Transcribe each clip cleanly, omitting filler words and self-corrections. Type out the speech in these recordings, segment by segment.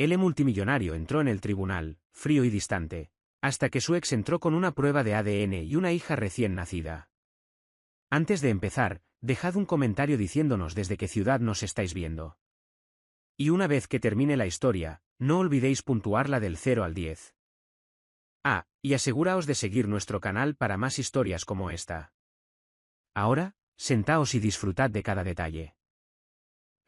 El multimillonario entró en el tribunal, frío y distante, hasta que su ex entró con una prueba de ADN y una hija recién nacida. Antes de empezar, dejad un comentario diciéndonos desde qué ciudad nos estáis viendo. Y una vez que termine la historia, no olvidéis puntuarla del 0 al 10. Y aseguraos de seguir nuestro canal para más historias como esta. Ahora, sentaos y disfrutad de cada detalle.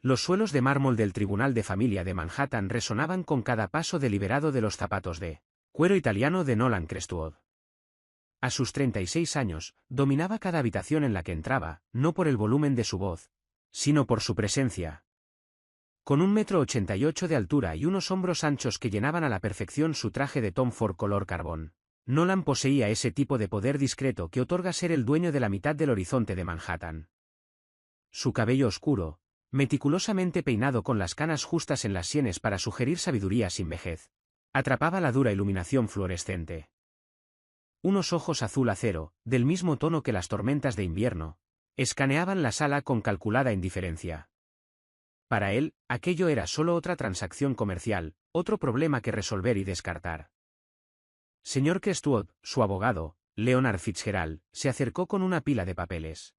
Los suelos de mármol del Tribunal de Familia de Manhattan resonaban con cada paso deliberado de los zapatos de cuero italiano de Nolan Crestwood. A sus 36 años, dominaba cada habitación en la que entraba, no por el volumen de su voz, sino por su presencia. Con 1,88 m de altura y unos hombros anchos que llenaban a la perfección su traje de Tom Ford color carbón, Nolan poseía ese tipo de poder discreto que otorga ser el dueño de la mitad del horizonte de Manhattan. Su cabello oscuro, meticulosamente peinado con las canas justas en las sienes para sugerir sabiduría sin vejez, atrapaba la dura iluminación fluorescente. Unos ojos azul acero, del mismo tono que las tormentas de invierno, escaneaban la sala con calculada indiferencia. Para él, aquello era solo otra transacción comercial, otro problema que resolver y descartar. Señor Crestwood, su abogado, Leonard Fitzgerald, se acercó con una pila de papeles.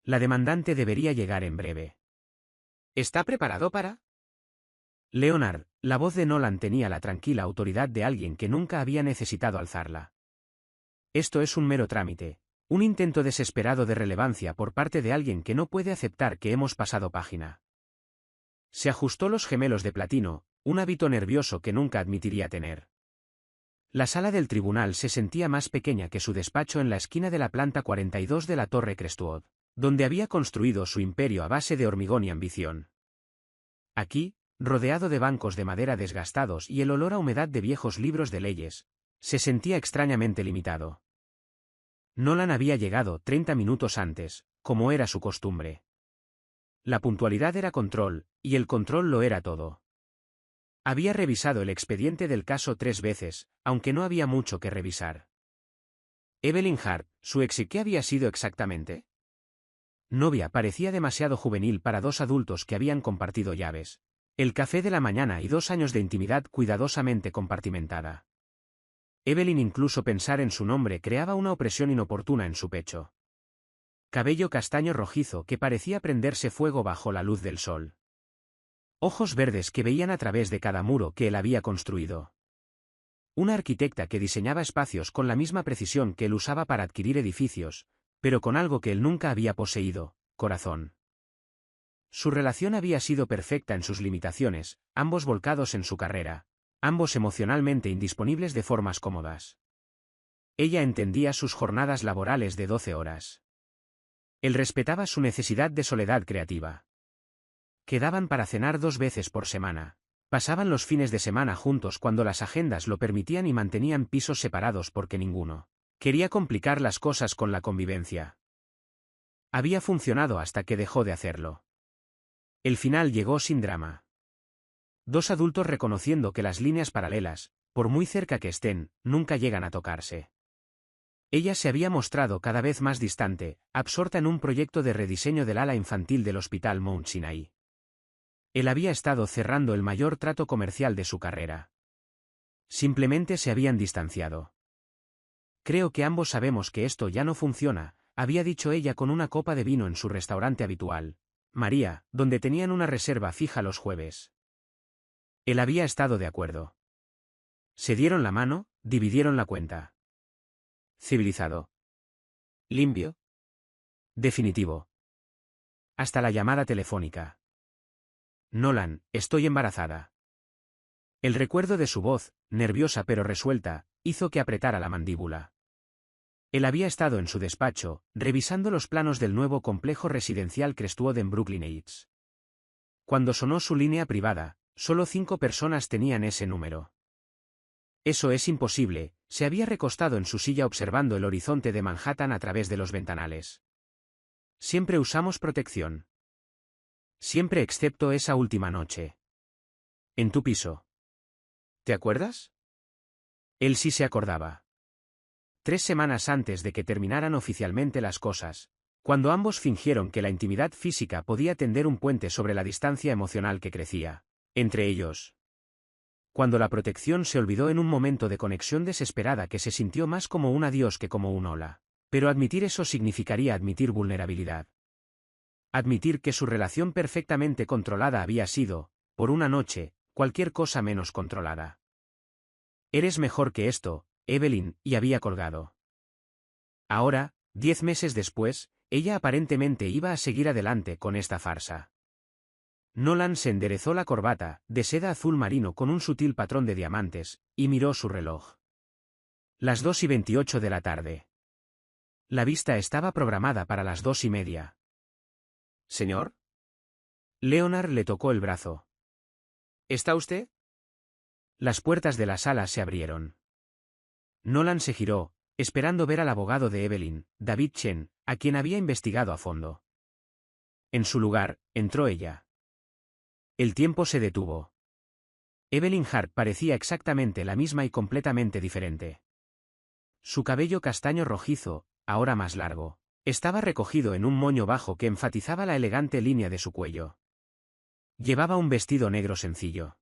La demandante debería llegar en breve. ¿Está preparado para? Leonard, la voz de Nolan tenía la tranquila autoridad de alguien que nunca había necesitado alzarla. Esto es un mero trámite, un intento desesperado de relevancia por parte de alguien que no puede aceptar que hemos pasado página. Se ajustó los gemelos de platino, un hábito nervioso que nunca admitiría tener. La sala del tribunal se sentía más pequeña que su despacho en la esquina de la planta 42 de la Torre Crestwood, donde había construido su imperio a base de hormigón y ambición. Aquí, rodeado de bancos de madera desgastados y el olor a humedad de viejos libros de leyes, se sentía extrañamente limitado. Nolan había llegado 30 minutos antes, como era su costumbre. La puntualidad era control, y el control lo era todo. Había revisado el expediente del caso 3 veces, aunque no había mucho que revisar. Evelyn Hart, su ex, ¿qué había sido exactamente? Novia, parecía demasiado juvenil para dos adultos que habían compartido llaves, el café de la mañana y 2 años de intimidad cuidadosamente compartimentada. Evelyn, incluso pensar en su nombre creaba una opresión inoportuna en su pecho. Cabello castaño rojizo que parecía prenderse fuego bajo la luz del sol. Ojos verdes que veían a través de cada muro que él había construido. Una arquitecta que diseñaba espacios con la misma precisión que él usaba para adquirir edificios, pero con algo que él nunca había poseído: corazón. Su relación había sido perfecta en sus limitaciones, ambos volcados en su carrera, ambos emocionalmente indisponibles de formas cómodas. Ella entendía sus jornadas laborales de 12 horas. Él respetaba su necesidad de soledad creativa. Quedaban para cenar 2 veces por semana. Pasaban los fines de semana juntos cuando las agendas lo permitían y mantenían pisos separados porque ninguno quería complicar las cosas con la convivencia. Había funcionado hasta que dejó de hacerlo. El final llegó sin drama. 2 adultos reconociendo que las líneas paralelas, por muy cerca que estén, nunca llegan a tocarse. Ella se había mostrado cada vez más distante, absorta en un proyecto de rediseño del ala infantil del Hospital Mount Sinai. Él había estado cerrando el mayor trato comercial de su carrera. Simplemente se habían distanciado. Creo que ambos sabemos que esto ya no funciona, había dicho ella con una copa de vino en su restaurante habitual, María, donde tenían una reserva fija los jueves. Él había estado de acuerdo. Se dieron la mano, dividieron la cuenta. Civilizado. Limpio. Definitivo. Hasta la llamada telefónica. Nolan, estoy embarazada. El recuerdo de su voz, nerviosa pero resuelta, hizo que apretara la mandíbula. Él había estado en su despacho, revisando los planos del nuevo complejo residencial Crestwood en Brooklyn Heights. Cuando sonó su línea privada, solo 5 personas tenían ese número. Eso es imposible, se había recostado en su silla observando el horizonte de Manhattan a través de los ventanales. Siempre usamos protección. Siempre excepto esa última noche. En tu piso. ¿Te acuerdas? Él sí se acordaba. 3 semanas antes de que terminaran oficialmente las cosas, cuando ambos fingieron que la intimidad física podía tender un puente sobre la distancia emocional que crecía entre ellos. cuando la protección se olvidó en un momento de conexión desesperada que se sintió más como un adiós que como un hola. Pero admitir eso significaría admitir vulnerabilidad. Admitir que su relación perfectamente controlada había sido, por una noche, cualquier cosa menos controlada. Eres mejor que esto, Evelyn, y había colgado. Ahora, 10 meses después, ella aparentemente iba a seguir adelante con esta farsa. Nolan se enderezó la corbata, de seda azul marino con un sutil patrón de diamantes, y miró su reloj. Las 2:28 de la tarde. La vista estaba programada para las 2:30. ¿Señor? Leonard le tocó el brazo. ¿Está usted? Las puertas de la sala se abrieron. Nolan se giró, esperando ver al abogado de Evelyn, David Chen, a quien había investigado a fondo. En su lugar, entró ella. El tiempo se detuvo. Evelyn Hart parecía exactamente la misma y completamente diferente. Su cabello castaño rojizo, ahora más largo, estaba recogido en un moño bajo que enfatizaba la elegante línea de su cuello. Llevaba un vestido negro sencillo.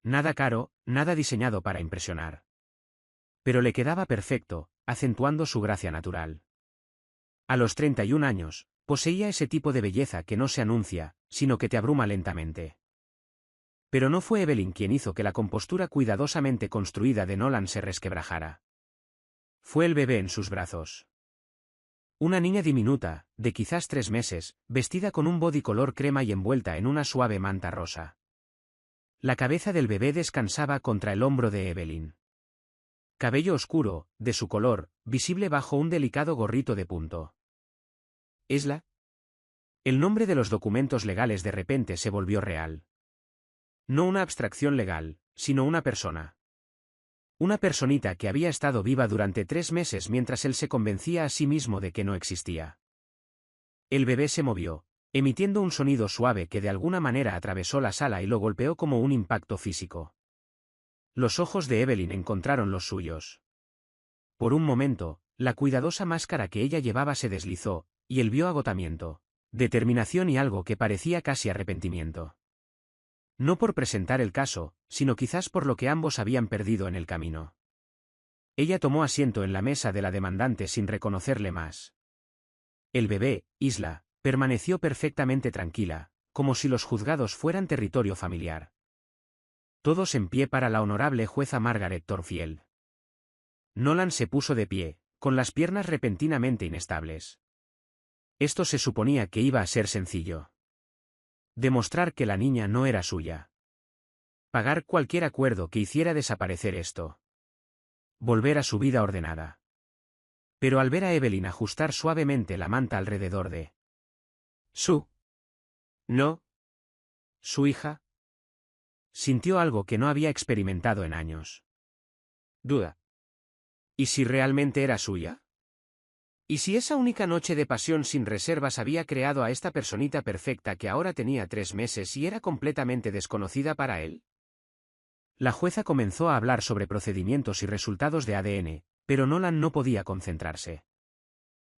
Nada caro, nada diseñado para impresionar. Pero le quedaba perfecto, acentuando su gracia natural. A los 31 años, poseía ese tipo de belleza que no se anuncia, sino que te abruma lentamente. Pero no fue Evelyn quien hizo que la compostura cuidadosamente construida de Nolan se resquebrajara. Fue el bebé en sus brazos. Una niña diminuta, de quizás 3 meses, vestida con un body color crema y envuelta en una suave manta rosa. La cabeza del bebé descansaba contra el hombro de Evelyn. Cabello oscuro, de su color, visible bajo un delicado gorrito de punto. ¿Isla? El nombre de los documentos legales de repente se volvió real. No una abstracción legal, sino una persona. Una personita que había estado viva durante 3 meses mientras él se convencía a sí mismo de que no existía. El bebé se movió, emitiendo un sonido suave que de alguna manera atravesó la sala y lo golpeó como un impacto físico. Los ojos de Evelyn encontraron los suyos. Por un momento, la cuidadosa máscara que ella llevaba se deslizó, y él vio agotamiento, determinación y algo que parecía casi arrepentimiento. No por presentar el caso, sino quizás por lo que ambos habían perdido en el camino. Ella tomó asiento en la mesa de la demandante sin reconocerle más. El bebé, Isla, permaneció perfectamente tranquila, como si los juzgados fueran territorio familiar. Todos en pie para la honorable jueza Margaret Thornfield. Nolan se puso de pie, con las piernas repentinamente inestables. Esto se suponía que iba a ser sencillo. Demostrar que la niña no era suya. Pagar cualquier acuerdo que hiciera desaparecer esto. Volver a su vida ordenada. Pero al ver a Evelyn ajustar suavemente la manta alrededor de No. su hija, sintió algo que no había experimentado en años. Duda. ¿Y si realmente era suya? ¿Y si esa única noche de pasión sin reservas había creado a esta personita perfecta que ahora tenía 3 meses y era completamente desconocida para él? La jueza comenzó a hablar sobre procedimientos y resultados de ADN, pero Nolan no podía concentrarse.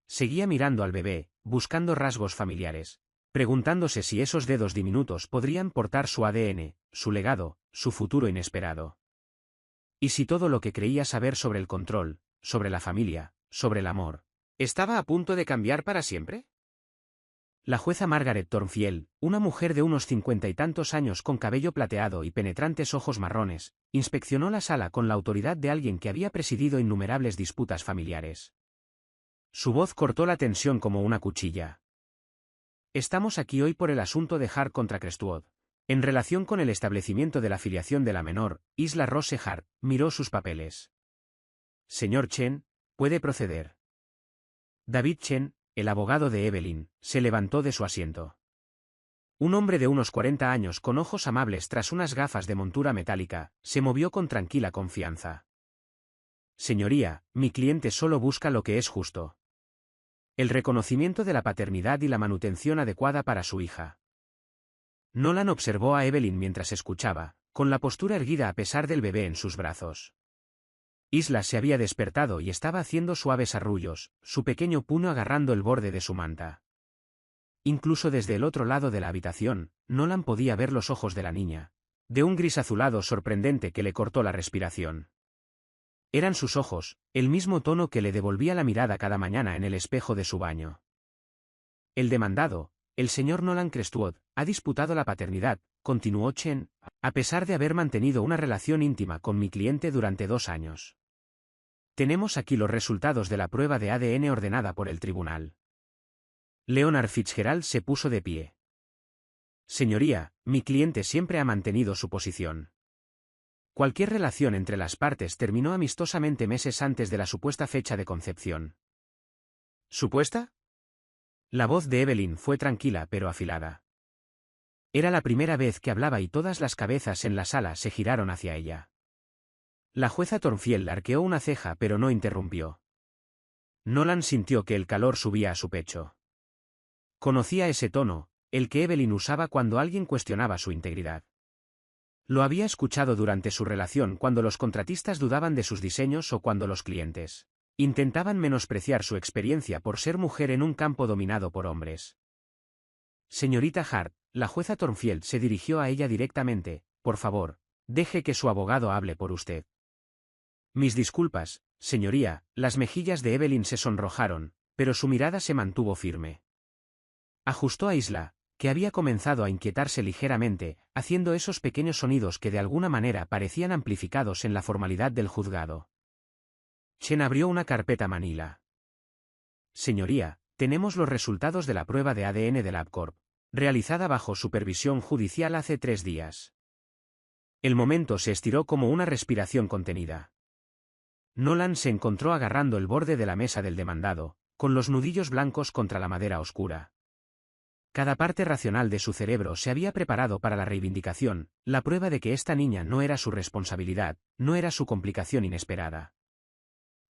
Seguía mirando al bebé, buscando rasgos familiares, preguntándose si esos dedos diminutos podrían portar su ADN, su legado, su futuro inesperado. ¿Y si todo lo que creía saber sobre el control, sobre la familia, sobre el amor, ¿estaba a punto de cambiar para siempre? La jueza Margaret Thornfield, una mujer de unos 50 y tantos años con cabello plateado y penetrantes ojos marrones, inspeccionó la sala con la autoridad de alguien que había presidido innumerables disputas familiares. Su voz cortó la tensión como una cuchilla. Estamos aquí hoy por el asunto de Hart contra Crestwood. En relación con el establecimiento de la filiación de la menor, Isla Rose Hart, miró sus papeles. Señor Chen, puede proceder. David Chen, el abogado de Evelyn, se levantó de su asiento. Un hombre de unos 40 años con ojos amables tras unas gafas de montura metálica, se movió con tranquila confianza. Señoría, mi cliente solo busca lo que es justo. El reconocimiento de la paternidad y la manutención adecuada para su hija. Nolan observó a Evelyn mientras escuchaba, con la postura erguida a pesar del bebé en sus brazos. Isla se había despertado y estaba haciendo suaves arrullos, su pequeño puño agarrando el borde de su manta. Incluso desde el otro lado de la habitación, Nolan podía ver los ojos de la niña, de un gris azulado sorprendente que le cortó la respiración. Eran sus ojos, el mismo tono que le devolvía la mirada cada mañana en el espejo de su baño. El demandado, el señor Nolan Crestwood, ha disputado la paternidad, continuó Chen, a pesar de haber mantenido una relación íntima con mi cliente durante 2 años. Tenemos aquí los resultados de la prueba de ADN ordenada por el tribunal. Leonard Fitzgerald se puso de pie. Señoría, mi cliente siempre ha mantenido su posición. Cualquier relación entre las partes terminó amistosamente meses antes de la supuesta fecha de concepción. ¿Supuesta? La voz de Evelyn fue tranquila pero afilada. Era la primera vez que hablaba y todas las cabezas en la sala se giraron hacia ella. La jueza Thornfield arqueó una ceja pero no interrumpió. Nolan sintió que el calor subía a su pecho. Conocía ese tono, el que Evelyn usaba cuando alguien cuestionaba su integridad. Lo había escuchado durante su relación cuando los contratistas dudaban de sus diseños o cuando los clientes intentaban menospreciar su experiencia por ser mujer en un campo dominado por hombres. Señorita Hart, la jueza Thornfield se dirigió a ella directamente, por favor, deje que su abogado hable por usted. Mis disculpas, señoría, las mejillas de Evelyn se sonrojaron, pero su mirada se mantuvo firme. Ajustó a Isla, que había comenzado a inquietarse ligeramente, haciendo esos pequeños sonidos que de alguna manera parecían amplificados en la formalidad del juzgado. Chen abrió una carpeta manila. Señoría, tenemos los resultados de la prueba de ADN de LabCorp, realizada bajo supervisión judicial hace 3 días. El momento se estiró como una respiración contenida. Nolan se encontró agarrando el borde de la mesa del demandado, con los nudillos blancos contra la madera oscura. Cada parte racional de su cerebro se había preparado para la reivindicación, la prueba de que esta niña no era su responsabilidad, no era su complicación inesperada.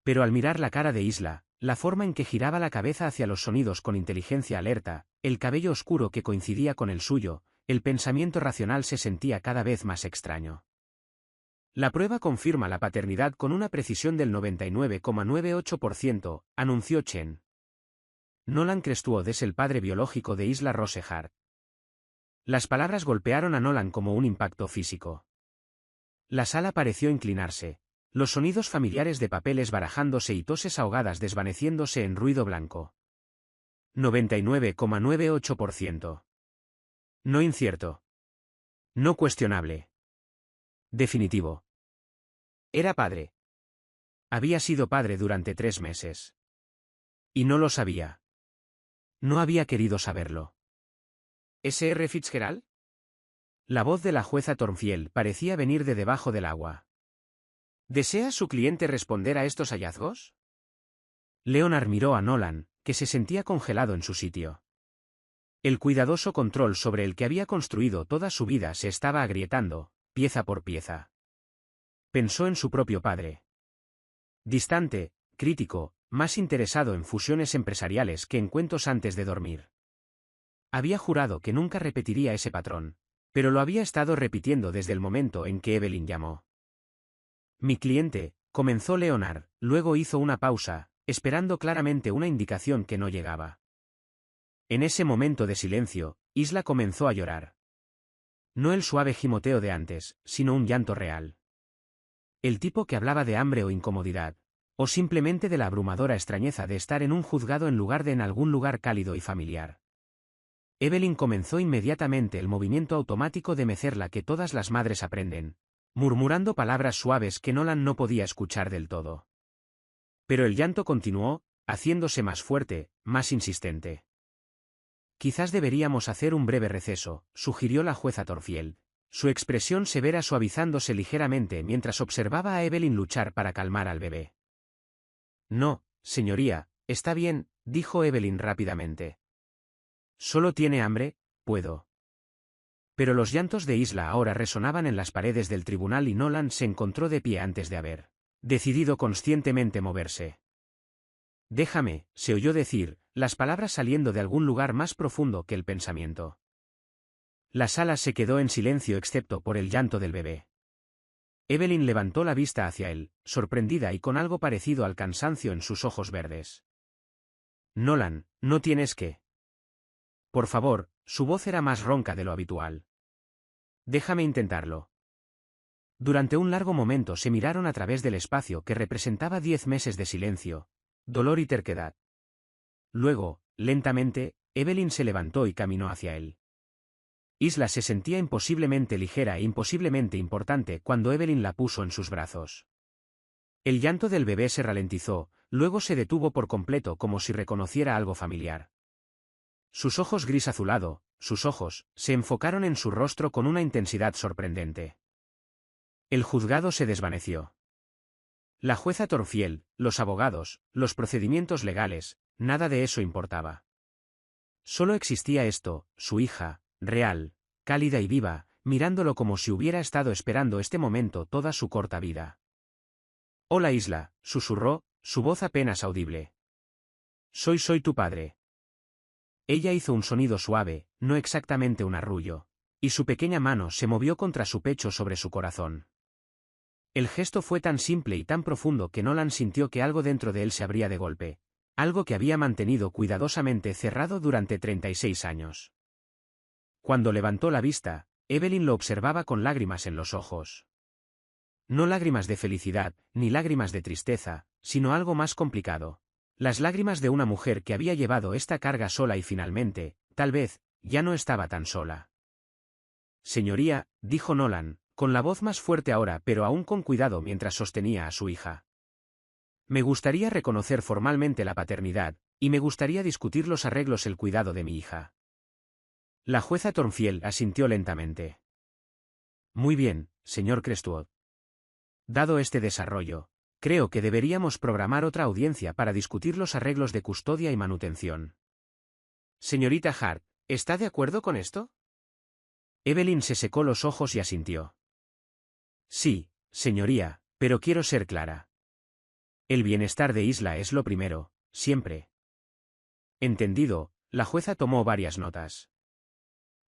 Pero al mirar la cara de Isla, la forma en que giraba la cabeza hacia los sonidos con inteligencia alerta, el cabello oscuro que coincidía con el suyo, el pensamiento racional se sentía cada vez más extraño. La prueba confirma la paternidad con una precisión del 99,98%, anunció Chen. Nolan Crestwood es el padre biológico de Isla Rose Hart. Las palabras golpearon a Nolan como un impacto físico. La sala pareció inclinarse, los sonidos familiares de papeles barajándose y toses ahogadas desvaneciéndose en ruido blanco. 99,98%. No incierto. No cuestionable. Definitivo. Era padre. Había sido padre durante 3 meses. Y no lo sabía. No había querido saberlo. ¿S.R. Fitzgerald? La voz de la jueza Thornfield parecía venir de debajo del agua. ¿Desea su cliente responder a estos hallazgos? Leonard miró a Nolan, que se sentía congelado en su sitio. El cuidadoso control sobre el que había construido toda su vida se estaba agrietando, pieza por pieza. Pensó en su propio padre. Distante, crítico, más interesado en fusiones empresariales que en cuentos antes de dormir. Había jurado que nunca repetiría ese patrón, pero lo había estado repitiendo desde el momento en que Evelyn llamó. Mi cliente, comenzó Leonard, luego hizo una pausa, esperando claramente una indicación que no llegaba. En ese momento de silencio, Isla comenzó a llorar. No el suave gimoteo de antes, sino un llanto real. El tipo que hablaba de hambre o incomodidad, o simplemente de la abrumadora extrañeza de estar en un juzgado en lugar de en algún lugar cálido y familiar. Evelyn comenzó inmediatamente el movimiento automático de mecerla que todas las madres aprenden, murmurando palabras suaves que Nolan no podía escuchar del todo. Pero el llanto continuó, haciéndose más fuerte, más insistente. Quizás deberíamos hacer un breve receso, sugirió la jueza Thornfield, su expresión severa suavizándose ligeramente mientras observaba a Evelyn luchar para calmar al bebé. No, señoría, está bien, dijo Evelyn rápidamente. Solo tiene hambre, puedo. Pero los llantos de Isla ahora resonaban en las paredes del tribunal y Nolan se encontró de pie antes de haber decidido conscientemente moverse. Déjame, se oyó decir, las palabras saliendo de algún lugar más profundo que el pensamiento. La sala se quedó en silencio excepto por el llanto del bebé. Evelyn levantó la vista hacia él, sorprendida y con algo parecido al cansancio en sus ojos verdes. Nolan, no tienes que. Por favor, su voz era más ronca de lo habitual. Déjame intentarlo. Durante un largo momento se miraron a través del espacio que representaba 10 meses de silencio, dolor y terquedad. Luego, lentamente, Evelyn se levantó y caminó hacia él. Isla se sentía imposiblemente ligera e imposiblemente importante cuando Evelyn la puso en sus brazos. El llanto del bebé se ralentizó, luego se detuvo por completo como si reconociera algo familiar. Sus ojos gris azulado, sus ojos, se enfocaron en su rostro con una intensidad sorprendente. El juzgado se desvaneció. La jueza Thornfield, los abogados, los procedimientos legales, nada de eso importaba. Solo existía esto, su hija, real, cálida y viva, mirándolo como si hubiera estado esperando este momento toda su corta vida. «Hola Isla», susurró, su voz apenas audible. Soy tu padre». Ella hizo un sonido suave, no exactamente un arrullo, y su pequeña mano se movió contra su pecho sobre su corazón. El gesto fue tan simple y tan profundo que Nolan sintió que algo dentro de él se abría de golpe, algo que había mantenido cuidadosamente cerrado durante 36 años. Cuando levantó la vista, Evelyn lo observaba con lágrimas en los ojos. No lágrimas de felicidad, ni lágrimas de tristeza, sino algo más complicado. Las lágrimas de una mujer que había llevado esta carga sola y finalmente, tal vez, ya no estaba tan sola. «Señoría», dijo Nolan, con la voz más fuerte ahora pero aún con cuidado mientras sostenía a su hija. «Me gustaría reconocer formalmente la paternidad, y me gustaría discutir los arreglos el cuidado de mi hija». La jueza Thornfield asintió lentamente. «Muy bien, señor Crestwood. Dado este desarrollo, creo que deberíamos programar otra audiencia para discutir los arreglos de custodia y manutención». «Señorita Hart, ¿está de acuerdo con esto?» Evelyn se secó los ojos y asintió. «Sí, señoría, pero quiero ser clara. El bienestar de Isla es lo primero, siempre». «Entendido», la jueza tomó varias notas.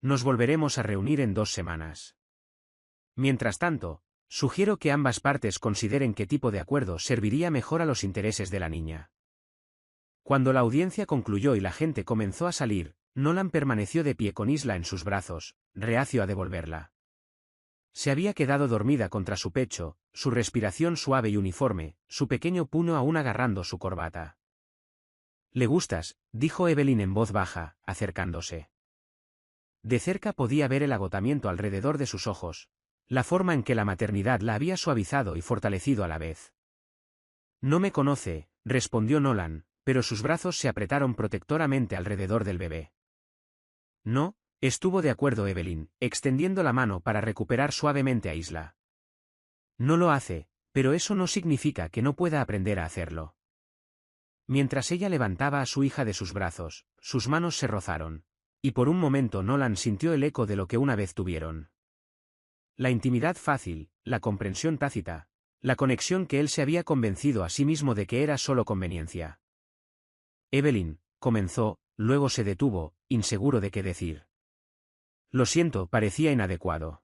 «Nos volveremos a reunir en 2 semanas. Mientras tanto, sugiero que ambas partes consideren qué tipo de acuerdo serviría mejor a los intereses de la niña». Cuando la audiencia concluyó y la gente comenzó a salir, Nolan permaneció de pie con Isla en sus brazos, reacio a devolverla. Se había quedado dormida contra su pecho, su respiración suave y uniforme, su pequeño puño aún agarrando su corbata. «Le gustas», dijo Evelyn en voz baja, acercándose. De cerca podía ver el agotamiento alrededor de sus ojos, la forma en que la maternidad la había suavizado y fortalecido a la vez. «No me conoce», respondió Nolan, pero sus brazos se apretaron protectoramente alrededor del bebé. «No», estuvo de acuerdo Evelyn, extendiendo la mano para recuperar suavemente a Isla. «No lo hace, pero eso no significa que no pueda aprender a hacerlo». Mientras ella levantaba a su hija de sus brazos, sus manos se rozaron, y por un momento Nolan sintió el eco de lo que una vez tuvieron. La intimidad fácil, la comprensión tácita, la conexión que él se había convencido a sí mismo de que era solo conveniencia. «Evelyn», comenzó, luego se detuvo, inseguro de qué decir. «Lo siento», parecía inadecuado.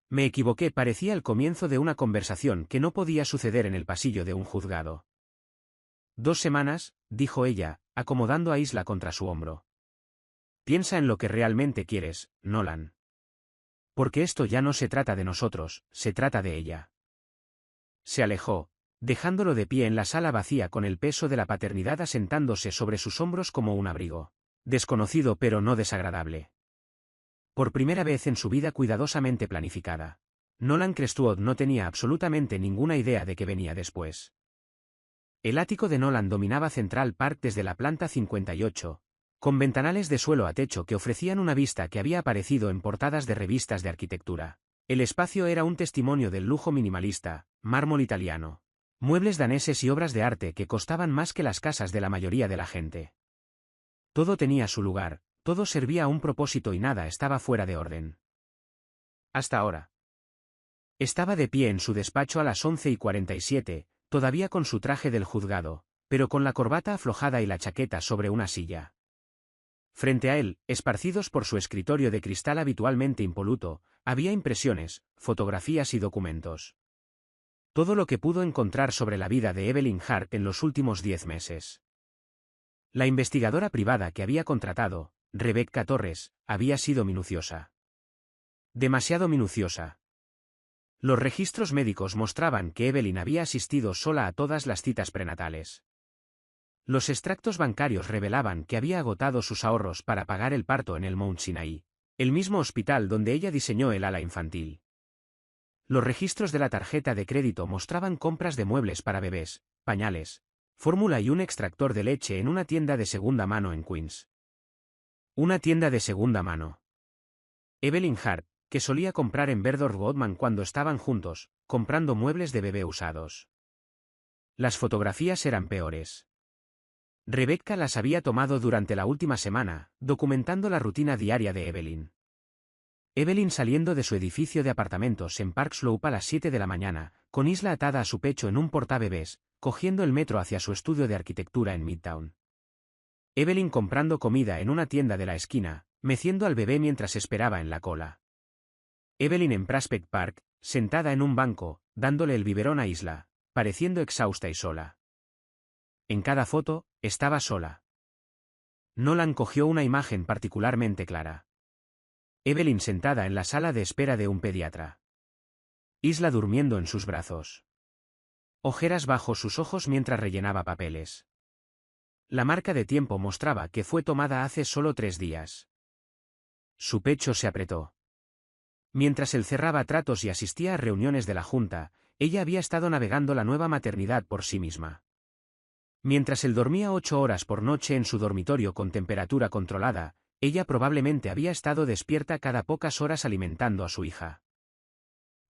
«Me equivoqué», parecía el comienzo de una conversación que no podía suceder en el pasillo de un juzgado. «2 semanas», dijo ella, acomodando a Isla contra su hombro. «Piensa en lo que realmente quieres, Nolan. Porque esto ya no se trata de nosotros, se trata de ella». Se alejó, dejándolo de pie en la sala vacía con el peso de la paternidad asentándose sobre sus hombros como un abrigo. Desconocido pero no desagradable. Por primera vez en su vida cuidadosamente planificada, Nolan Crestwood no tenía absolutamente ninguna idea de qué venía después. El ático de Nolan dominaba Central Park desde la planta 58, con ventanales de suelo a techo que ofrecían una vista que había aparecido en portadas de revistas de arquitectura. El espacio era un testimonio del lujo minimalista, mármol italiano, muebles daneses y obras de arte que costaban más que las casas de la mayoría de la gente. Todo tenía su lugar, todo servía a un propósito y nada estaba fuera de orden. Hasta ahora. Estaba de pie en su despacho a las 11:47, todavía con su traje del juzgado, pero con la corbata aflojada y la chaqueta sobre una silla. Frente a él, esparcidos por su escritorio de cristal habitualmente impoluto, había impresiones, fotografías y documentos. Todo lo que pudo encontrar sobre la vida de Evelyn Hart en los últimos 10 meses. La investigadora privada que había contratado, Rebecca Torres, había sido minuciosa. Demasiado minuciosa. Los registros médicos mostraban que Evelyn había asistido sola a todas las citas prenatales. Los extractos bancarios revelaban que había agotado sus ahorros para pagar el parto en el Mount Sinai, el mismo hospital donde ella diseñó el ala infantil. Los registros de la tarjeta de crédito mostraban compras de muebles para bebés, pañales, fórmula y un extractor de leche en una tienda de segunda mano en Queens. Una tienda de segunda mano. Evelyn Hart, que solía comprar en Berdorf Goodman cuando estaban juntos, comprando muebles de bebé usados. Las fotografías eran peores. Rebecca las había tomado durante la última semana, documentando la rutina diaria de Evelyn. Evelyn saliendo de su edificio de apartamentos en Park Slope a las 7 de la mañana, con Isla atada a su pecho en un portabebés, cogiendo el metro hacia su estudio de arquitectura en Midtown. Evelyn comprando comida en una tienda de la esquina, meciendo al bebé mientras esperaba en la cola. Evelyn en Prospect Park, sentada en un banco, dándole el biberón a Isla, pareciendo exhausta y sola. En cada foto, estaba sola. Nolan cogió una imagen particularmente clara. Evelyn sentada en la sala de espera de un pediatra. Isla durmiendo en sus brazos. Ojeras bajo sus ojos mientras rellenaba papeles. La marca de tiempo mostraba que fue tomada hace solo 3 días. Su pecho se apretó. Mientras él cerraba tratos y asistía a reuniones de la Junta, ella había estado navegando la nueva maternidad por sí misma. Mientras él dormía 8 horas por noche en su dormitorio con temperatura controlada, ella probablemente había estado despierta cada pocas horas alimentando a su hija.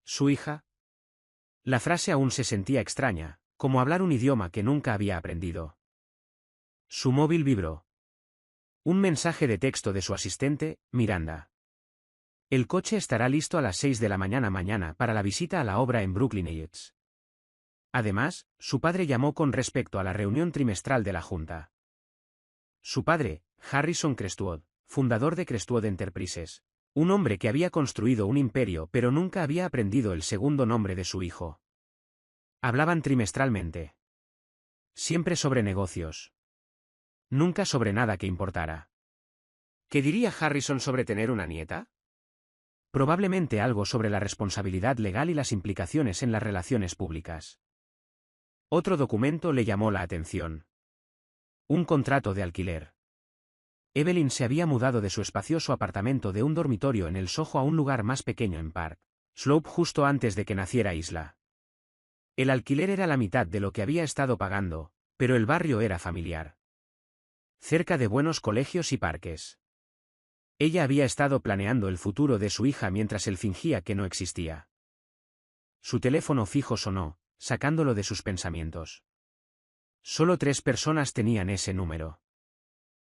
¿Su hija? La frase aún se sentía extraña, como hablar un idioma que nunca había aprendido. Su móvil vibró. Un mensaje de texto de su asistente, Miranda. El coche estará listo a las 6 de la mañana para la visita a la obra en Brooklyn Heights. Además, su padre llamó con respecto a la reunión trimestral de la Junta. Su padre, Harrison Crestwood, fundador de Crestwood Enterprises, un hombre que había construido un imperio pero nunca había aprendido el segundo nombre de su hijo. Hablaban trimestralmente. Siempre sobre negocios. Nunca sobre nada que importara. ¿Qué diría Harrison sobre tener una nieta? Probablemente algo sobre la responsabilidad legal y las implicaciones en las relaciones públicas. Otro documento le llamó la atención. Un contrato de alquiler. Evelyn se había mudado de su espacioso apartamento de un dormitorio en el Soho a un lugar más pequeño en Park Slope justo antes de que naciera Isla. El alquiler era la mitad de lo que había estado pagando, pero el barrio era familiar. Cerca de buenos colegios y parques. Ella había estado planeando el futuro de su hija mientras él fingía que no existía. Su teléfono fijo sonó, sacándolo de sus pensamientos. Solo 3 personas tenían ese número.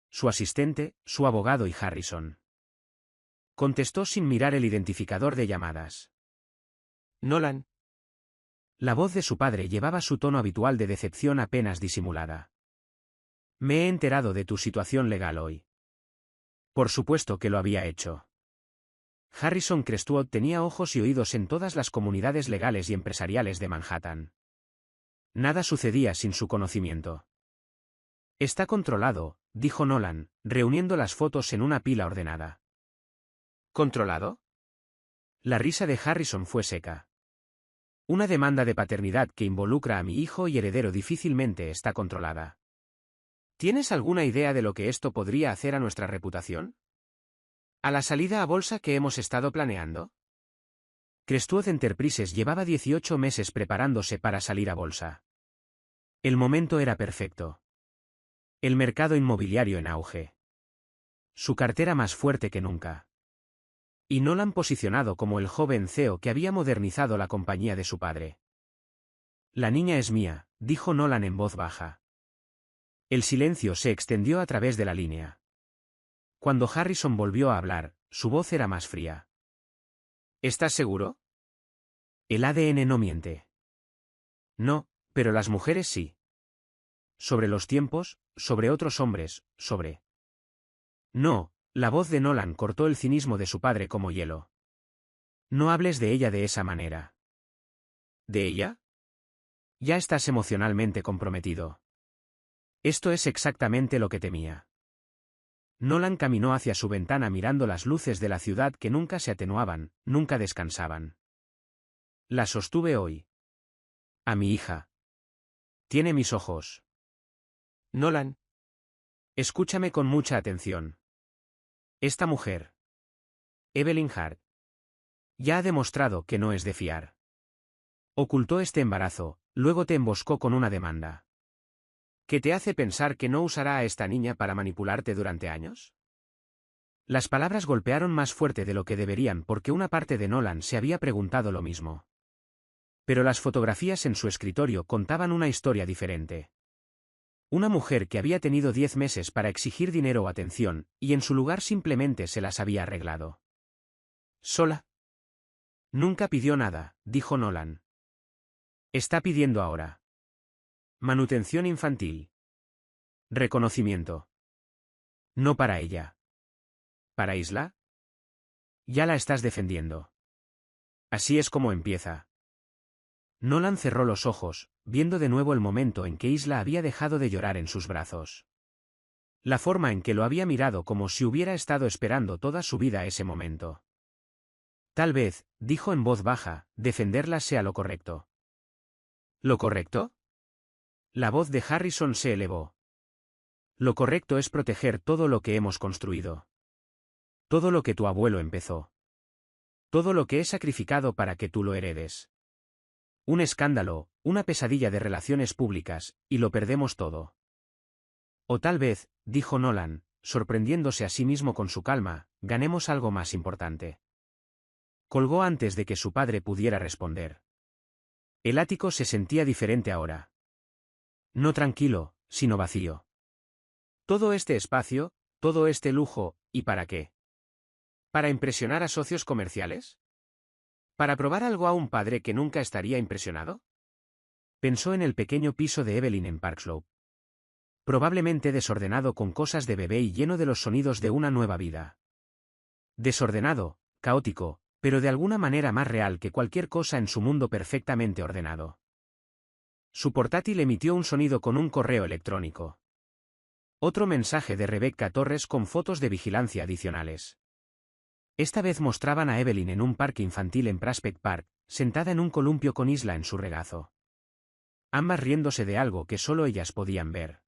Su asistente, su abogado y Harrison. Contestó sin mirar el identificador de llamadas. Nolan. La voz de su padre llevaba su tono habitual de decepción apenas disimulada. Me he enterado de tu situación legal hoy. Por supuesto que lo había hecho. Harrison Crestwood tenía ojos y oídos en todas las comunidades legales y empresariales de Manhattan. Nada sucedía sin su conocimiento. Está controlado, dijo Nolan, reuniendo las fotos en una pila ordenada. ¿Controlado? La risa de Harrison fue seca. Una demanda de paternidad que involucra a mi hijo y heredero difícilmente está controlada. ¿Tienes alguna idea de lo que esto podría hacer a nuestra reputación? ¿A la salida a bolsa que hemos estado planeando? Crestwood Enterprises llevaba 18 meses preparándose para salir a bolsa. El momento era perfecto. El mercado inmobiliario en auge. Su cartera más fuerte que nunca. Y Nolan posicionado como el joven CEO que había modernizado la compañía de su padre. La niña es mía, dijo Nolan en voz baja. El silencio se extendió a través de la línea. Cuando Harrison volvió a hablar, su voz era más fría. ¿Estás seguro? El ADN no miente. No, pero las mujeres sí. Sobre los tiempos, sobre otros hombres, sobre... No, la voz de Nolan cortó el cinismo de su padre como hielo. No hables de ella de esa manera. ¿De ella? Ya estás emocionalmente comprometido. Esto es exactamente lo que temía. Nolan caminó hacia su ventana mirando las luces de la ciudad que nunca se atenuaban, nunca descansaban. La sostuve hoy. A mi hija. Tiene mis ojos. Nolan. Escúchame con mucha atención. Esta mujer, Evelyn Hart, ya ha demostrado que no es de fiar. Ocultó este embarazo, luego te emboscó con una demanda. ¿Qué te hace pensar que no usará a esta niña para manipularte durante años? Las palabras golpearon más fuerte de lo que deberían porque una parte de Nolan se había preguntado lo mismo. Pero las fotografías en su escritorio contaban una historia diferente. Una mujer que había tenido 10 meses para exigir dinero o atención, y en su lugar simplemente se las había arreglado. ¿Sola? Nunca pidió nada, dijo Nolan. Está pidiendo ahora. Manutención infantil. Reconocimiento. No para ella. ¿Para Isla? Ya la estás defendiendo. Así es como empieza. Nolan cerró los ojos, viendo de nuevo el momento en que Isla había dejado de llorar en sus brazos. La forma en que lo había mirado como si hubiera estado esperando toda su vida ese momento. Tal vez, dijo en voz baja, defenderla sea lo correcto. ¿Lo correcto? La voz de Harrison se elevó. Lo correcto es proteger todo lo que hemos construido. Todo lo que tu abuelo empezó. Todo lo que he sacrificado para que tú lo heredes. Un escándalo, una pesadilla de relaciones públicas, y lo perdemos todo. O tal vez, dijo Nolan, sorprendiéndose a sí mismo con su calma, ganemos algo más importante. Colgó antes de que su padre pudiera responder. El ático se sentía diferente ahora. No tranquilo, sino vacío. Todo este espacio, todo este lujo, ¿y para qué? ¿Para impresionar a socios comerciales? ¿Para probar algo a un padre que nunca estaría impresionado? Pensó en el pequeño piso de Evelyn en Park Slope. Probablemente desordenado con cosas de bebé y lleno de los sonidos de una nueva vida. Desordenado, caótico, pero de alguna manera más real que cualquier cosa en su mundo perfectamente ordenado. Su portátil emitió un sonido con un correo electrónico. Otro mensaje de Rebecca Torres con fotos de vigilancia adicionales. Esta vez mostraban a Evelyn en un parque infantil en Prospect Park, sentada en un columpio con Isla en su regazo. Ambas riéndose de algo que solo ellas podían ver.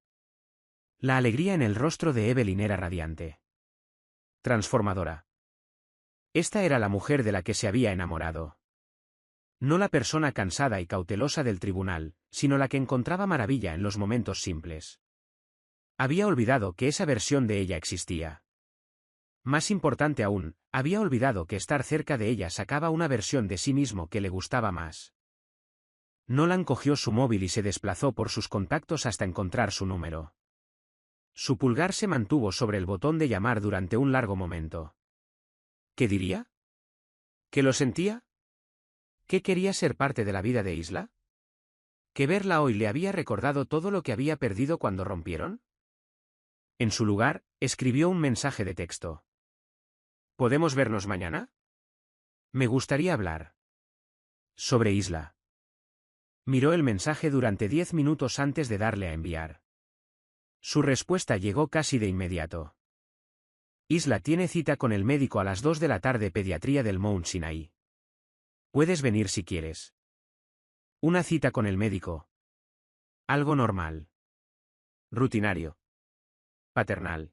La alegría en el rostro de Evelyn era radiante. Transformadora. Esta era la mujer de la que se había enamorado. No la persona cansada y cautelosa del tribunal, sino la que encontraba maravilla en los momentos simples. Había olvidado que esa versión de ella existía. Más importante aún, había olvidado que estar cerca de ella sacaba una versión de sí mismo que le gustaba más. Nolan cogió su móvil y se desplazó por sus contactos hasta encontrar su número. Su pulgar se mantuvo sobre el botón de llamar durante un largo momento. ¿Qué diría? ¿Que lo sentía? ¿Qué quería ser parte de la vida de Isla? ¿Que verla hoy le había recordado todo lo que había perdido cuando rompieron? En su lugar, escribió un mensaje de texto. ¿Podemos vernos mañana? Me gustaría hablar. Sobre Isla. Miró el mensaje durante 10 minutos antes de darle a enviar. Su respuesta llegó casi de inmediato. Isla tiene cita con el médico a las 2 de la tarde, pediatría del Mount Sinai. Puedes venir si quieres. Una cita con el médico. Algo normal. Rutinario. Paternal.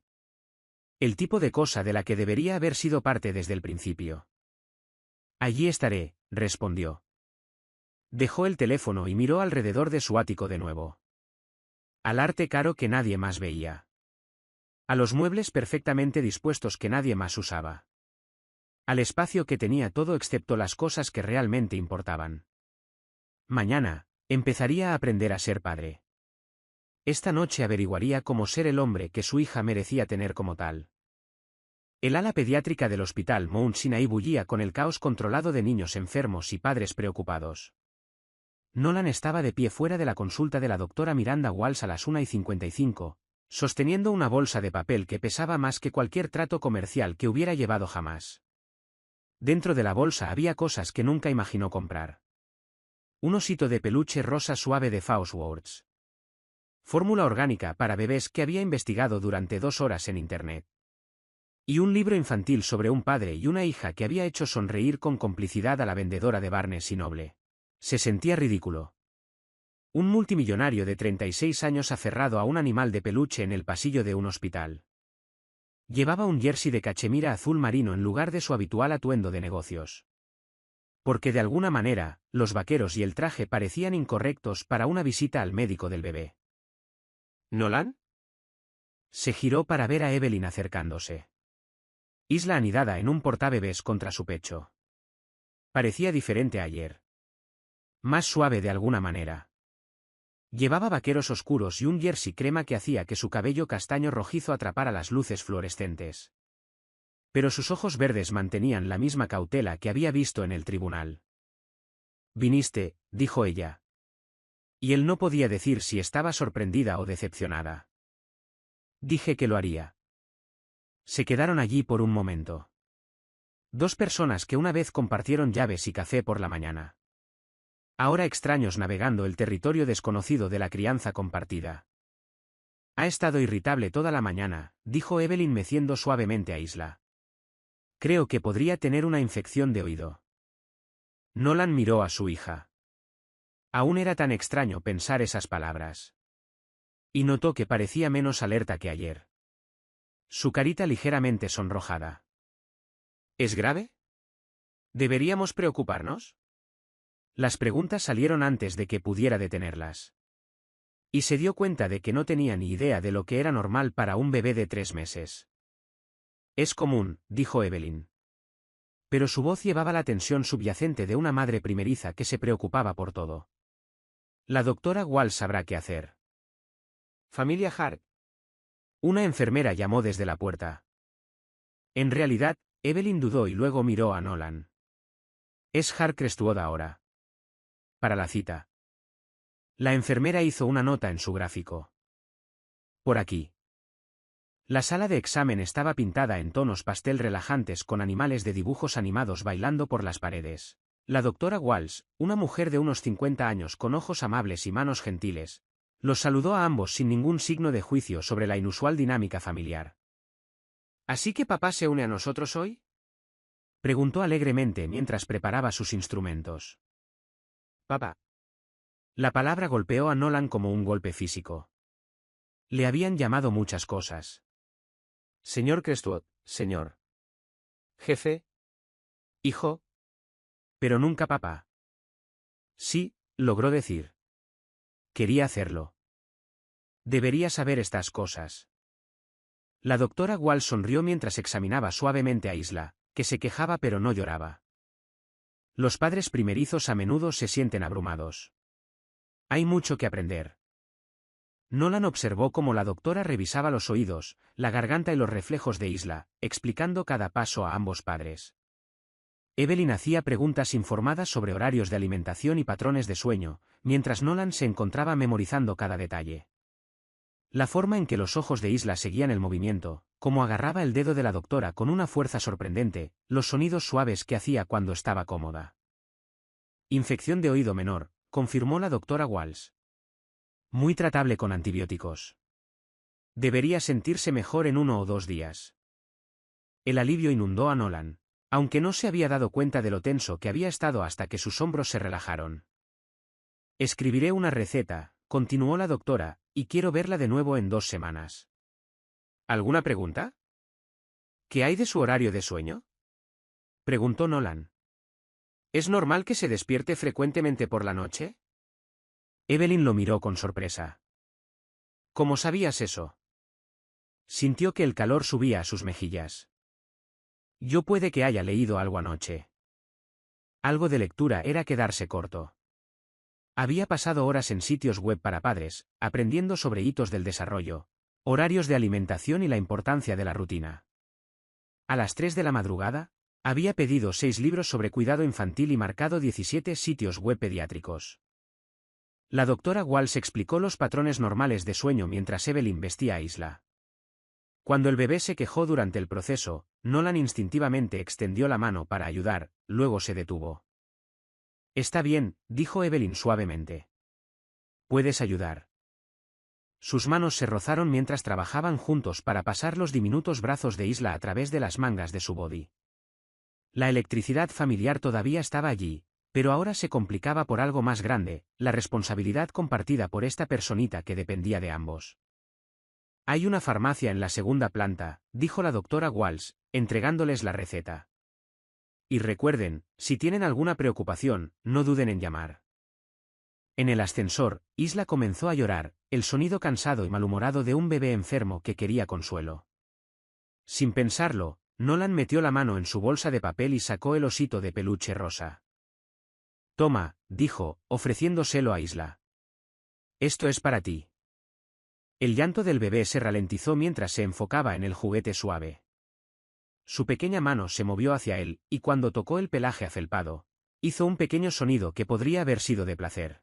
El tipo de cosa de la que debería haber sido parte desde el principio. Allí estaré, respondió. Dejó el teléfono y miró alrededor de su ático de nuevo. Al arte caro que nadie más veía. A los muebles perfectamente dispuestos que nadie más usaba. Al espacio que tenía todo excepto las cosas que realmente importaban. Mañana, empezaría a aprender a ser padre. Esta noche averiguaría cómo ser el hombre que su hija merecía tener como tal. El ala pediátrica del hospital Mount Sinai bullía con el caos controlado de niños enfermos y padres preocupados. Nolan estaba de pie fuera de la consulta de la doctora Miranda Walsh a las 1:55, sosteniendo una bolsa de papel que pesaba más que cualquier trato comercial que hubiera llevado jamás. Dentro de la bolsa había cosas que nunca imaginó comprar. Un osito de peluche rosa suave de Fausswords. Fórmula orgánica para bebés que había investigado durante 2 horas en Internet. Y un libro infantil sobre un padre y una hija que había hecho sonreír con complicidad a la vendedora de Barnes y Noble. Se sentía ridículo. Un multimillonario de 36 años aferrado a un animal de peluche en el pasillo de un hospital. Llevaba un jersey de cachemira azul marino en lugar de su habitual atuendo de negocios. Porque de alguna manera, los vaqueros y el traje parecían incorrectos para una visita al médico del bebé. ¿Nolan? Se giró para ver a Evelyn acercándose. Isla anidada en un portabebés contra su pecho. Parecía diferente a ayer. Más suave de alguna manera. Llevaba vaqueros oscuros y un jersey crema que hacía que su cabello castaño rojizo atrapara las luces fluorescentes. Pero sus ojos verdes mantenían la misma cautela que había visto en el tribunal. «Viniste», dijo ella. Y él no podía decir si estaba sorprendida o decepcionada. «Dije que lo haría». Se quedaron allí por un momento. Dos personas que una vez compartieron llaves y café por la mañana. Ahora extraños navegando el territorio desconocido de la crianza compartida. «Ha estado irritable toda la mañana», dijo Evelyn meciendo suavemente a Isla. «Creo que podría tener una infección de oído». Nolan miró a su hija. Aún era tan extraño pensar esas palabras. Y notó que parecía menos alerta que ayer. Su carita ligeramente sonrojada. ¿Es grave? ¿Deberíamos preocuparnos? Las preguntas salieron antes de que pudiera detenerlas. Y se dio cuenta de que no tenía ni idea de lo que era normal para un bebé de 3 meses. «Es común», dijo Evelyn. Pero su voz llevaba la tensión subyacente de una madre primeriza que se preocupaba por todo. «La doctora Wall sabrá qué hacer». «Familia Hart». Una enfermera llamó desde la puerta. En realidad, Evelyn dudó y luego miró a Nolan. «Es Hart Crestwood ahora. Para la cita». La enfermera hizo una nota en su gráfico. «Por aquí». La sala de examen estaba pintada en tonos pastel relajantes con animales de dibujos animados bailando por las paredes. La doctora Walsh, una mujer de unos 50 años con ojos amables y manos gentiles, los saludó a ambos sin ningún signo de juicio sobre la inusual dinámica familiar. ¿Así que papá se une a nosotros hoy?, preguntó alegremente mientras preparaba sus instrumentos. «Papá». La palabra golpeó a Nolan como un golpe físico. Le habían llamado muchas cosas. Señor Crestwood, señor. Jefe. Hijo. Pero nunca papá. Sí, logró decir. Quería hacerlo. Debería saber estas cosas. La doctora Wall sonrió mientras examinaba suavemente a Isla, que se quejaba pero no lloraba. Los padres primerizos a menudo se sienten abrumados. Hay mucho que aprender. Nolan observó cómo la doctora revisaba los oídos, la garganta y los reflejos de Isla, explicando cada paso a ambos padres. Evelyn hacía preguntas informadas sobre horarios de alimentación y patrones de sueño, mientras Nolan se encontraba memorizando cada detalle. La forma en que los ojos de Isla seguían el movimiento, cómo agarraba el dedo de la doctora con una fuerza sorprendente, los sonidos suaves que hacía cuando estaba cómoda. Infección de oído menor, confirmó la doctora Walsh. Muy tratable con antibióticos. Debería sentirse mejor en 1 o 2 días. El alivio inundó a Nolan, aunque no se había dado cuenta de lo tenso que había estado hasta que sus hombros se relajaron. Escribiré una receta, continuó la doctora, y quiero verla de nuevo en 2 semanas. ¿Alguna pregunta? ¿Qué hay de su horario de sueño?, preguntó Nolan. ¿Es normal que se despierte frecuentemente por la noche? Evelyn lo miró con sorpresa. ¿Cómo sabías eso? Sintió que el calor subía a sus mejillas. Yo puede que haya leído algo anoche. Algo de lectura era quedarse corto. Había pasado horas en sitios web para padres, aprendiendo sobre hitos del desarrollo, horarios de alimentación y la importancia de la rutina. A las 3 de la madrugada, había pedido 6 libros sobre cuidado infantil y marcado 17 sitios web pediátricos. La doctora Walsh explicó los patrones normales de sueño mientras Evelyn vestía a Isla. Cuando el bebé se quejó durante el proceso, Nolan instintivamente extendió la mano para ayudar, luego se detuvo. «Está bien», dijo Evelyn suavemente. «Puedes ayudar». sus manos se rozaron mientras trabajaban juntos para pasar los diminutos brazos de Isla a través de las mangas de su body. La electricidad familiar todavía estaba allí, pero ahora se complicaba por algo más grande, la responsabilidad compartida por esta personita que dependía de ambos. Hay una farmacia en la segunda planta, dijo la doctora Walsh, entregándoles la receta. Y recuerden, si tienen alguna preocupación, no duden en llamar. En el ascensor, Isla comenzó a llorar, el sonido cansado y malhumorado de un bebé enfermo que quería consuelo. Sin pensarlo, Nolan metió la mano en su bolsa de papel y sacó el osito de peluche rosa. Toma, dijo, ofreciéndoselo a Isla. Esto es para ti. El llanto del bebé se ralentizó mientras se enfocaba en el juguete suave. Su pequeña mano se movió hacia él, y cuando tocó el pelaje afelpado, hizo un pequeño sonido que podría haber sido de placer.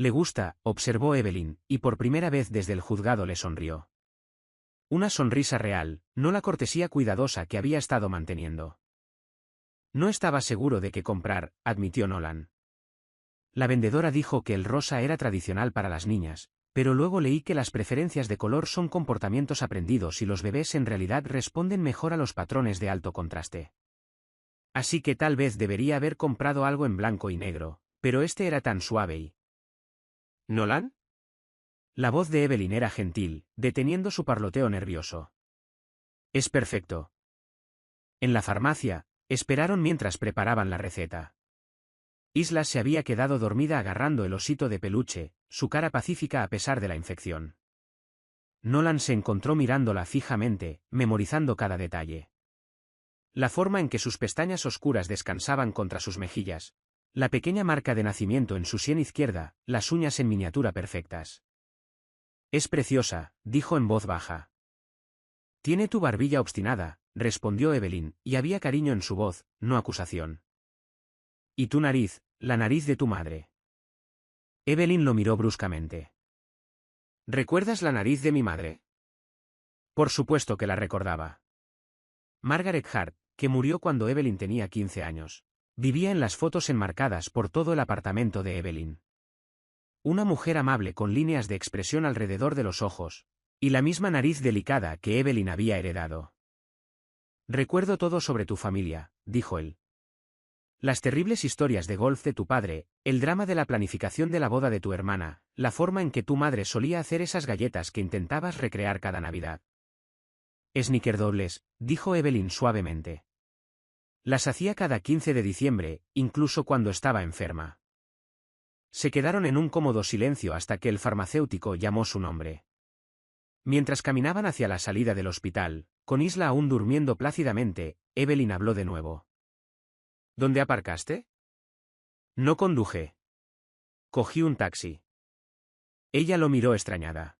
Le gusta, observó Evelyn, y por primera vez desde el juzgado le sonrió. Una sonrisa real, no la cortesía cuidadosa que había estado manteniendo. No estaba seguro de qué comprar, admitió Nolan. La vendedora dijo que el rosa era tradicional para las niñas, pero luego leí que las preferencias de color son comportamientos aprendidos y los bebés en realidad responden mejor a los patrones de alto contraste. Así que tal vez debería haber comprado algo en blanco y negro, pero este era tan suave y... ¿Nolan? La voz de Evelyn era gentil, deteniendo su parloteo nervioso. Es perfecto. En la farmacia, esperaron mientras preparaban la receta. Isla se había quedado dormida agarrando el osito de peluche, su cara pacífica a pesar de la infección. Nolan se encontró mirándola fijamente, memorizando cada detalle. La forma en que sus pestañas oscuras descansaban contra sus mejillas, la pequeña marca de nacimiento en su sien izquierda, las uñas en miniatura perfectas. Es preciosa, dijo en voz baja. Tiene tu barbilla obstinada, respondió Evelyn, y había cariño en su voz, no acusación. Y tu nariz, la nariz de tu madre. Evelyn lo miró bruscamente. ¿Recuerdas la nariz de mi madre? Por supuesto que la recordaba. Margaret Hart, que murió cuando Evelyn tenía 15 años. Vivía en las fotos enmarcadas por todo el apartamento de Evelyn. Una mujer amable con líneas de expresión alrededor de los ojos, y la misma nariz delicada que Evelyn había heredado. Recuerdo todo sobre tu familia, dijo él. Las terribles historias de golf de tu padre, el drama de la planificación de la boda de tu hermana, la forma en que tu madre solía hacer esas galletas que intentabas recrear cada Navidad. Snickerdoodles, dijo Evelyn suavemente. Las hacía cada 15 de diciembre, incluso cuando estaba enferma. Se quedaron en un cómodo silencio hasta que el farmacéutico llamó su nombre. Mientras caminaban hacia la salida del hospital, con Isla aún durmiendo plácidamente, Evelyn habló de nuevo. ¿Dónde aparcaste? No conduje. Cogí un taxi. Ella lo miró extrañada.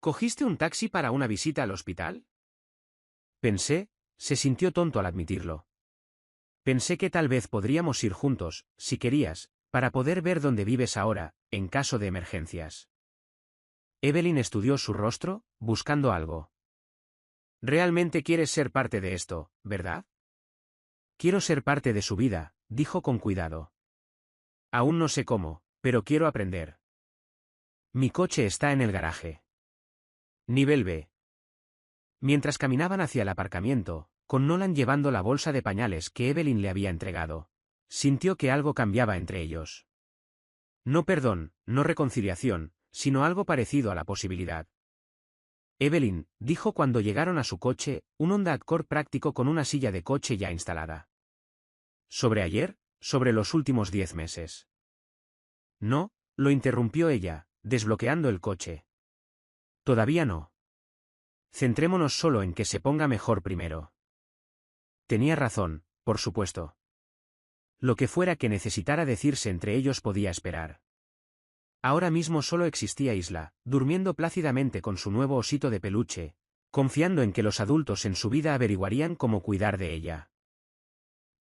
¿Cogiste un taxi para una visita al hospital? Pensé, se sintió tonto al admitirlo. Pensé que tal vez podríamos ir juntos, si querías, para poder ver dónde vives ahora, en caso de emergencias. Evelyn estudió su rostro, buscando algo. Realmente quieres ser parte de esto, ¿verdad? Quiero ser parte de su vida, dijo con cuidado. Aún no sé cómo, pero quiero aprender. Mi coche está en el garaje. Nivel B. Mientras caminaban hacia el aparcamiento, con Nolan llevando la bolsa de pañales que Evelyn le había entregado, sintió que algo cambiaba entre ellos. No perdón, no reconciliación, sino algo parecido a la posibilidad. Evelyn, dijo cuando llegaron a su coche, un Honda Accord práctico con una silla de coche ya instalada. ¿Sobre ayer? Sobre los últimos 10 meses. No, lo interrumpió ella, desbloqueando el coche. Todavía no. Centrémonos solo en que se ponga mejor primero. Tenía razón, por supuesto. Lo que fuera que necesitara decirse entre ellos podía esperar. Ahora mismo solo existía Isla, durmiendo plácidamente con su nuevo osito de peluche, confiando en que los adultos en su vida averiguarían cómo cuidar de ella.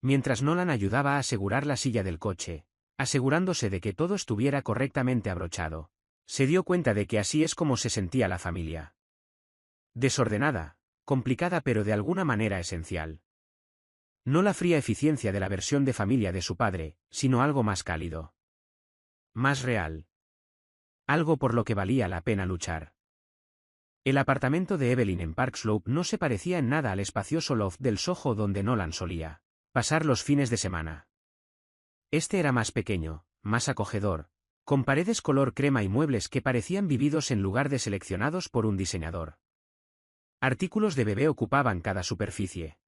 Mientras Nolan ayudaba a asegurar la silla del coche, asegurándose de que todo estuviera correctamente abrochado, se dio cuenta de que así es como se sentía la familia. Desordenada, complicada pero de alguna manera esencial. No la fría eficiencia de la versión de familia de su padre, sino algo más cálido. Más real. algo por lo que valía la pena luchar. El apartamento de Evelyn en Park Slope no se parecía en nada al espacioso loft del Soho donde Nolan solía pasar los fines de semana. Este era más pequeño, más acogedor, con paredes color crema y muebles que parecían vividos en lugar de seleccionados por un diseñador. Artículos de bebé ocupaban cada superficie.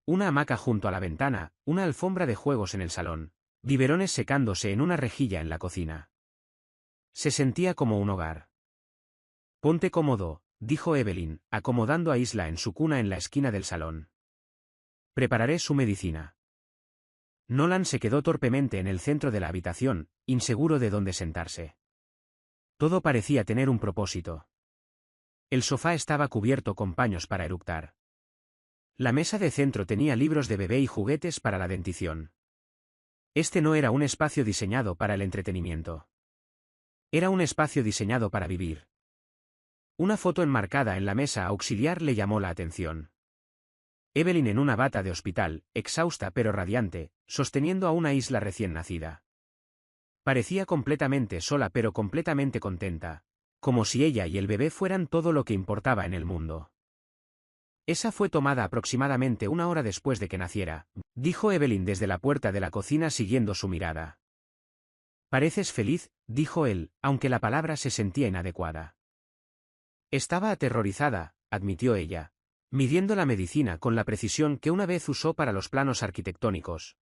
Una hamaca junto a la ventana, una alfombra de juegos en el salón, biberones secándose en una rejilla en la cocina. Se sentía como un hogar. «Ponte cómodo», dijo Evelyn, acomodando a Isla en su cuna en la esquina del salón. «Prepararé su medicina». Nolan se quedó torpemente en el centro de la habitación, inseguro de dónde sentarse. Todo parecía tener un propósito. El sofá estaba cubierto con paños para eructar. La mesa de centro tenía libros de bebé y juguetes para la dentición. Este no era un espacio diseñado para el entretenimiento. Era un espacio diseñado para vivir. Una foto enmarcada en la mesa auxiliar le llamó la atención. Evelyn en una bata de hospital, exhausta pero radiante, sosteniendo a una Isla recién nacida. Parecía completamente sola pero completamente contenta, como si ella y el bebé fueran todo lo que importaba en el mundo. Esa fue tomada aproximadamente 1 hora después de que naciera, dijo Evelyn desde la puerta de la cocina siguiendo su mirada. «Pareces feliz», dijo él, aunque la palabra se sentía inadecuada. Estaba aterrorizada, admitió ella, midiendo la medicina con la precisión que una vez usó para los planos arquitectónicos.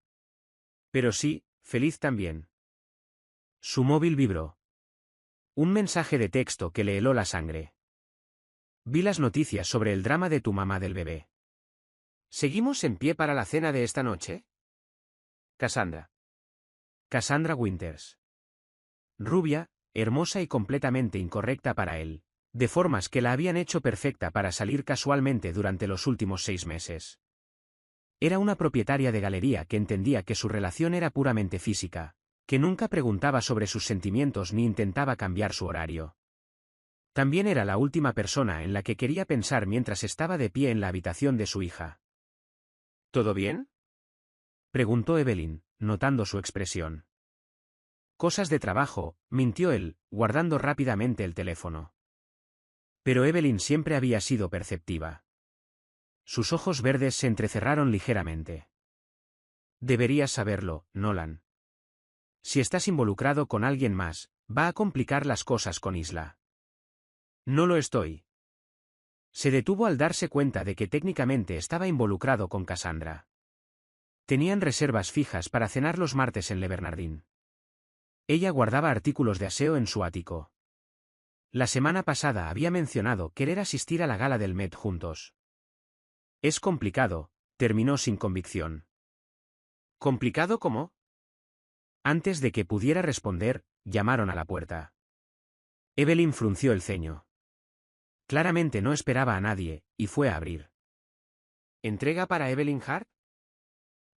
«Pero sí, feliz también». Su móvil vibró. Un mensaje de texto que le heló la sangre. «Vi las noticias sobre el drama de tu mamá del bebé. ¿Seguimos en pie para la cena de esta noche? Cassandra». Cassandra Winters. Rubia, hermosa y completamente incorrecta para él, de formas que la habían hecho perfecta para salir casualmente durante los últimos 6 meses. Era una propietaria de galería que entendía que su relación era puramente física, que nunca preguntaba sobre sus sentimientos ni intentaba cambiar su horario. También era la última persona en la que quería pensar mientras estaba de pie en la habitación de su hija. «¿Todo bien?», preguntó Evelyn, notando su expresión. «Cosas de trabajo», mintió él, guardando rápidamente el teléfono. Pero Evelyn siempre había sido perceptiva. Sus ojos verdes se entrecerraron ligeramente. «Deberías saberlo, Nolan. Si estás involucrado con alguien más, va a complicar las cosas con Isla». «No lo estoy». Se detuvo al darse cuenta de que técnicamente estaba involucrado con Cassandra. Tenían reservas fijas para cenar los martes en Le Bernardin. Ella guardaba artículos de aseo en su ático. La semana pasada había mencionado querer asistir a la gala del Met juntos. «Es complicado», terminó sin convicción. «¿Complicado cómo?». Antes de que pudiera responder, llamaron a la puerta. Evelyn frunció el ceño. Claramente no esperaba a nadie, y fue a abrir. «¿Entrega para Evelyn Hart?».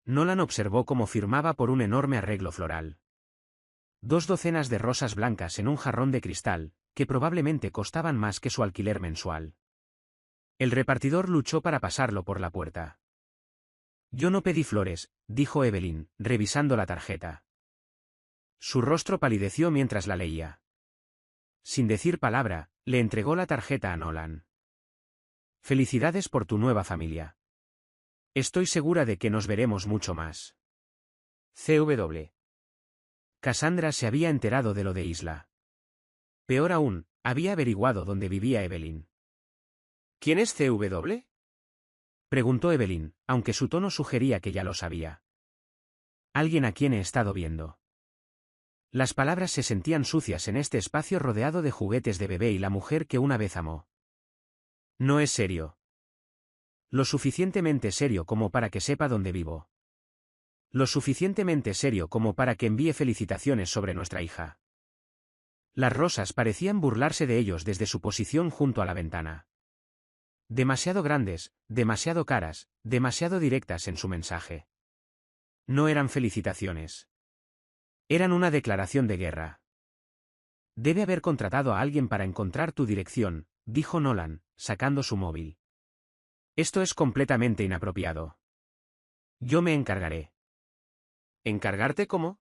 Nolan observó cómo firmaba por un enorme arreglo floral. 2 docenas de rosas blancas en un jarrón de cristal, que probablemente costaban más que su alquiler mensual. El repartidor luchó para pasarlo por la puerta. «Yo no pedí flores», dijo Evelyn, revisando la tarjeta. Su rostro palideció mientras la leía. Sin decir palabra, le entregó la tarjeta a Nolan. «Felicidades por tu nueva familia. Estoy segura de que nos veremos mucho más. CW». Cassandra se había enterado de lo de Isla. Peor aún, había averiguado dónde vivía Evelyn. «¿Quién es CW?», preguntó Evelyn, aunque su tono sugería que ya lo sabía. «Alguien a quien he estado viendo». Las palabras se sentían sucias en este espacio rodeado de juguetes de bebé y la mujer que una vez amó. «No es serio». «Lo suficientemente serio como para que sepa dónde vivo. Lo suficientemente serio como para que envíe felicitaciones sobre nuestra hija». Las rosas parecían burlarse de ellos desde su posición junto a la ventana. Demasiado grandes, demasiado caras, demasiado directas en su mensaje. No eran felicitaciones. Eran una declaración de guerra. «Debe haber contratado a alguien para encontrar tu dirección», dijo Nolan, sacando su móvil. «Esto es completamente inapropiado. Yo me encargaré». «¿Encargarte cómo?».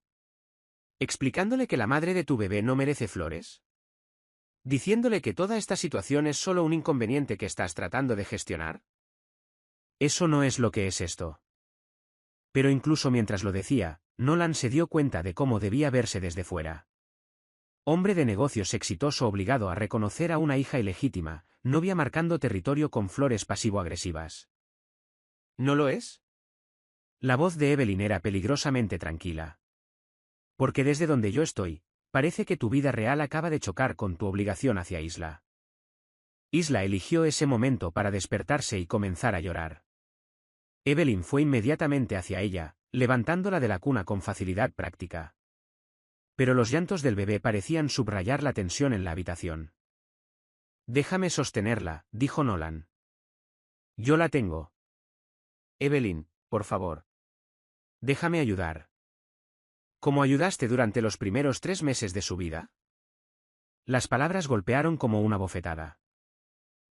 «Explicándole que la madre de tu bebé no merece flores». ¿Diciéndole que toda esta situación es solo un inconveniente que estás tratando de gestionar? Eso no es lo que es esto. Pero incluso mientras lo decía, Nolan se dio cuenta de cómo debía verse desde fuera. Hombre de negocios exitoso obligado a reconocer a una hija ilegítima, novia marcando territorio con flores pasivo-agresivas. ¿No lo es? La voz de Evelyn era peligrosamente tranquila. Porque desde donde yo estoy, parece que tu vida real acaba de chocar con tu obligación hacia Isla. Isla eligió ese momento para despertarse y comenzar a llorar. Evelyn fue inmediatamente hacia ella, levantándola de la cuna con facilidad práctica. Pero los llantos del bebé parecían subrayar la tensión en la habitación. Déjame sostenerla, dijo Nolan. Yo la tengo. Evelyn, por favor. Déjame ayudar. ¿Cómo ayudaste durante los primeros 3 meses de su vida? Las palabras golpearon como una bofetada.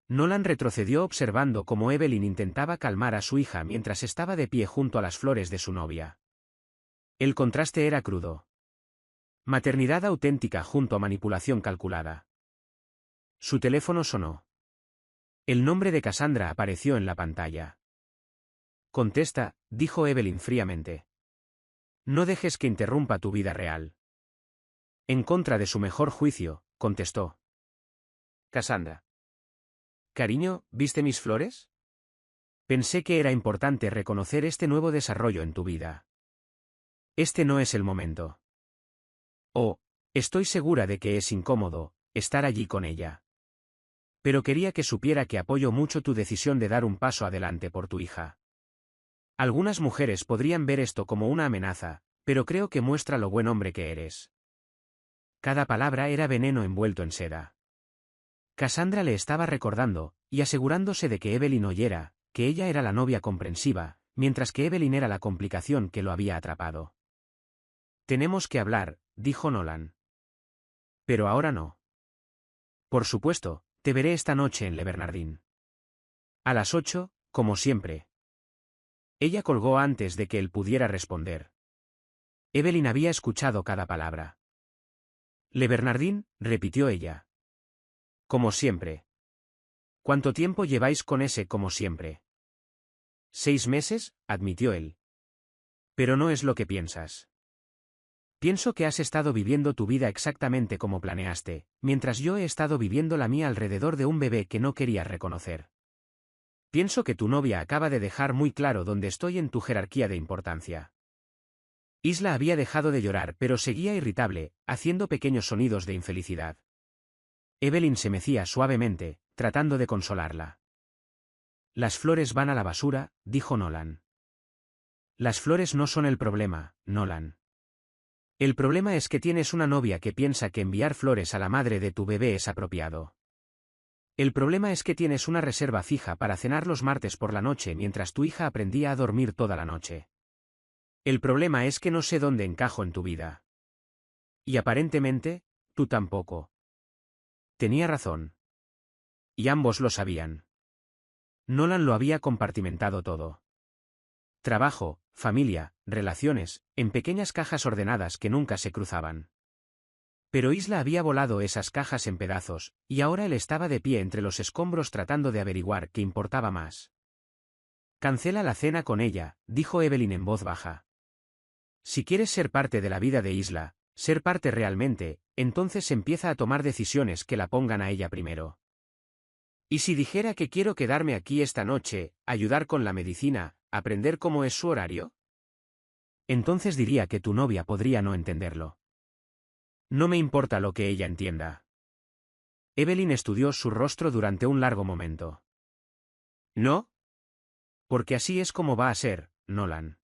Nolan retrocedió observando cómo Evelyn intentaba calmar a su hija mientras estaba de pie junto a las flores de su novia. El contraste era crudo. Maternidad auténtica junto a manipulación calculada. Su teléfono sonó. El nombre de Cassandra apareció en la pantalla. Contesta, dijo Evelyn fríamente. No dejes que interrumpa tu vida real. En contra de su mejor juicio, contestó. Cassandra. Cariño, ¿viste mis flores? Pensé que era importante reconocer este nuevo desarrollo en tu vida. Este no es el momento. Oh, estoy segura de que es incómodo, estar allí con ella. Pero quería que supiera que apoyo mucho tu decisión de dar un paso adelante por tu hija. Algunas mujeres podrían ver esto como una amenaza, pero creo que muestra lo buen hombre que eres. Cada palabra era veneno envuelto en seda. Cassandra le estaba recordando, y asegurándose de que Evelyn oyera, que ella era la novia comprensiva, mientras que Evelyn era la complicación que lo había atrapado. Tenemos que hablar, dijo Nolan. Pero ahora no. Por supuesto, te veré esta noche en Le Bernardin. A las 8, como siempre. Ella colgó antes de que él pudiera responder. Evelyn había escuchado cada palabra. Le Bernardin, repitió ella. Como siempre. ¿Cuánto tiempo lleváis con ese como siempre? 6 meses, admitió él. Pero no es lo que piensas. Pienso que has estado viviendo tu vida exactamente como planeaste, mientras yo he estado viviendo la mía alrededor de un bebé que no querías reconocer. Pienso que tu novia acaba de dejar muy claro dónde estoy en tu jerarquía de importancia. Isla había dejado de llorar pero seguía irritable, haciendo pequeños sonidos de infelicidad. Evelyn se mecía suavemente, tratando de consolarla. Las flores van a la basura, dijo Nolan. Las flores no son el problema, Nolan. El problema es que tienes una novia que piensa que enviar flores a la madre de tu bebé es apropiado. El problema es que tienes una reserva fija para cenar los martes por la noche mientras tu hija aprendía a dormir toda la noche. El problema es que no sé dónde encajo en tu vida. Y aparentemente, tú tampoco. Tenía razón. Y ambos lo sabían. Nolan lo había compartimentado todo. Trabajo, familia, relaciones, en pequeñas cajas ordenadas que nunca se cruzaban. Pero Isla había volado esas cajas en pedazos, y ahora él estaba de pie entre los escombros tratando de averiguar qué importaba más. Cancela la cena con ella, dijo Evelyn en voz baja. Si quieres ser parte de la vida de Isla, ser parte realmente, entonces empieza a tomar decisiones que la pongan a ella primero. ¿Y si dijera que quiero quedarme aquí esta noche, ayudar con la medicina, aprender cómo es su horario? Entonces diría que tu novia podría no entenderlo. No me importa lo que ella entienda. Evelyn estudió su rostro durante un largo momento. ¿No? Porque así es como va a ser, Nolan.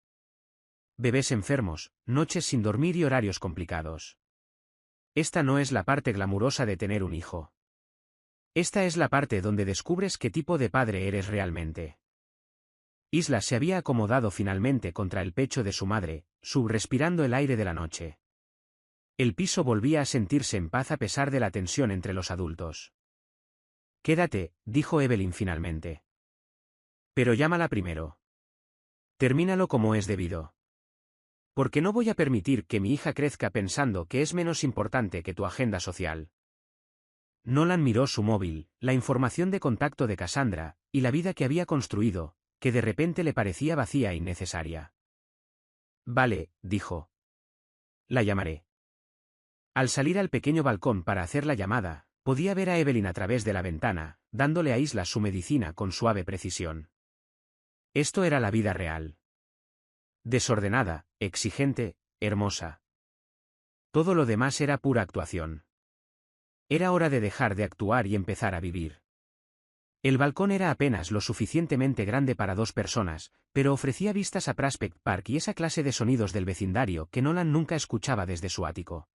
Bebés enfermos, noches sin dormir y horarios complicados. Esta no es la parte glamurosa de tener un hijo. Esta es la parte donde descubres qué tipo de padre eres realmente. Isla se había acomodado finalmente contra el pecho de su madre, subrespirando el aire de la noche. El piso volvía a sentirse en paz a pesar de la tensión entre los adultos. Quédate, dijo Evelyn finalmente. Pero llámala primero. Termínalo como es debido. Porque no voy a permitir que mi hija crezca pensando que es menos importante que tu agenda social. Nolan miró su móvil, la información de contacto de Cassandra, y la vida que había construido, que de repente le parecía vacía e innecesaria. Vale, dijo. La llamaré. Al salir al pequeño balcón para hacer la llamada, podía ver a Evelyn a través de la ventana, dándole a Isla su medicina con suave precisión. Esto era la vida real. Desordenada, exigente, hermosa. Todo lo demás era pura actuación. Era hora de dejar de actuar y empezar a vivir. El balcón era apenas lo suficientemente grande para 2 personas, pero ofrecía vistas a Prospect Park y esa clase de sonidos del vecindario que Nolan nunca escuchaba desde su ático.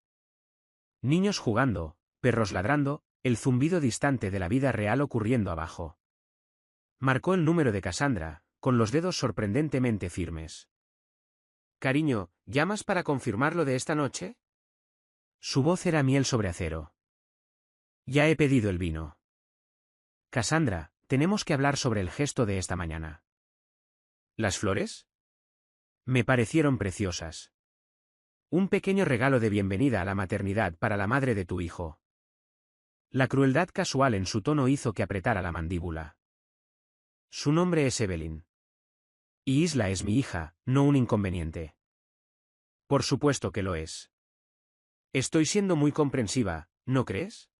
Niños jugando, perros ladrando, el zumbido distante de la vida real ocurriendo abajo. Marcó el número de Cassandra, con los dedos sorprendentemente firmes. «Cariño, ¿llamas para confirmar lo de esta noche?» Su voz era miel sobre acero. «Ya he pedido el vino. Cassandra, tenemos que hablar sobre el gesto de esta mañana». «¿Las flores?» «Me parecieron preciosas. Un pequeño regalo de bienvenida a la maternidad para la madre de tu hijo». La crueldad casual en su tono hizo que apretara la mandíbula. «Su nombre es Evelyn. Y Isla es mi hija, no un inconveniente». «Por supuesto que lo es. Estoy siendo muy comprensiva, ¿no crees?»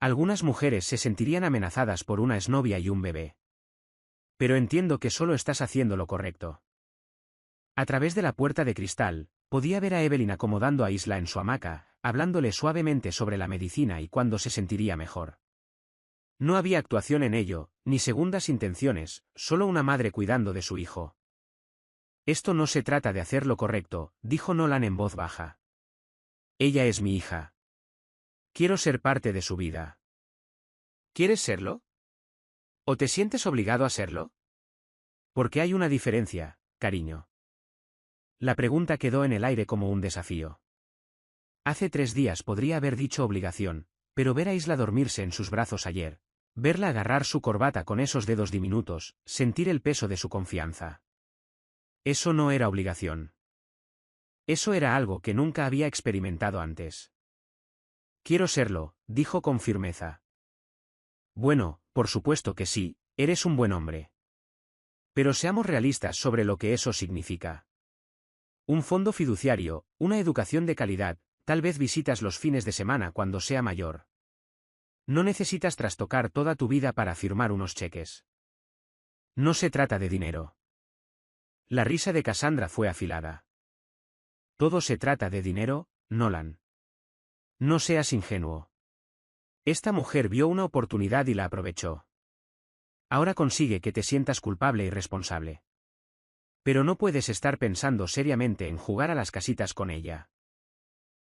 Algunas mujeres se sentirían amenazadas por una exnovia y un bebé. Pero entiendo que solo estás haciendo lo correcto. A través de la puerta de cristal, podía ver a Evelyn acomodando a Isla en su hamaca, hablándole suavemente sobre la medicina y cuándo se sentiría mejor. No había actuación en ello, ni segundas intenciones, solo una madre cuidando de su hijo. «Esto no se trata de hacer lo correcto», dijo Nolan en voz baja. «Ella es mi hija. Quiero ser parte de su vida». «¿Quieres serlo? ¿O te sientes obligado a serlo?» «Porque hay una diferencia, cariño». La pregunta quedó en el aire como un desafío. Hace 3 días podría haber dicho obligación, pero ver a Isla dormirse en sus brazos ayer, verla agarrar su corbata con esos dedos diminutos, sentir el peso de su confianza. Eso no era obligación. Eso era algo que nunca había experimentado antes. «Quiero serlo», dijo con firmeza. «Bueno, por supuesto que sí, eres un buen hombre. Pero seamos realistas sobre lo que eso significa. Un fondo fiduciario, una educación de calidad, tal vez visitas los fines de semana cuando sea mayor. No necesitas trastocar toda tu vida para firmar unos cheques. No se trata de dinero». La risa de Cassandra fue afilada. «Todo se trata de dinero, Nolan. No seas ingenuo. Esta mujer vio una oportunidad y la aprovechó. Ahora consigue que te sientas culpable y responsable. Pero no puedes estar pensando seriamente en jugar a las casitas con ella».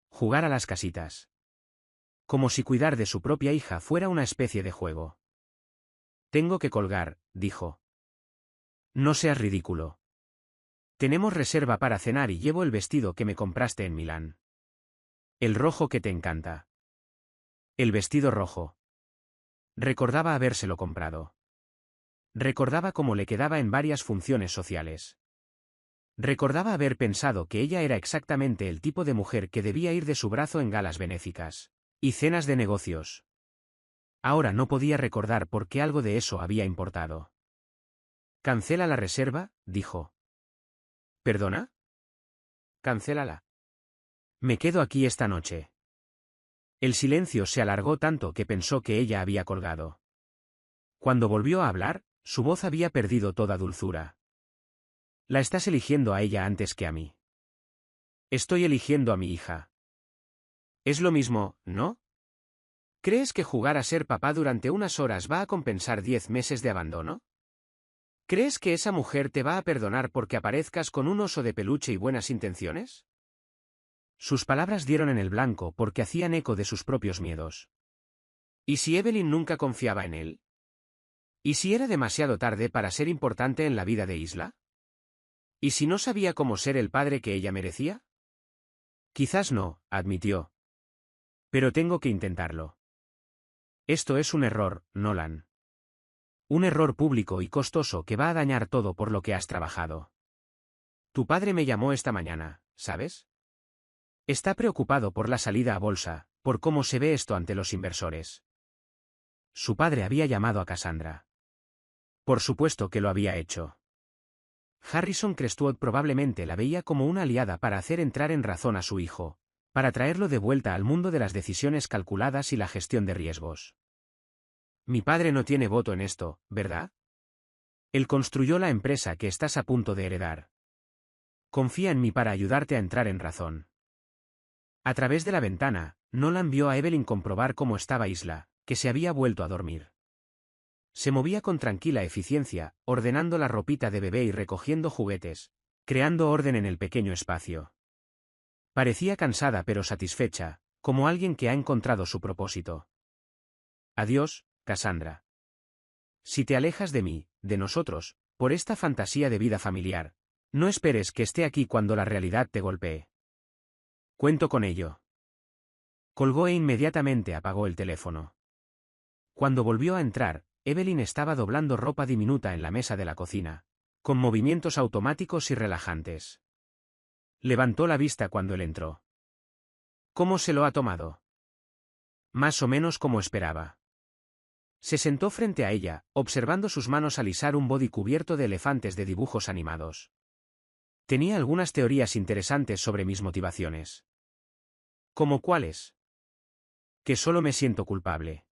«Jugar a las casitas». Como si cuidar de su propia hija fuera una especie de juego. «Tengo que colgar», dijo. «No seas ridículo. Tenemos reserva para cenar y llevo el vestido que me compraste en Milán. El rojo que te encanta». El vestido rojo. Recordaba habérselo comprado. Recordaba cómo le quedaba en varias funciones sociales. Recordaba haber pensado que ella era exactamente el tipo de mujer que debía ir de su brazo en galas benéficas y cenas de negocios. Ahora no podía recordar por qué algo de eso había importado. «Cancela la reserva», dijo. «¿Perdona?» «Cancélala. Me quedo aquí esta noche». El silencio se alargó tanto que pensó que ella había colgado. Cuando volvió a hablar, su voz había perdido toda dulzura. «La estás eligiendo a ella antes que a mí». «Estoy eligiendo a mi hija». «Es lo mismo, ¿no? ¿Crees que jugar a ser papá durante unas horas va a compensar 10 meses de abandono? ¿Crees que esa mujer te va a perdonar porque aparezcas con un oso de peluche y buenas intenciones?» Sus palabras dieron en el blanco porque hacían eco de sus propios miedos. ¿Y si Evelyn nunca confiaba en él? ¿Y si era demasiado tarde para ser importante en la vida de Isla? ¿Y si no sabía cómo ser el padre que ella merecía? «Quizás no», admitió. «Pero tengo que intentarlo». «Esto es un error, Nolan. Un error público y costoso que va a dañar todo por lo que has trabajado. Tu padre me llamó esta mañana, ¿sabes? Está preocupado por la salida a bolsa, por cómo se ve esto ante los inversores. Su padre había llamado a Cassandra. Por supuesto que lo había hecho. Harrison Crestwood probablemente la veía como una aliada para hacer entrar en razón a su hijo, para traerlo de vuelta al mundo de las decisiones calculadas y la gestión de riesgos. Mi padre no tiene voto en esto, ¿verdad? Él construyó la empresa que estás a punto de heredar. Confía en mí para ayudarte a entrar en razón. A través de la ventana, Nolan vio a Evelyn comprobar cómo estaba Isla, que se había vuelto a dormir. Se movía con tranquila eficiencia, ordenando la ropita de bebé y recogiendo juguetes, creando orden en el pequeño espacio. Parecía cansada pero satisfecha, como alguien que ha encontrado su propósito. Adiós, Cassandra. Si te alejas de mí, de nosotros, por esta fantasía de vida familiar, no esperes que esté aquí cuando la realidad te golpee. Cuento con ello. Colgó e inmediatamente apagó el teléfono. Cuando volvió a entrar, Evelyn estaba doblando ropa diminuta en la mesa de la cocina, con movimientos automáticos y relajantes. Levantó la vista cuando él entró. ¿Cómo se lo ha tomado? Más o menos como esperaba. Se sentó frente a ella, observando sus manos alisar un body cubierto de elefantes de dibujos animados. Tenía algunas teorías interesantes sobre mis motivaciones. ¿Cómo cuáles? Que solo me siento culpable.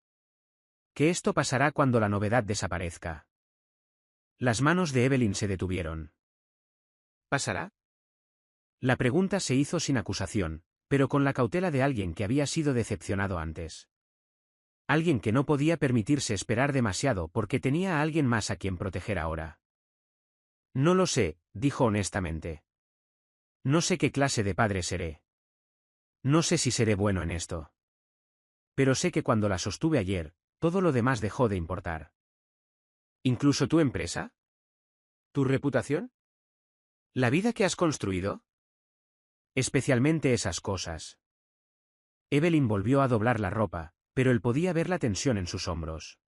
Que esto pasará cuando la novedad desaparezca. Las manos de Evelyn se detuvieron. ¿Pasará? La pregunta se hizo sin acusación, pero con la cautela de alguien que había sido decepcionado antes. Alguien que no podía permitirse esperar demasiado porque tenía a alguien más a quien proteger ahora. No lo sé, dijo honestamente. No sé qué clase de padre seré. No sé si seré bueno en esto. Pero sé que cuando la sostuve ayer, todo lo demás dejó de importar. ¿Incluso tu empresa? ¿Tu reputación? ¿La vida que has construido? Especialmente esas cosas. Evelyn volvió a doblar la ropa, pero él podía ver la tensión en sus hombros.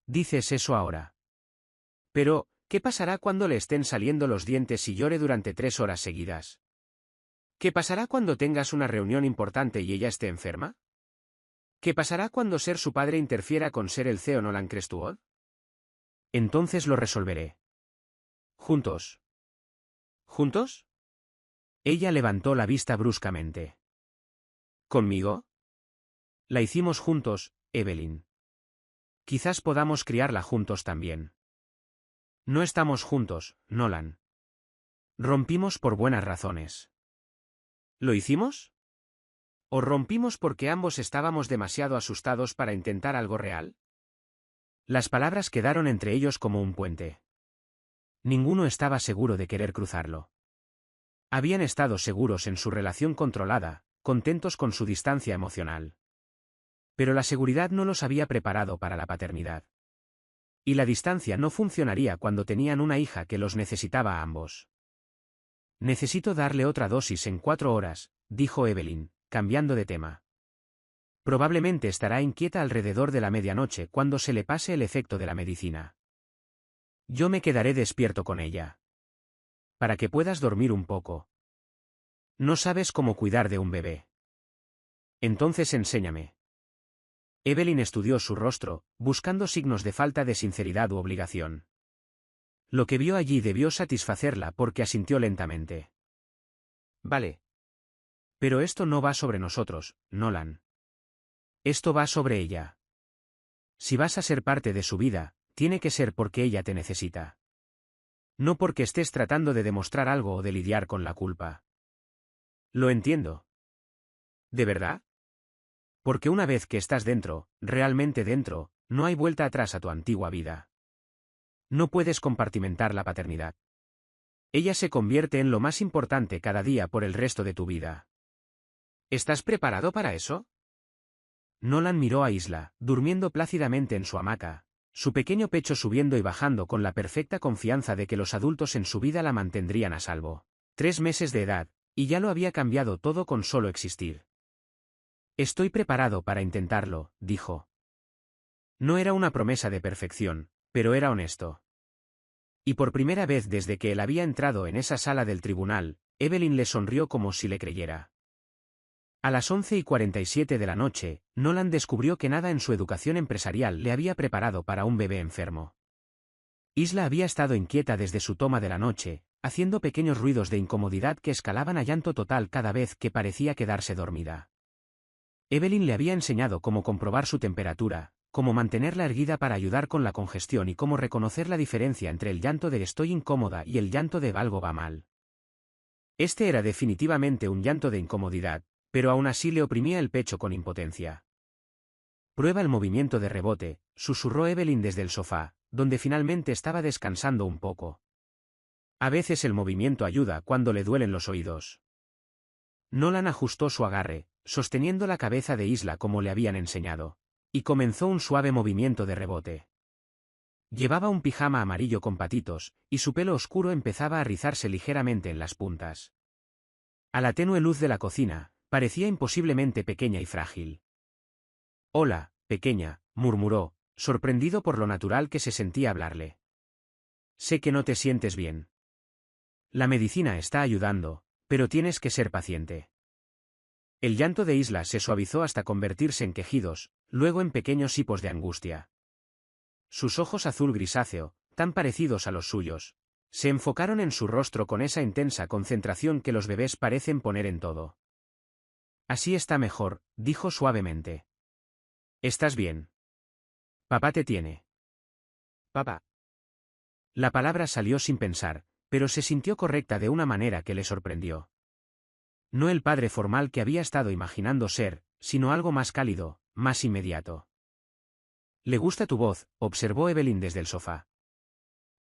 Dices eso ahora. Pero, ¿qué pasará cuando le estén saliendo los dientes y llore durante 3 horas seguidas? ¿Qué pasará cuando tengas una reunión importante y ella esté enferma? ¿Qué pasará cuando ser su padre interfiera con ser el CEO Nolan Crestwood? Entonces lo resolveré. Juntos. ¿Juntos? Ella levantó la vista bruscamente. ¿Conmigo? La hicimos juntos, Evelyn. Quizás podamos criarla juntos también. No estamos juntos, Nolan. Rompimos por buenas razones. ¿Lo hicimos? ¿O rompimos porque ambos estábamos demasiado asustados para intentar algo real? Las palabras quedaron entre ellos como un puente. Ninguno estaba seguro de querer cruzarlo. Habían estado seguros en su relación controlada, contentos con su distancia emocional. Pero la seguridad no los había preparado para la paternidad. Y la distancia no funcionaría cuando tenían una hija que los necesitaba a ambos. Necesito darle otra dosis en 4 horas, dijo Evelyn, cambiando de tema. Probablemente estará inquieta alrededor de la medianoche cuando se le pase el efecto de la medicina. Yo me quedaré despierto con ella. Para que puedas dormir un poco. No sabes cómo cuidar de un bebé. Entonces enséñame. Evelyn estudió su rostro, buscando signos de falta de sinceridad u obligación. Lo que vio allí debió satisfacerla porque asintió lentamente. Vale. Pero esto no va sobre nosotros, Nolan. Esto va sobre ella. Si vas a ser parte de su vida, tiene que ser porque ella te necesita. No porque estés tratando de demostrar algo o de lidiar con la culpa. Lo entiendo. ¿De verdad? Porque una vez que estás dentro, realmente dentro, no hay vuelta atrás a tu antigua vida. No puedes compartimentar la paternidad. Ella se convierte en lo más importante cada día por el resto de tu vida. ¿Estás preparado para eso? Nolan miró a Isla, durmiendo plácidamente en su hamaca, su pequeño pecho subiendo y bajando con la perfecta confianza de que los adultos en su vida la mantendrían a salvo. 3 meses de edad, y ya lo había cambiado todo con solo existir. Estoy preparado para intentarlo, dijo. No era una promesa de perfección, pero era honesto. Y por primera vez desde que él había entrado en esa sala del tribunal, Evelyn le sonrió como si le creyera. A las 11:47 de la noche, Nolan descubrió que nada en su educación empresarial le había preparado para un bebé enfermo. Isla había estado inquieta desde su toma de la noche, haciendo pequeños ruidos de incomodidad que escalaban a llanto total cada vez que parecía quedarse dormida. Evelyn le había enseñado cómo comprobar su temperatura, cómo mantenerla erguida para ayudar con la congestión y cómo reconocer la diferencia entre el llanto de estoy incómoda y el llanto de algo va mal. Este era definitivamente un llanto de incomodidad, pero aún así le oprimía el pecho con impotencia. Prueba el movimiento de rebote, susurró Evelyn desde el sofá, donde finalmente estaba descansando un poco. A veces el movimiento ayuda cuando le duelen los oídos. Nolan ajustó su agarre, sosteniendo la cabeza de Isla como le habían enseñado, y comenzó un suave movimiento de rebote. Llevaba un pijama amarillo con patitos, y su pelo oscuro empezaba a rizarse ligeramente en las puntas. A la tenue luz de la cocina, parecía imposiblemente pequeña y frágil. «Hola, pequeña», murmuró, sorprendido por lo natural que se sentía hablarle. «Sé que no te sientes bien. La medicina está ayudando, pero tienes que ser paciente». El llanto de Isla se suavizó hasta convertirse en quejidos, luego en pequeños hipos de angustia. Sus ojos azul grisáceo, tan parecidos a los suyos, se enfocaron en su rostro con esa intensa concentración que los bebés parecen poner en todo. «Así está mejor», dijo suavemente. «¿Estás bien? Papá te tiene». «Papá». La palabra salió sin pensar, pero se sintió correcta de una manera que le sorprendió. No el padre formal que había estado imaginando ser, sino algo más cálido, más inmediato. «Le gusta tu voz», observó Evelyn desde el sofá.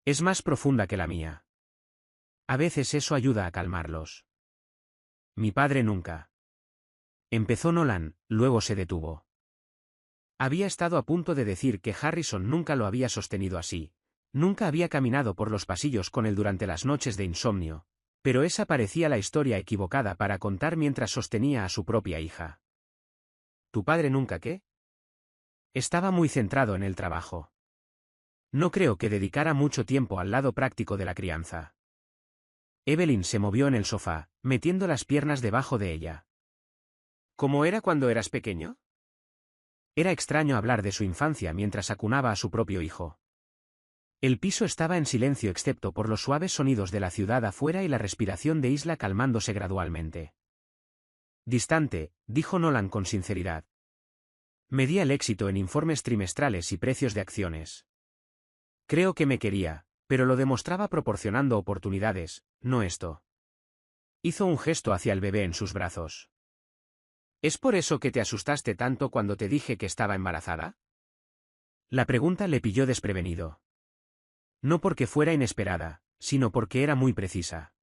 «Es más profunda que la mía. A veces eso ayuda a calmarlos». «Mi padre nunca». Empezó Nolan, luego se detuvo. Había estado a punto de decir que Harrison nunca lo había sostenido así, nunca había caminado por los pasillos con él durante las noches de insomnio, pero esa parecía la historia equivocada para contar mientras sostenía a su propia hija. ¿Tu padre nunca qué? Estaba muy centrado en el trabajo. No creo que dedicara mucho tiempo al lado práctico de la crianza. Evelyn se movió en el sofá, metiendo las piernas debajo de ella. ¿Cómo era cuando eras pequeño? Era extraño hablar de su infancia mientras acunaba a su propio hijo. El piso estaba en silencio excepto por los suaves sonidos de la ciudad afuera y la respiración de Isla calmándose gradualmente. Distante, dijo Nolan con sinceridad. Medía el éxito en informes trimestrales y precios de acciones. Creo que me quería, pero lo demostraba proporcionando oportunidades, no esto. Hizo un gesto hacia el bebé en sus brazos. ¿Es por eso que te asustaste tanto cuando te dije que estaba embarazada? La pregunta le pilló desprevenido. No porque fuera inesperada, sino porque era muy precisa.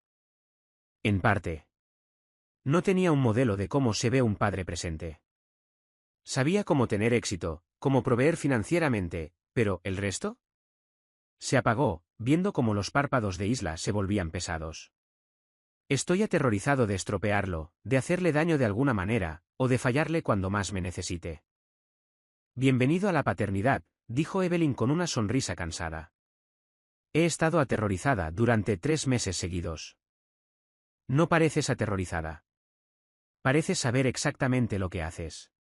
En parte. No tenía un modelo de cómo se ve un padre presente. Sabía cómo tener éxito, cómo proveer financieramente, pero ¿el resto? Se apagó, viendo cómo los párpados de Isla se volvían pesados. Estoy aterrorizado de estropearlo, de hacerle daño de alguna manera, o de fallarle cuando más me necesite. Bienvenido a la paternidad, dijo Evelyn con una sonrisa cansada. He estado aterrorizada durante 3 meses seguidos. No pareces aterrorizada. Pareces saber exactamente lo que haces.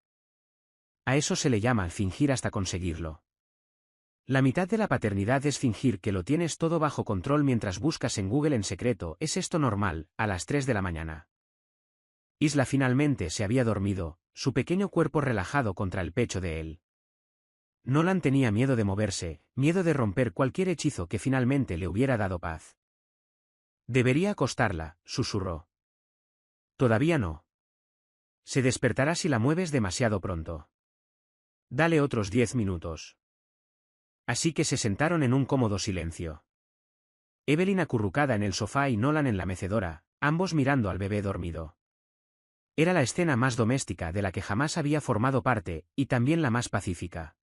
A eso se le llama fingir hasta conseguirlo. La mitad de la paternidad es fingir que lo tienes todo bajo control mientras buscas en Google en secreto ¿es esto normal?, a las 3 de la mañana. Isla finalmente se había dormido, su pequeño cuerpo relajado contra el pecho de él. Nolan tenía miedo de moverse, miedo de romper cualquier hechizo que finalmente le hubiera dado paz. Debería acostarla, susurró. Todavía no. Se despertará si la mueves demasiado pronto. Dale otros 10 minutos. Así que se sentaron en un cómodo silencio. Evelyn acurrucada en el sofá y Nolan en la mecedora, ambos mirando al bebé dormido. Era la escena más doméstica de la que jamás había formado parte, y también la más pacífica.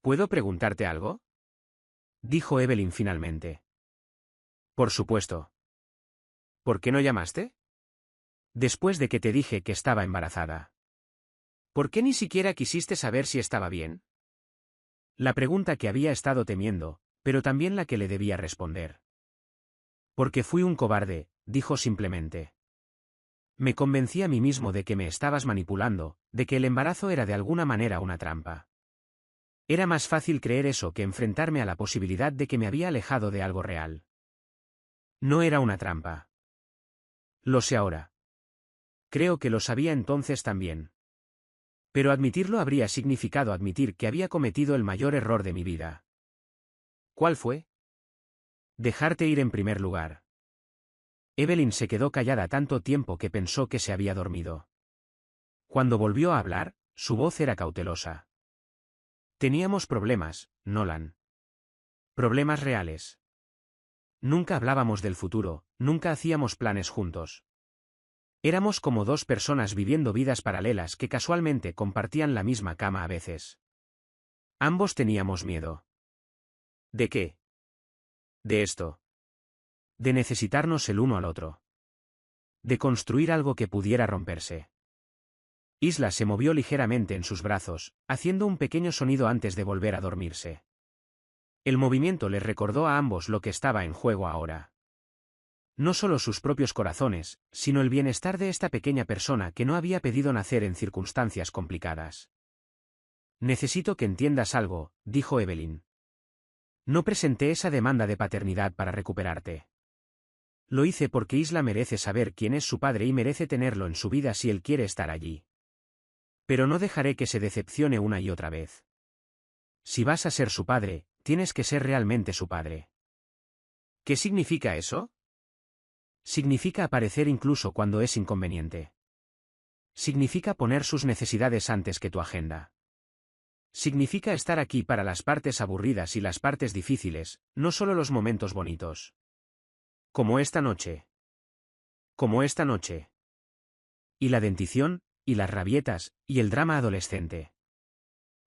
¿Puedo preguntarte algo?, dijo Evelyn finalmente. Por supuesto. ¿Por qué no llamaste? Después de que te dije que estaba embarazada. ¿Por qué ni siquiera quisiste saber si estaba bien? La pregunta que había estado temiendo, pero también la que le debía responder. Porque fui un cobarde, dijo simplemente. Me convencí a mí mismo de que me estabas manipulando, de que el embarazo era de alguna manera una trampa. Era más fácil creer eso que enfrentarme a la posibilidad de que me había alejado de algo real. No era una trampa. Lo sé ahora. Creo que lo sabía entonces también. Pero admitirlo habría significado admitir que había cometido el mayor error de mi vida. ¿Cuál fue? Dejarte ir en primer lugar. Evelyn se quedó callada tanto tiempo que pensó que se había dormido. Cuando volvió a hablar, su voz era cautelosa. Teníamos problemas, Nolan. Problemas reales. Nunca hablábamos del futuro, nunca hacíamos planes juntos. Éramos como dos personas viviendo vidas paralelas que casualmente compartían la misma cama a veces. Ambos teníamos miedo. ¿De qué? De esto. De necesitarnos el uno al otro. De construir algo que pudiera romperse. Isla se movió ligeramente en sus brazos, haciendo un pequeño sonido antes de volver a dormirse. El movimiento les recordó a ambos lo que estaba en juego ahora. No solo sus propios corazones, sino el bienestar de esta pequeña persona que no había pedido nacer en circunstancias complicadas. Necesito que entiendas algo, dijo Evelyn. No presenté esa demanda de paternidad para recuperarte. Lo hice porque Isla merece saber quién es su padre y merece tenerlo en su vida si él quiere estar allí. Pero no dejaré que se decepcione una y otra vez. Si vas a ser su padre, tienes que ser realmente su padre. ¿Qué significa eso? Significa aparecer incluso cuando es inconveniente. Significa poner sus necesidades antes que tu agenda. Significa estar aquí para las partes aburridas y las partes difíciles, no solo los momentos bonitos. Como esta noche. Como esta noche. Y la dentición, y las rabietas, y el drama adolescente.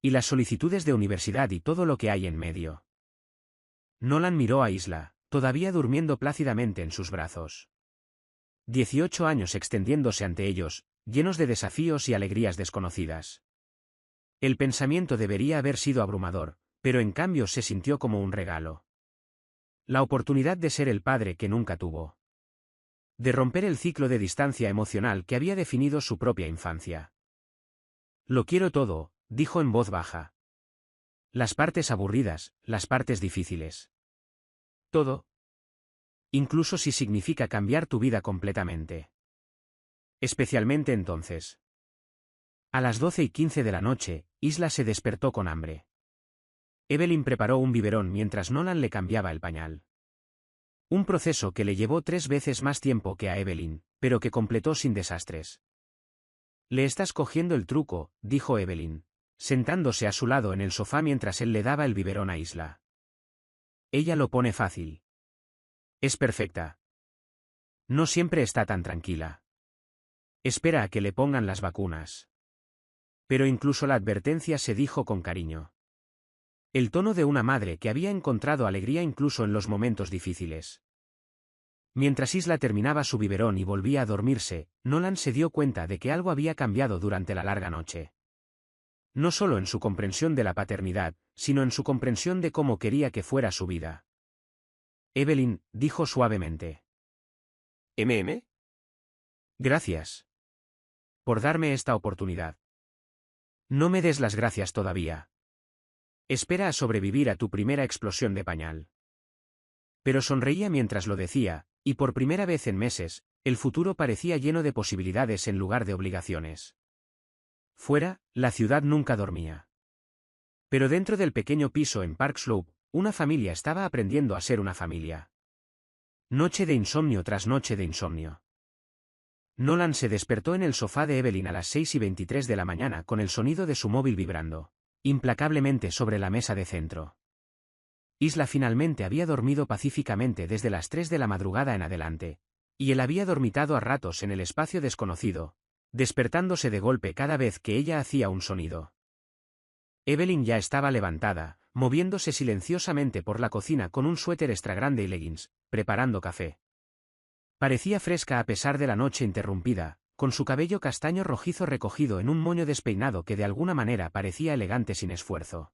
Y las solicitudes de universidad y todo lo que hay en medio. Nolan miró a Isla, todavía durmiendo plácidamente en sus brazos. 18 años extendiéndose ante ellos, llenos de desafíos y alegrías desconocidas. El pensamiento debería haber sido abrumador, pero en cambio se sintió como un regalo. La oportunidad de ser el padre que nunca tuvo. De romper el ciclo de distancia emocional que había definido su propia infancia. Lo quiero todo, dijo en voz baja. Las partes aburridas, las partes difíciles. Todo. Incluso si significa cambiar tu vida completamente. Especialmente entonces. A las 12:15 de la noche, Isla se despertó con hambre. Evelyn preparó un biberón mientras Nolan le cambiaba el pañal. Un proceso que le llevó 3 veces más tiempo que a Evelyn, pero que completó sin desastres. Le estás cogiendo el truco, dijo Evelyn, sentándose a su lado en el sofá mientras él le daba el biberón a Isla. Ella lo pone fácil. Es perfecta. No siempre está tan tranquila. Espera a que le pongan las vacunas. Pero incluso la advertencia se dijo con cariño. El tono de una madre que había encontrado alegría incluso en los momentos difíciles. Mientras Isla terminaba su biberón y volvía a dormirse, Nolan se dio cuenta de que algo había cambiado durante la larga noche. No solo en su comprensión de la paternidad, sino en su comprensión de cómo quería que fuera su vida. Evelyn, dijo suavemente. ¿MM? Gracias. Por darme esta oportunidad. No me des las gracias todavía. Espera a sobrevivir a tu primera explosión de pañal. Pero sonreía mientras lo decía, y por primera vez en meses, el futuro parecía lleno de posibilidades en lugar de obligaciones. Fuera, la ciudad nunca dormía. Pero dentro del pequeño piso en Park Slope, una familia estaba aprendiendo a ser una familia. Noche de insomnio tras noche de insomnio. Nolan se despertó en el sofá de Evelyn a las 6:23 de la mañana con el sonido de su móvil vibrando, implacablemente sobre la mesa de centro. Isla finalmente había dormido pacíficamente desde las 3 de la madrugada en adelante, y él había dormitado a ratos en el espacio desconocido, despertándose de golpe cada vez que ella hacía un sonido. Evelyn ya estaba levantada, moviéndose silenciosamente por la cocina con un suéter extra grande y leggings, preparando café. Parecía fresca a pesar de la noche interrumpida, con su cabello castaño rojizo recogido en un moño despeinado que de alguna manera parecía elegante sin esfuerzo.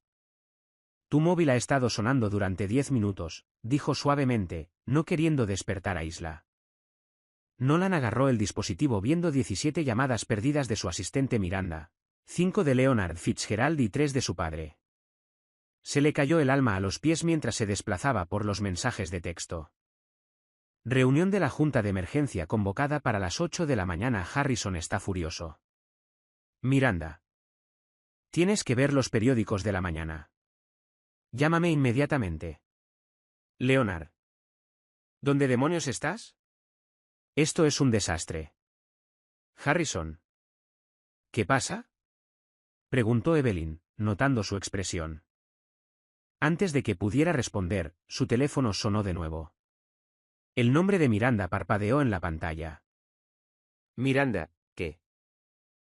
Tu móvil ha estado sonando durante 10 minutos, dijo suavemente, no queriendo despertar a Isla. Nolan agarró el dispositivo viendo 17 llamadas perdidas de su asistente Miranda, 5 de Leonard Fitzgerald y 3 de su padre. Se le cayó el alma a los pies mientras se desplazaba por los mensajes de texto. Reunión de la Junta de Emergencia convocada para las 8 de la mañana. Harrison está furioso. Miranda. Tienes que ver los periódicos de la mañana. Llámame inmediatamente. Leonard. ¿Dónde demonios estás? Esto es un desastre. Harrison. ¿Qué pasa? Preguntó Evelyn, notando su expresión. Antes de que pudiera responder, su teléfono sonó de nuevo. El nombre de Miranda parpadeó en la pantalla. Miranda, ¿qué?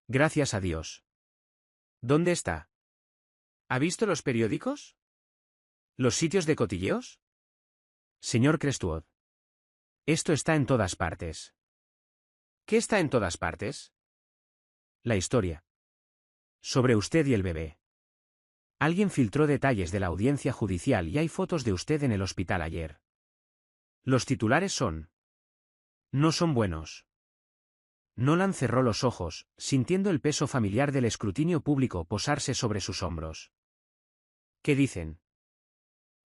Gracias a Dios. ¿Dónde está? ¿Ha visto los periódicos? ¿Los sitios de cotilleos? Señor Crestwood. Esto está en todas partes. ¿Qué está en todas partes? La historia. Sobre usted y el bebé. Alguien filtró detalles de la audiencia judicial y hay fotos de usted en el hospital ayer. Los titulares son... No son buenos. Nolan cerró los ojos, sintiendo el peso familiar del escrutinio público posarse sobre sus hombros. ¿Qué dicen?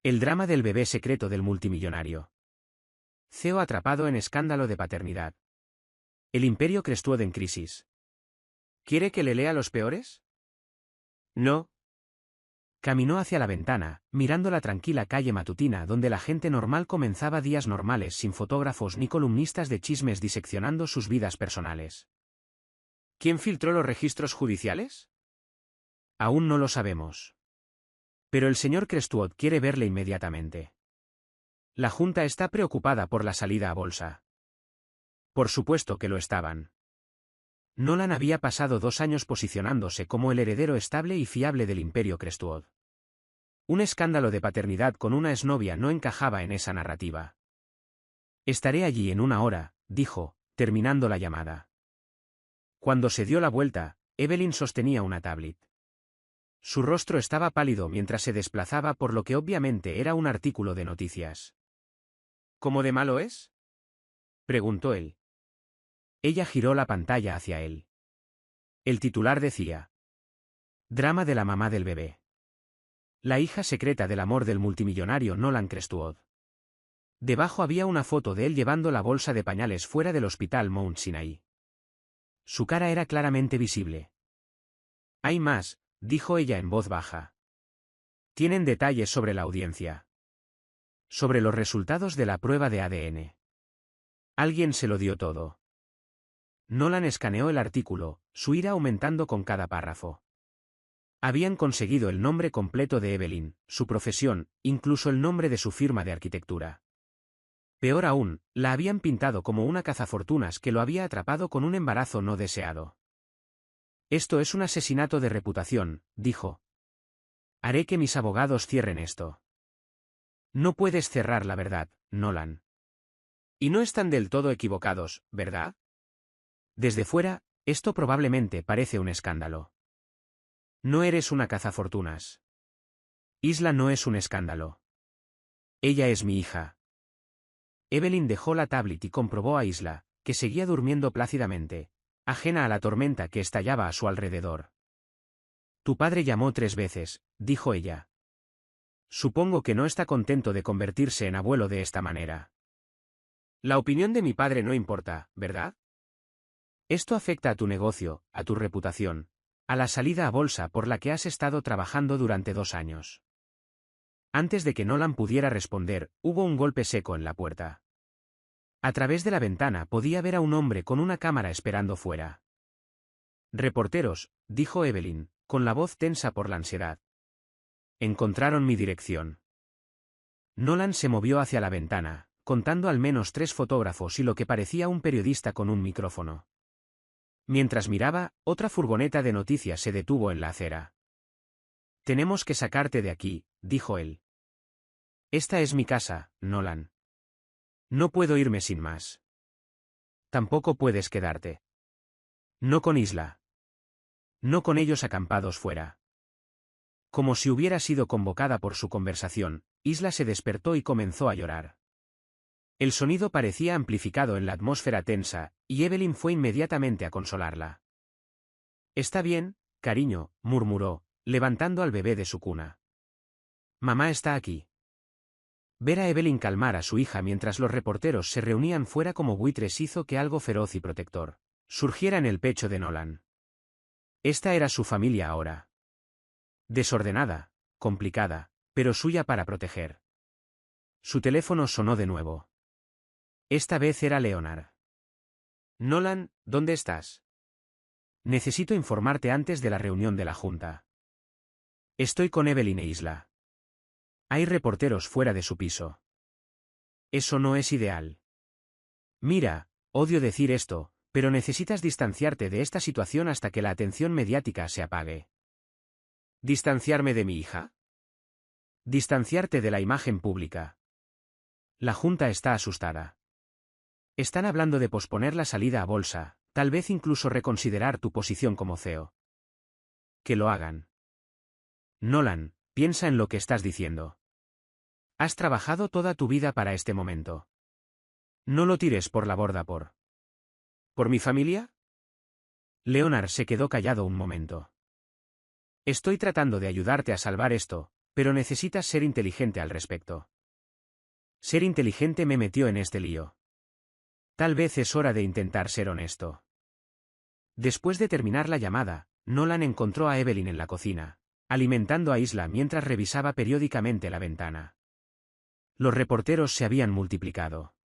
El drama del bebé secreto del multimillonario. CEO atrapado en escándalo de paternidad. El imperio Crestwood en crisis. ¿Quiere que le lea los peores? No. Caminó hacia la ventana, mirando la tranquila calle matutina donde la gente normal comenzaba días normales sin fotógrafos ni columnistas de chismes diseccionando sus vidas personales. ¿Quién filtró los registros judiciales? Aún no lo sabemos. Pero el señor Crestwood quiere verle inmediatamente. La Junta está preocupada por la salida a bolsa. Por supuesto que lo estaban. Nolan había pasado 2 años posicionándose como el heredero estable y fiable del imperio Crestwood. Un escándalo de paternidad con una exnovia no encajaba en esa narrativa. Estaré allí en 1 hora, dijo, terminando la llamada. Cuando se dio la vuelta, Evelyn sostenía una tablet. Su rostro estaba pálido mientras se desplazaba por lo que obviamente era un artículo de noticias. ¿Cómo de malo es? Preguntó él. Ella giró la pantalla hacia él. El titular decía: Drama de la mamá del bebé. La hija secreta del amor del multimillonario Nolan Crestwood. Debajo había una foto de él llevando la bolsa de pañales fuera del hospital Mount Sinai. Su cara era claramente visible. Hay más, dijo ella en voz baja. Tienen detalles sobre la audiencia. Sobre los resultados de la prueba de ADN. Alguien se lo dio todo. Nolan escaneó el artículo, su ira aumentando con cada párrafo. Habían conseguido el nombre completo de Evelyn, su profesión, incluso el nombre de su firma de arquitectura. Peor aún, la habían pintado como una cazafortunas que lo había atrapado con un embarazo no deseado. Esto es un asesinato de reputación, dijo. Haré que mis abogados cierren esto. No puedes cerrar la verdad, Nolan. Y no están del todo equivocados, ¿verdad? Desde fuera, esto probablemente parece un escándalo. No eres una cazafortunas. Isla no es un escándalo. Ella es mi hija. Evelyn dejó la tablet y comprobó a Isla, que seguía durmiendo plácidamente, ajena a la tormenta que estallaba a su alrededor. Tu padre llamó 3 veces, dijo ella. Supongo que no está contento de convertirse en abuelo de esta manera. La opinión de mi padre no importa, ¿verdad? Esto afecta a tu negocio, a tu reputación, a la salida a bolsa por la que has estado trabajando durante 2 años. Antes de que Nolan pudiera responder, hubo un golpe seco en la puerta. A través de la ventana podía ver a un hombre con una cámara esperando fuera. Reporteros, dijo Evelyn, con la voz tensa por la ansiedad. Encontraron mi dirección. Nolan se movió hacia la ventana, contando al menos 3 fotógrafos y lo que parecía un periodista con un micrófono. Mientras miraba, otra furgoneta de noticias se detuvo en la acera. Tenemos que sacarte de aquí, dijo él. Esta es mi casa, Nolan. No puedo irme sin más. Tampoco puedes quedarte. No con Isla. No con ellos acampados fuera. Como si hubiera sido convocada por su conversación, Isla se despertó y comenzó a llorar. El sonido parecía amplificado en la atmósfera tensa, y Evelyn fue inmediatamente a consolarla. «Está bien, cariño», murmuró, levantando al bebé de su cuna. «Mamá está aquí». Ver a Evelyn calmar a su hija mientras los reporteros se reunían fuera como buitres hizo que algo feroz y protector surgiera en el pecho de Nolan. Esta era su familia ahora. Desordenada, complicada, pero suya para proteger. Su teléfono sonó de nuevo. Esta vez era Leonard. «Nolan, ¿dónde estás? Necesito informarte antes de la reunión de la Junta». «Estoy con Evelyn e Isla. Hay reporteros fuera de su piso». «Eso no es ideal». «Mira, odio decir esto, pero necesitas distanciarte de esta situación hasta que la atención mediática se apague». «¿Distanciarme de mi hija?» «Distanciarte de la imagen pública». La Junta está asustada. Están hablando de posponer la salida a bolsa, tal vez incluso reconsiderar tu posición como CEO. Que lo hagan. Nolan, piensa en lo que estás diciendo. Has trabajado toda tu vida para este momento. No lo tires por la borda ¿Por mi familia? Leonard se quedó callado un momento. Estoy tratando de ayudarte a salvar esto, pero necesitas ser inteligente al respecto. Ser inteligente me metió en este lío. Tal vez es hora de intentar ser honesto. Después de terminar la llamada, Nolan encontró a Evelyn en la cocina, alimentando a Isla mientras revisaba periódicamente la ventana. Los reporteros se habían multiplicado.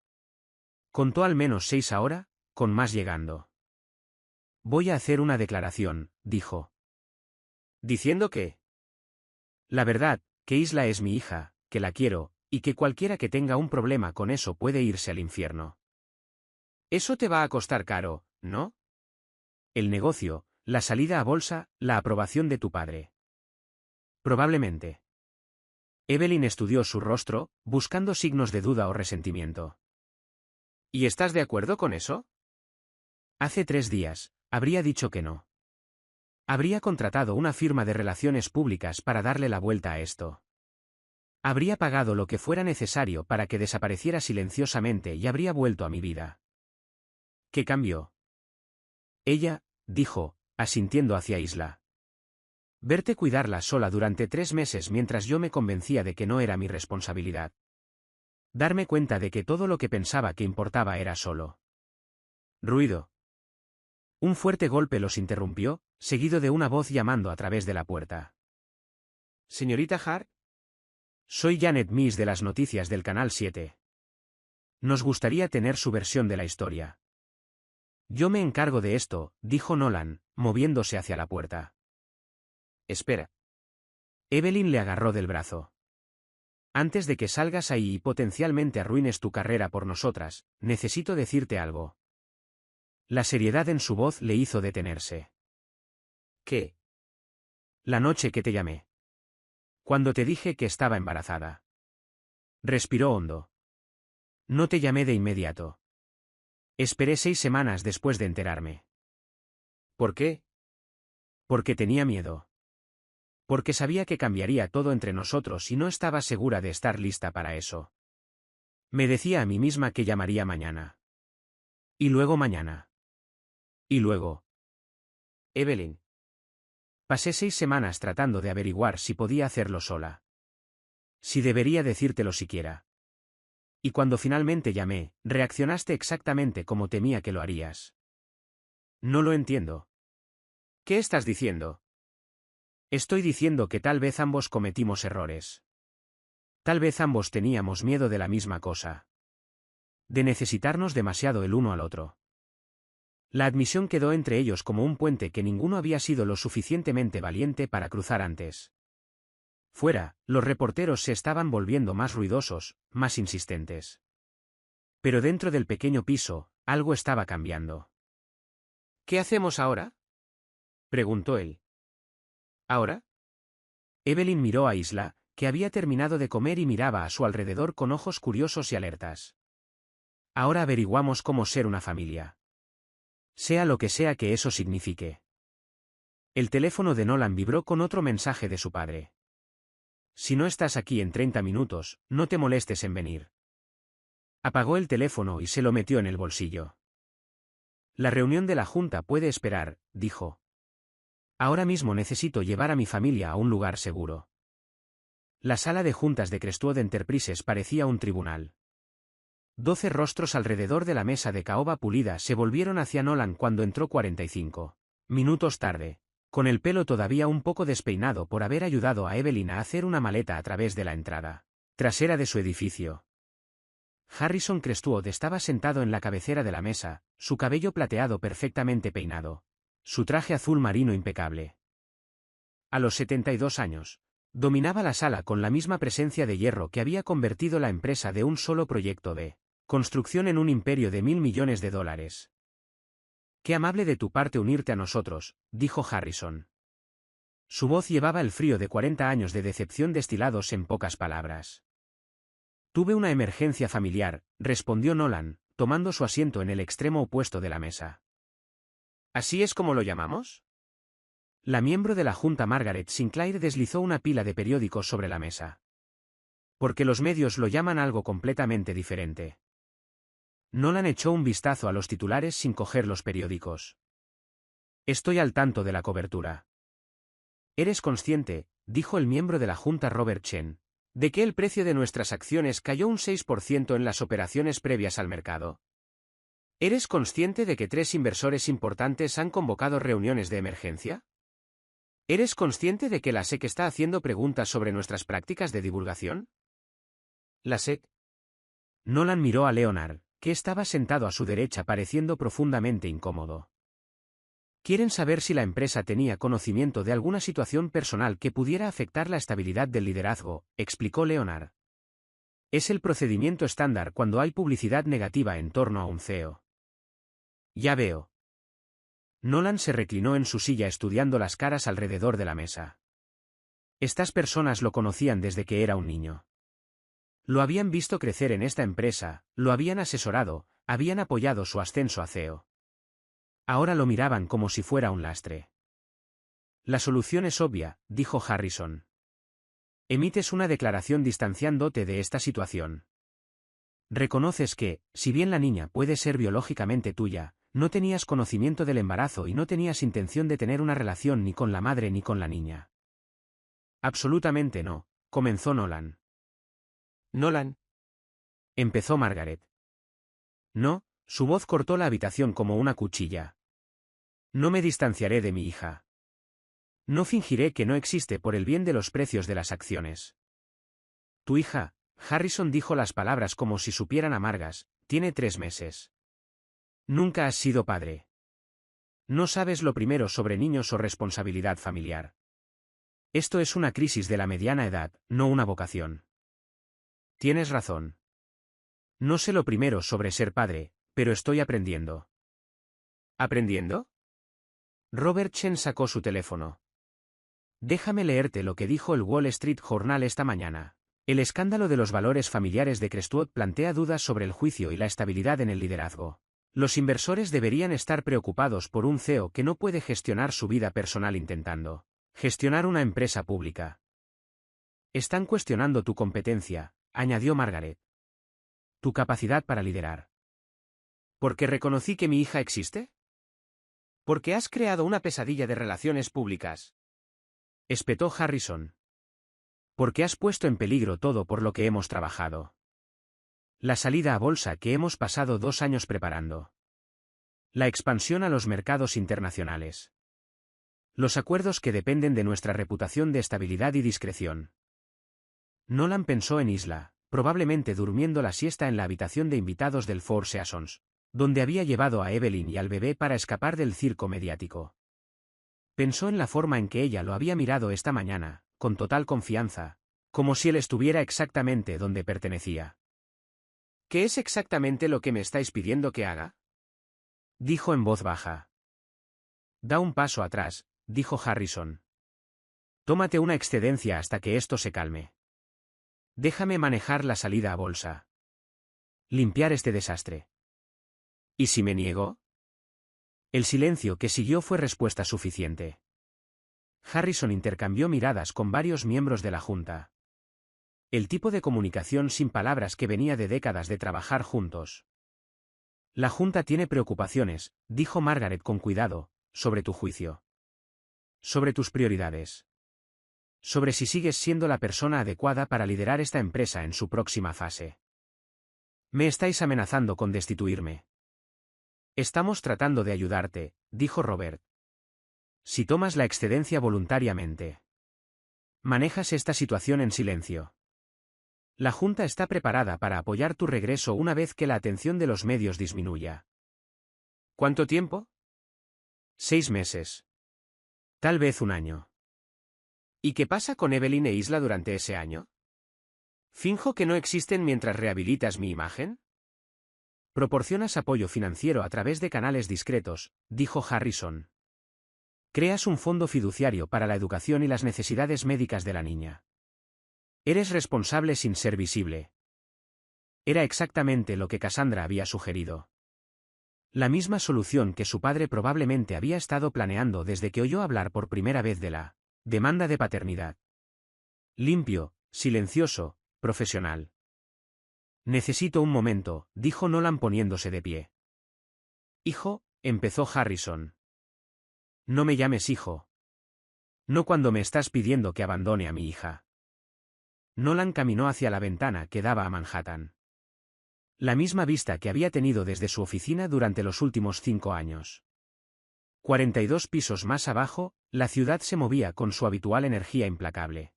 Contó al menos 6 ahora, con más llegando. Voy a hacer una declaración, dijo. ¿Diciendo qué? La verdad, que Isla es mi hija, que la quiero, y que cualquiera que tenga un problema con eso puede irse al infierno. Eso te va a costar caro, ¿no? El negocio, la salida a bolsa, la aprobación de tu padre. Probablemente. Evelyn estudió su rostro, buscando signos de duda o resentimiento. ¿Y estás de acuerdo con eso? Hace 3 días, habría dicho que no. Habría contratado una firma de relaciones públicas para darle la vuelta a esto. Habría pagado lo que fuera necesario para que desapareciera silenciosamente y habría vuelto a mi vida. ¿Qué cambió? Ella, dijo, asintiendo hacia Isla. Verte cuidarla sola durante 3 meses mientras yo me convencía de que no era mi responsabilidad. Darme cuenta de que todo lo que pensaba que importaba era solo ruido. Un fuerte golpe los interrumpió, seguido de una voz llamando a través de la puerta. «Señorita Hart. Soy Janet Miss de las noticias del Canal 7. Nos gustaría tener su versión de la historia». «Yo me encargo de esto», dijo Nolan, moviéndose hacia la puerta. «Espera». Evelyn le agarró del brazo. «Antes de que salgas ahí y potencialmente arruines tu carrera por nosotras, necesito decirte algo». La seriedad en su voz le hizo detenerse. «¿Qué?» «La noche que te llamé. Cuando te dije que estaba embarazada». Respiró hondo. «No te llamé de inmediato. Esperé 6 semanas después de enterarme». «¿Por qué?» «Porque tenía miedo. Porque sabía que cambiaría todo entre nosotros y no estaba segura de estar lista para eso. Me decía a mí misma que llamaría mañana. Y luego mañana. Y luego. Evelyn. Pasé 6 semanas tratando de averiguar si podía hacerlo sola. Si debería decírtelo siquiera. Y cuando finalmente llamé, reaccionaste exactamente como temía que lo harías. No lo entiendo». «¿Qué estás diciendo?» «Estoy diciendo que tal vez ambos cometimos errores. Tal vez ambos teníamos miedo de la misma cosa. De necesitarnos demasiado el uno al otro». La admisión quedó entre ellos como un puente que ninguno había sido lo suficientemente valiente para cruzar antes. Fuera, los reporteros se estaban volviendo más ruidosos, más insistentes. Pero dentro del pequeño piso, algo estaba cambiando. «¿Qué hacemos ahora?», preguntó él. «¿Ahora?». Evelyn miró a Isla, que había terminado de comer y miraba a su alrededor con ojos curiosos y alertas. «Ahora averiguamos cómo ser una familia. Sea lo que sea que eso signifique». El teléfono de Nolan vibró con otro mensaje de su padre. «Si no estás aquí en 30 minutos, no te molestes en venir». Apagó el teléfono y se lo metió en el bolsillo. La reunión de la junta puede esperar, dijo. Ahora mismo necesito llevar a mi familia a un lugar seguro. La sala de juntas de Crestwood Enterprises parecía un tribunal. 12 rostros alrededor de la mesa de caoba pulida se volvieron hacia Nolan cuando entró 45 minutos tarde, con el pelo todavía un poco despeinado por haber ayudado a Evelyn a hacer una maleta a través de la entrada trasera de su edificio. Harrison Crestwood estaba sentado en la cabecera de la mesa, su cabello plateado perfectamente peinado, su traje azul marino impecable. A los 72 años, dominaba la sala con la misma presencia de hierro que había convertido la empresa de un solo proyecto de construcción en un imperio de $1.000 millones. Qué amable de tu parte unirte a nosotros, dijo Harrison. Su voz llevaba el frío de 40 años de decepción destilados en pocas palabras. Tuve una emergencia familiar, respondió Nolan, tomando su asiento en el extremo opuesto de la mesa. ¿Así es como lo llamamos? La miembro de la junta Margaret Sinclair deslizó una pila de periódicos sobre la mesa. Porque los medios lo llaman algo completamente diferente. Nolan echó un vistazo a los titulares sin coger los periódicos. Estoy al tanto de la cobertura. ¿Eres consciente, dijo el miembro de la junta Robert Chen, de que el precio de nuestras acciones cayó un 6% en las operaciones previas al mercado? ¿Eres consciente de que 3 inversores importantes han convocado reuniones de emergencia? ¿Eres consciente de que la SEC está haciendo preguntas sobre nuestras prácticas de divulgación? ¿La SEC? Nolan miró a Leonard, que estaba sentado a su derecha pareciendo profundamente incómodo. Quieren saber si la empresa tenía conocimiento de alguna situación personal que pudiera afectar la estabilidad del liderazgo, explicó Leonard. Es el procedimiento estándar cuando hay publicidad negativa en torno a un CEO. Ya veo. Nolan se reclinó en su silla estudiando las caras alrededor de la mesa. Estas personas lo conocían desde que era un niño. Lo habían visto crecer en esta empresa, lo habían asesorado, habían apoyado su ascenso a CEO. Ahora lo miraban como si fuera un lastre. La solución es obvia, dijo Harrison. Emites una declaración distanciándote de esta situación. Reconoces que, si bien la niña puede ser biológicamente tuya, no tenías conocimiento del embarazo y no tenías intención de tener una relación ni con la madre ni con la niña. Absolutamente no, comenzó Nolan. Nolan. Empezó Margaret. No, su voz cortó la habitación como una cuchilla. No me distanciaré de mi hija. No fingiré que no existe por el bien de los precios de las acciones. Tu hija, Harrison dijo las palabras como si supieran amargas, tiene 3 meses. Nunca has sido padre. No sabes lo primero sobre niños o responsabilidad familiar. Esto es una crisis de la mediana edad, no una vocación. Tienes razón. No sé lo primero sobre ser padre, pero estoy aprendiendo. ¿Aprendiendo? Robert Chen sacó su teléfono. Déjame leerte lo que dijo el Wall Street Journal esta mañana. El escándalo de los valores familiares de Crestwood plantea dudas sobre el juicio y la estabilidad en el liderazgo. Los inversores deberían estar preocupados por un CEO que no puede gestionar su vida personal intentando gestionar una empresa pública. Están cuestionando tu competencia, añadió Margaret. Tu capacidad para liderar. ¿Por qué reconocí que mi hija existe? Porque has creado una pesadilla de relaciones públicas. Espetó Harrison. Porque has puesto en peligro todo por lo que hemos trabajado. La salida a bolsa que hemos pasado 2 años preparando. La expansión a los mercados internacionales. Los acuerdos que dependen de nuestra reputación de estabilidad y discreción. Nolan pensó en Isla, probablemente durmiendo la siesta en la habitación de invitados del Four Seasons, donde había llevado a Evelyn y al bebé para escapar del circo mediático. Pensó en la forma en que ella lo había mirado esta mañana, con total confianza, como si él estuviera exactamente donde pertenecía. ¿Qué es exactamente lo que me estáis pidiendo que haga? Dijo en voz baja. Da un paso atrás, dijo Harrison. Tómate una excedencia hasta que esto se calme. Déjame manejar la salida a bolsa. Limpiar este desastre. ¿Y si me niego? El silencio que siguió fue respuesta suficiente. Harrison intercambió miradas con varios miembros de la junta. El tipo de comunicación sin palabras que venía de décadas de trabajar juntos. La Junta tiene preocupaciones, dijo Margaret con cuidado, sobre tu juicio. Sobre tus prioridades. Sobre si sigues siendo la persona adecuada para liderar esta empresa en su próxima fase. Me estáis amenazando con destituirme. Estamos tratando de ayudarte, dijo Robert. Si tomas la excedencia voluntariamente. Manejas esta situación en silencio. La Junta está preparada para apoyar tu regreso una vez que la atención de los medios disminuya. ¿Cuánto tiempo? 6 meses. Tal vez 1 año. ¿Y qué pasa con Evelyn e Isla durante ese año? ¿Finjo que no existen mientras rehabilitas mi imagen? Proporcionas apoyo financiero a través de canales discretos, dijo Harrison. Creas un fondo fiduciario para la educación y las necesidades médicas de la niña. Eres responsable sin ser visible. Era exactamente lo que Cassandra había sugerido. La misma solución que su padre probablemente había estado planeando desde que oyó hablar por primera vez de la demanda de paternidad. Limpio, silencioso, profesional. Necesito un momento, dijo Nolan poniéndose de pie. Hijo, empezó Harrison. No me llames hijo. No cuando me estás pidiendo que abandone a mi hija. Nolan caminó hacia la ventana que daba a Manhattan. La misma vista que había tenido desde su oficina durante los últimos 5 años. 42 pisos más abajo, la ciudad se movía con su habitual energía implacable.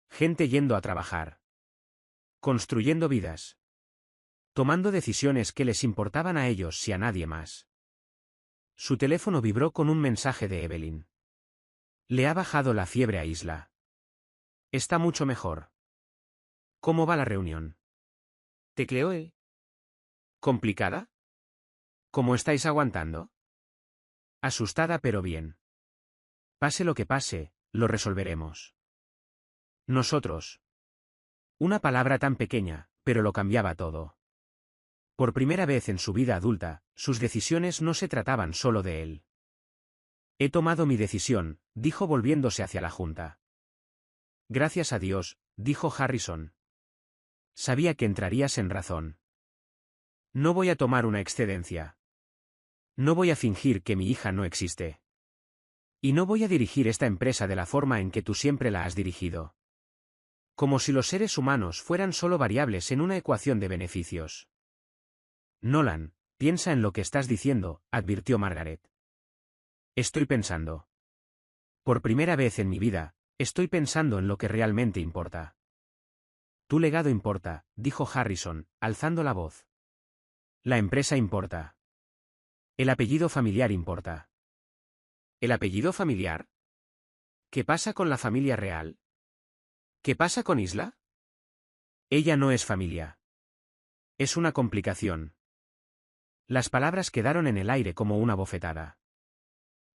Gente yendo a trabajar. Construyendo vidas. Tomando decisiones que les importaban a ellos y a nadie más. Su teléfono vibró con un mensaje de Evelyn. Le ha bajado la fiebre a Isla. Está mucho mejor. ¿Cómo va la reunión? Tecleó él. ¿Complicada? ¿Cómo estáis aguantando? Asustada pero bien. Pase lo que pase, lo resolveremos. Nosotros. Una palabra tan pequeña, pero lo cambiaba todo. Por primera vez en su vida adulta, sus decisiones no se trataban solo de él. He tomado mi decisión, dijo volviéndose hacia la Junta. Gracias a Dios, dijo Harrison. Sabía que entrarías en razón. No voy a tomar una excedencia. No voy a fingir que mi hija no existe. Y no voy a dirigir esta empresa de la forma en que tú siempre la has dirigido. Como si los seres humanos fueran solo variables en una ecuación de beneficios. Nolan, piensa en lo que estás diciendo, advirtió Margaret. Estoy pensando. Por primera vez en mi vida, estoy pensando en lo que realmente importa. Tu legado importa, dijo Harrison, alzando la voz. La empresa importa. El apellido familiar importa. ¿El apellido familiar? ¿Qué pasa con la familia real? ¿Qué pasa con Isla? Ella no es familia. Es una complicación. Las palabras quedaron en el aire como una bofetada.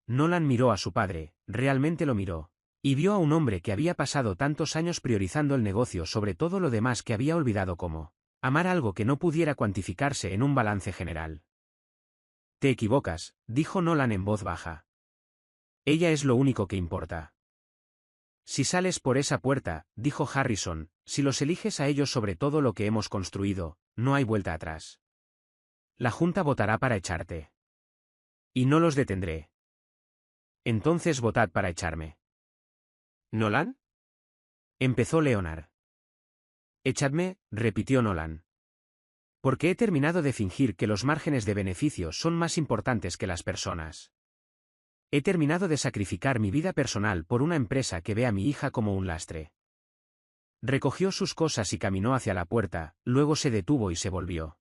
Nolan miró a su padre, realmente lo miró, y vio a un hombre que había pasado tantos años priorizando el negocio sobre todo lo demás que había olvidado como amar algo que no pudiera cuantificarse en un balance general. Te equivocas, dijo Nolan en voz baja. Ella es lo único que importa. Si sales por esa puerta, dijo Harrison, si los eliges a ellos sobre todo lo que hemos construido, no hay vuelta atrás. La Junta votará para echarte. Y no los detendré. Entonces votad para echarme. ¿Nolan? Empezó Leonard. Echadme, repitió Nolan. Porque he terminado de fingir que los márgenes de beneficio son más importantes que las personas. He terminado de sacrificar mi vida personal por una empresa que ve a mi hija como un lastre. Recogió sus cosas y caminó hacia la puerta, luego se detuvo y se volvió.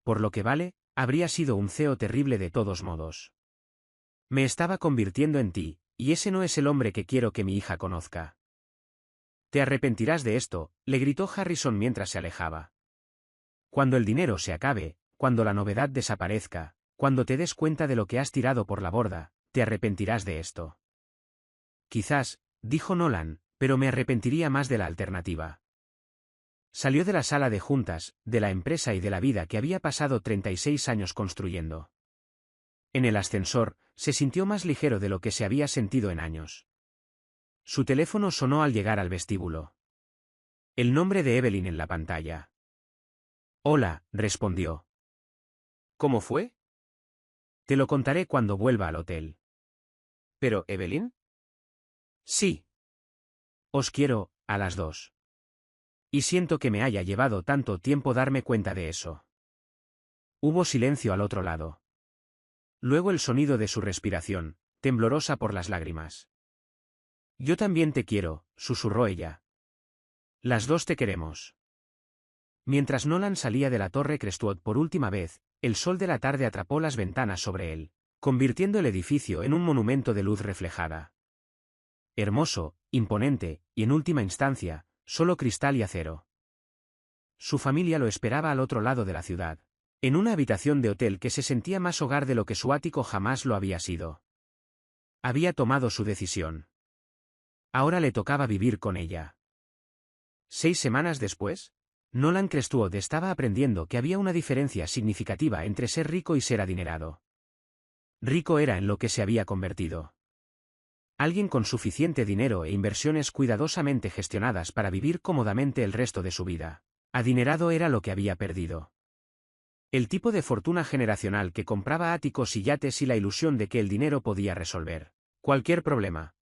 Por lo que vale, habría sido un CEO terrible de todos modos. Me estaba convirtiendo en ti, y ese no es el hombre que quiero que mi hija conozca. Te arrepentirás de esto, le gritó Harrison mientras se alejaba. Cuando el dinero se acabe, cuando la novedad desaparezca, cuando te des cuenta de lo que has tirado por la borda, te arrepentirás de esto. Quizás, dijo Nolan, pero me arrepentiría más de la alternativa. Salió de la sala de juntas, de la empresa y de la vida que había pasado 36 años construyendo. En el ascensor, se sintió más ligero de lo que se había sentido en años. Su teléfono sonó al llegar al vestíbulo. El nombre de Evelyn en la pantalla. Hola, respondió. ¿Cómo fue? Te lo contaré cuando vuelva al hotel. ¿Pero Evelyn? Sí. Os quiero, a las dos. Y siento que me haya llevado tanto tiempo darme cuenta de eso. Hubo silencio al otro lado. Luego el sonido de su respiración, temblorosa por las lágrimas. Yo también te quiero, susurró ella. Las dos te queremos. Mientras Nolan salía de la Torre Crestwood por última vez, el sol de la tarde atrapó las ventanas sobre él, convirtiendo el edificio en un monumento de luz reflejada. Hermoso, imponente, y en última instancia, solo cristal y acero. Su familia lo esperaba al otro lado de la ciudad, en una habitación de hotel que se sentía más hogar de lo que su ático jamás lo había sido. Había tomado su decisión. Ahora le tocaba vivir con ella. 6 semanas después, Nolan Crestwood estaba aprendiendo que había una diferencia significativa entre ser rico y ser adinerado. Rico era en lo que se había convertido. Alguien con suficiente dinero e inversiones cuidadosamente gestionadas para vivir cómodamente el resto de su vida. Adinerado era lo que había perdido. El tipo de fortuna generacional que compraba áticos y yates y la ilusión de que el dinero podía resolver cualquier problema.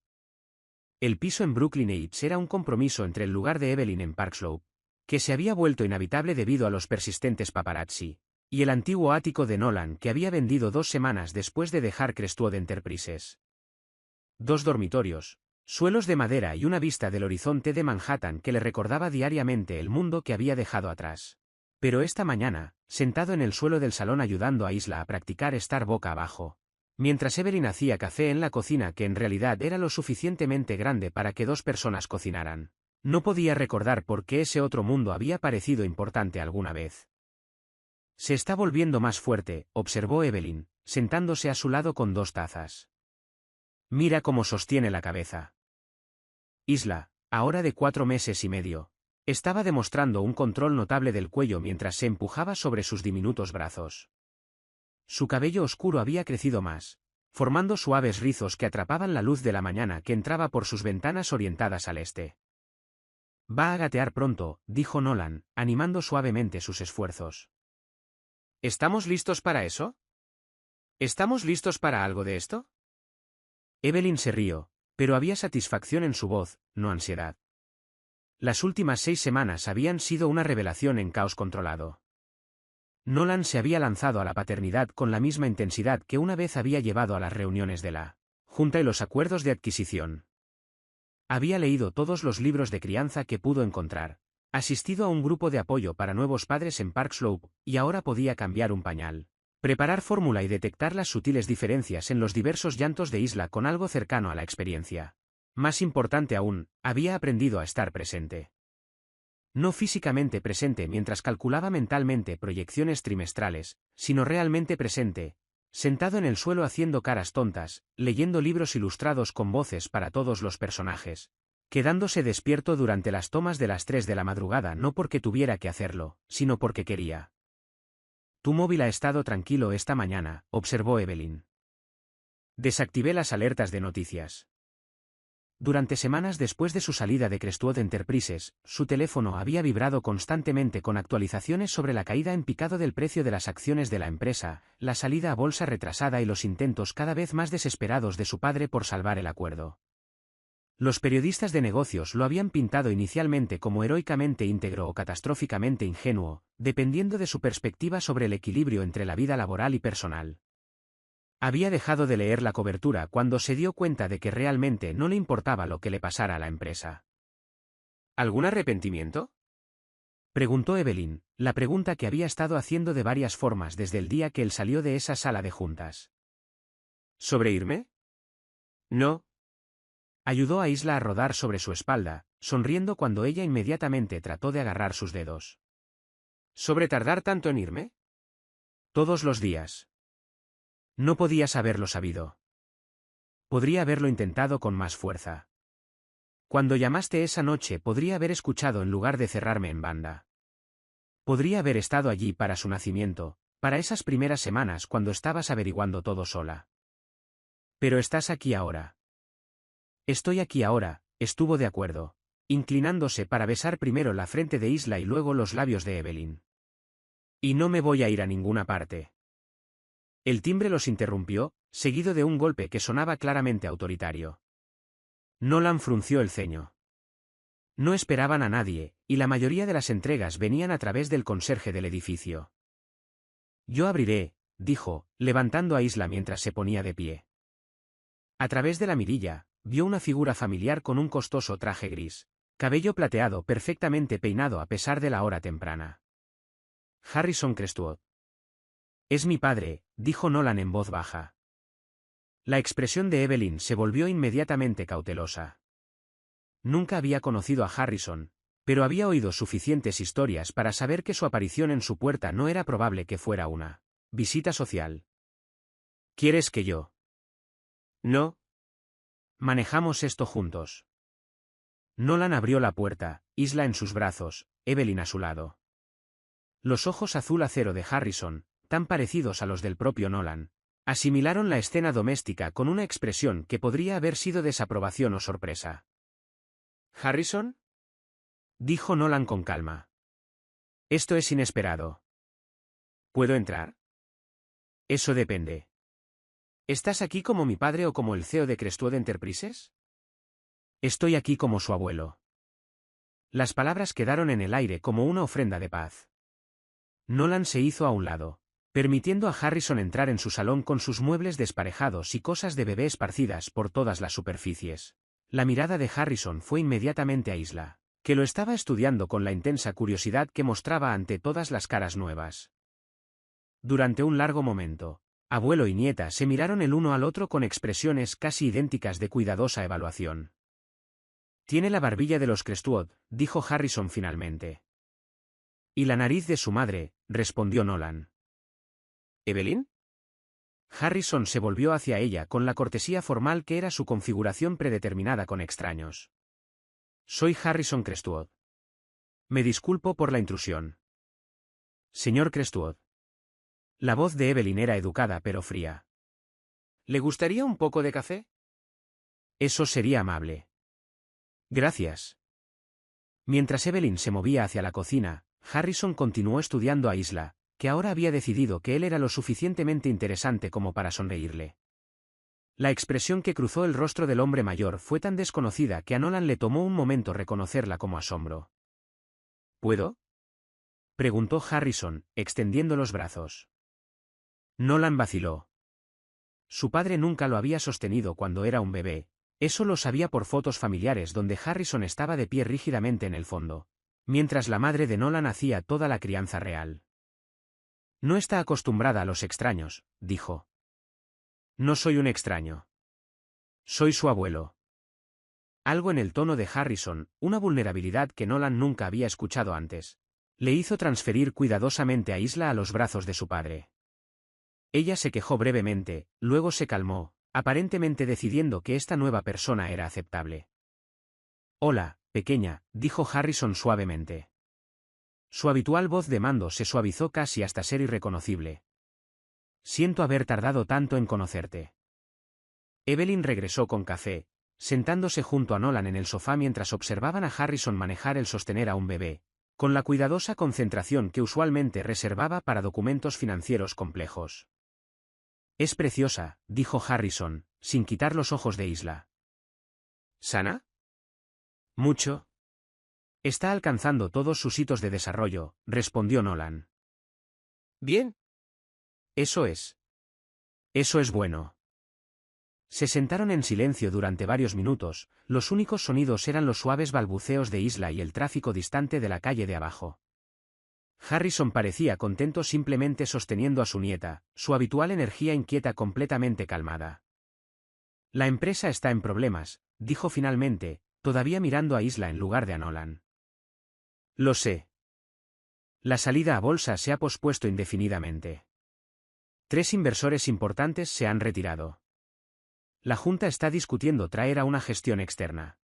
El piso en Brooklyn Heights era un compromiso entre el lugar de Evelyn en Park Slope, que se había vuelto inhabitable debido a los persistentes paparazzi, y el antiguo ático de Nolan que había vendido 2 semanas después de dejar Crestwood Enterprises. 2 dormitorios, suelos de madera y una vista del horizonte de Manhattan que le recordaba diariamente el mundo que había dejado atrás. Pero esta mañana, sentado en el suelo del salón ayudando a Isla a practicar estar boca abajo, mientras Evelyn hacía café en la cocina que en realidad era lo suficientemente grande para que 2 personas cocinaran, no podía recordar por qué ese otro mundo había parecido importante alguna vez. Se está volviendo más fuerte, observó Evelyn, sentándose a su lado con 2 tazas. Mira cómo sostiene la cabeza. Isla, ahora de 4 meses y medio, estaba demostrando un control notable del cuello mientras se empujaba sobre sus diminutos brazos. Su cabello oscuro había crecido más, formando suaves rizos que atrapaban la luz de la mañana que entraba por sus ventanas orientadas al este. Va a gatear pronto, dijo Nolan, animando suavemente sus esfuerzos. ¿Estamos listos para eso? ¿Estamos listos para algo de esto? Evelyn se rió, pero había satisfacción en su voz, no ansiedad. Las últimas 6 semanas habían sido una revelación en caos controlado. Nolan se había lanzado a la paternidad con la misma intensidad que una vez había llevado a las reuniones de la Junta y los acuerdos de adquisición. Había leído todos los libros de crianza que pudo encontrar, asistido a un grupo de apoyo para nuevos padres en Park Slope, y ahora podía cambiar un pañal, preparar fórmula y detectar las sutiles diferencias en los diversos llantos de Isla con algo cercano a la experiencia. Más importante aún, había aprendido a estar presente. No físicamente presente mientras calculaba mentalmente proyecciones trimestrales, sino realmente presente, sentado en el suelo haciendo caras tontas, leyendo libros ilustrados con voces para todos los personajes, quedándose despierto durante las tomas de las 3 de la madrugada no porque tuviera que hacerlo, sino porque quería. Tu móvil ha estado tranquilo esta mañana, observó Evelyn. Desactivé las alertas de noticias. Durante semanas después de su salida de Crestwood Enterprises, su teléfono había vibrado constantemente con actualizaciones sobre la caída en picado del precio de las acciones de la empresa, la salida a bolsa retrasada y los intentos cada vez más desesperados de su padre por salvar el acuerdo. Los periodistas de negocios lo habían pintado inicialmente como heroicamente íntegro o catastróficamente ingenuo, dependiendo de su perspectiva sobre el equilibrio entre la vida laboral y personal. Había dejado de leer la cobertura cuando se dio cuenta de que realmente no le importaba lo que le pasara a la empresa. ¿Algún arrepentimiento? Preguntó Evelyn, la pregunta que había estado haciendo de varias formas desde el día que él salió de esa sala de juntas. ¿Sobre irme? No. Ayudó a Isla a rodar sobre su espalda, sonriendo cuando ella inmediatamente trató de agarrar sus dedos. ¿Sobre tardar tanto en irme? Todos los días. No podías haberlo sabido. Podría haberlo intentado con más fuerza. Cuando llamaste esa noche podría haber escuchado en lugar de cerrarme en banda. Podría haber estado allí para su nacimiento, para esas primeras semanas cuando estabas averiguando todo sola. Pero estás aquí ahora. Estoy aquí ahora, estuvo de acuerdo, inclinándose para besar primero la frente de Isla y luego los labios de Evelyn. Y no me voy a ir a ninguna parte. El timbre los interrumpió, seguido de un golpe que sonaba claramente autoritario. Nolan frunció el ceño. No esperaban a nadie, y la mayoría de las entregas venían a través del conserje del edificio. Yo abriré, dijo, levantando a Isla mientras se ponía de pie. A través de la mirilla, vio una figura familiar con un costoso traje gris, cabello plateado perfectamente peinado a pesar de la hora temprana. Harrison Crestwood. Es mi padre, dijo Nolan en voz baja. La expresión de Evelyn se volvió inmediatamente cautelosa. Nunca había conocido a Harrison, pero había oído suficientes historias para saber que su aparición en su puerta no era probable que fuera una visita social. ¿Quieres que yo? No. Manejamos esto juntos. Nolan abrió la puerta, Isla en sus brazos, Evelyn a su lado. Los ojos azul acero de Harrison, tan parecidos a los del propio Nolan, asimilaron la escena doméstica con una expresión que podría haber sido desaprobación o sorpresa. ¿Harrison? Dijo Nolan con calma. Esto es inesperado. ¿Puedo entrar? Eso depende. ¿Estás aquí como mi padre o como el CEO de Crestwood Enterprises? Estoy aquí como su abuelo. Las palabras quedaron en el aire como una ofrenda de paz. Nolan se hizo a un lado, permitiendo a Harrison entrar en su salón con sus muebles desparejados y cosas de bebé esparcidas por todas las superficies. La mirada de Harrison fue inmediatamente a Isla, que lo estaba estudiando con la intensa curiosidad que mostraba ante todas las caras nuevas. Durante un largo momento, abuelo y nieta se miraron el uno al otro con expresiones casi idénticas de cuidadosa evaluación. Tiene la barbilla de los Crestwood, dijo Harrison finalmente. Y la nariz de su madre, respondió Nolan. ¿Evelyn? Harrison se volvió hacia ella con la cortesía formal que era su configuración predeterminada con extraños. Soy Harrison Crestwood. Me disculpo por la intrusión. Señor Crestwood. La voz de Evelyn era educada pero fría. ¿Le gustaría un poco de café? Eso sería amable. Gracias. Mientras Evelyn se movía hacia la cocina, Harrison continuó estudiando a Isla, que ahora había decidido que él era lo suficientemente interesante como para sonreírle. La expresión que cruzó el rostro del hombre mayor fue tan desconocida que a Nolan le tomó un momento reconocerla como asombro. ¿Puedo? Preguntó Harrison, extendiendo los brazos. Nolan vaciló. Su padre nunca lo había sostenido cuando era un bebé, eso lo sabía por fotos familiares donde Harrison estaba de pie rígidamente en el fondo, mientras la madre de Nolan hacía toda la crianza real. No está acostumbrada a los extraños, dijo. No soy un extraño. Soy su abuelo. Algo en el tono de Harrison, una vulnerabilidad que Nolan nunca había escuchado antes, le hizo transferir cuidadosamente a Isla a los brazos de su padre. Ella se quejó brevemente, luego se calmó, aparentemente decidiendo que esta nueva persona era aceptable. Hola, pequeña, dijo Harrison suavemente. Su habitual voz de mando se suavizó casi hasta ser irreconocible. Siento haber tardado tanto en conocerte. Evelyn regresó con café, sentándose junto a Nolan en el sofá mientras observaban a Harrison manejar el sostener a un bebé, con la cuidadosa concentración que usualmente reservaba para documentos financieros complejos. Es preciosa, dijo Harrison, sin quitar los ojos de Isla. ¿Sana? Mucho. Está alcanzando todos sus hitos de desarrollo, respondió Nolan. Bien. Eso es. Eso es bueno. Se sentaron en silencio durante varios minutos, los únicos sonidos eran los suaves balbuceos de Isla y el tráfico distante de la calle de abajo. Harrison parecía contento simplemente sosteniendo a su nieta, su habitual energía inquieta completamente calmada. La empresa está en problemas, dijo finalmente, todavía mirando a Isla en lugar de a Nolan. Lo sé. La salida a bolsa se ha pospuesto indefinidamente. 3 inversores importantes se han retirado. La Junta está discutiendo traer a una gestión externa.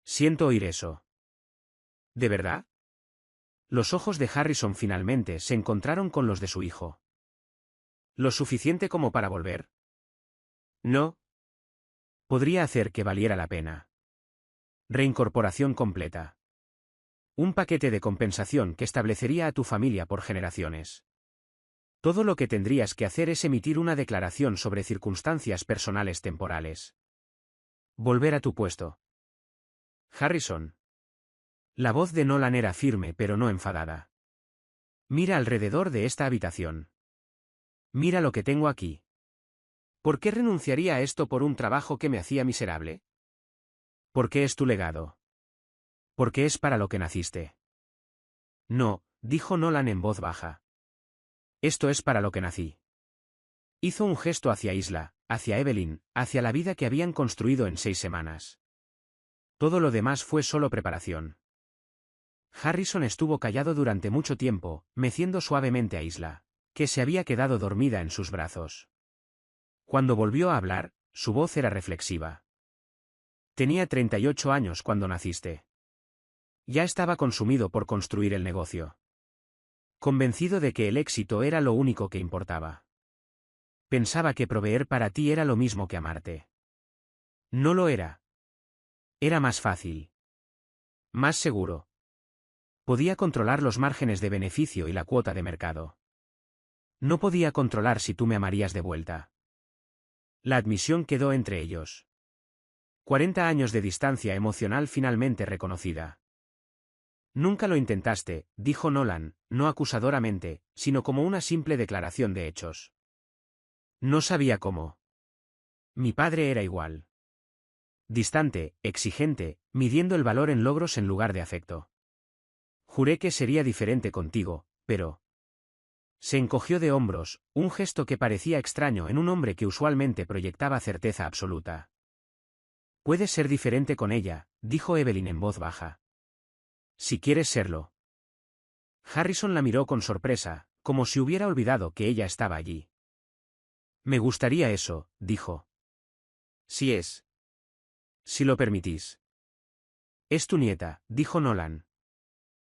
Siento oír eso. ¿De verdad? Los ojos de Harrison finalmente se encontraron con los de su hijo. ¿Lo suficiente como para volver? No. Podría hacer que valiera la pena. Reincorporación completa. Un paquete de compensación que establecería a tu familia por generaciones. Todo lo que tendrías que hacer es emitir una declaración sobre circunstancias personales temporales. Volver a tu puesto. Harrison. La voz de Nolan era firme pero no enfadada. Mira alrededor de esta habitación. Mira lo que tengo aquí. ¿Por qué renunciaría a esto por un trabajo que me hacía miserable? Porque es tu legado. Porque es para lo que naciste. No, dijo Nolan en voz baja. Esto es para lo que nací. Hizo un gesto hacia Isla, hacia Evelyn, hacia la vida que habían construido en 6 semanas. Todo lo demás fue solo preparación. Harrison estuvo callado durante mucho tiempo, meciendo suavemente a Isla, que se había quedado dormida en sus brazos. Cuando volvió a hablar, su voz era reflexiva. Tenía 38 años cuando naciste. Ya estaba consumido por construir el negocio. Convencido de que el éxito era lo único que importaba. Pensaba que proveer para ti era lo mismo que amarte. No lo era. Era más fácil. Más seguro. Podía controlar los márgenes de beneficio y la cuota de mercado. No podía controlar si tú me amarías de vuelta. La admisión quedó entre ellos. 40 años de distancia emocional finalmente reconocida. Nunca lo intentaste, dijo Nolan, no acusadoramente, sino como una simple declaración de hechos. No sabía cómo. Mi padre era igual. Distante, exigente, midiendo el valor en logros en lugar de afecto. Juré que sería diferente contigo, pero... Se encogió de hombros, un gesto que parecía extraño en un hombre que usualmente proyectaba certeza absoluta. Puedes ser diferente con ella, dijo Evelyn en voz baja. Si quieres serlo. Harrison la miró con sorpresa, como si hubiera olvidado que ella estaba allí. Me gustaría eso, dijo. Si es. Si lo permitís. Es tu nieta, dijo Nolan.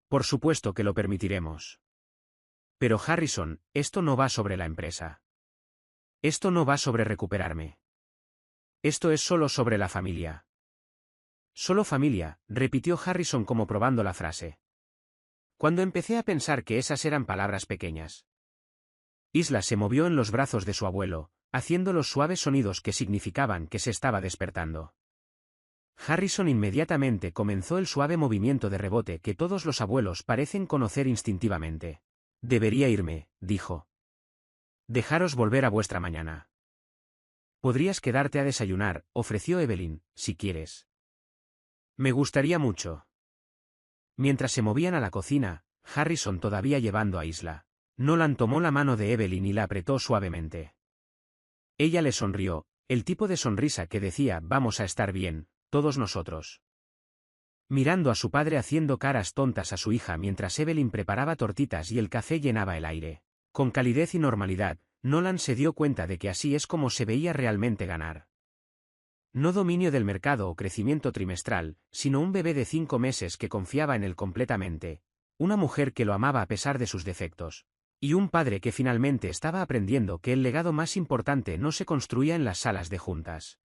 Por supuesto que lo permitiremos. Pero Harrison, esto no va sobre la empresa. Esto no va sobre recuperarme. Esto es solo sobre la familia. Solo familia, repitió Harrison como probando la frase. Cuando empecé a pensar que esas eran palabras pequeñas. Isla se movió en los brazos de su abuelo, haciendo los suaves sonidos que significaban que se estaba despertando. Harrison inmediatamente comenzó el suave movimiento de rebote que todos los abuelos parecen conocer instintivamente. Debería irme, dijo. Dejaros volver a vuestra mañana. Podrías quedarte a desayunar, ofreció Evelyn, si quieres. Me gustaría mucho. Mientras se movían a la cocina, Harrison todavía llevando a Isla. Nolan tomó la mano de Evelyn y la apretó suavemente. Ella le sonrió, el tipo de sonrisa que decía vamos a estar bien, todos nosotros. Mirando a su padre haciendo caras tontas a su hija mientras Evelyn preparaba tortitas y el café llenaba el aire. Con calidez y normalidad, Nolan se dio cuenta de que así es como se veía realmente ganar. No dominio del mercado o crecimiento trimestral, sino un bebé de 5 meses que confiaba en él completamente, una mujer que lo amaba a pesar de sus defectos, y un padre que finalmente estaba aprendiendo que el legado más importante no se construía en las salas de juntas.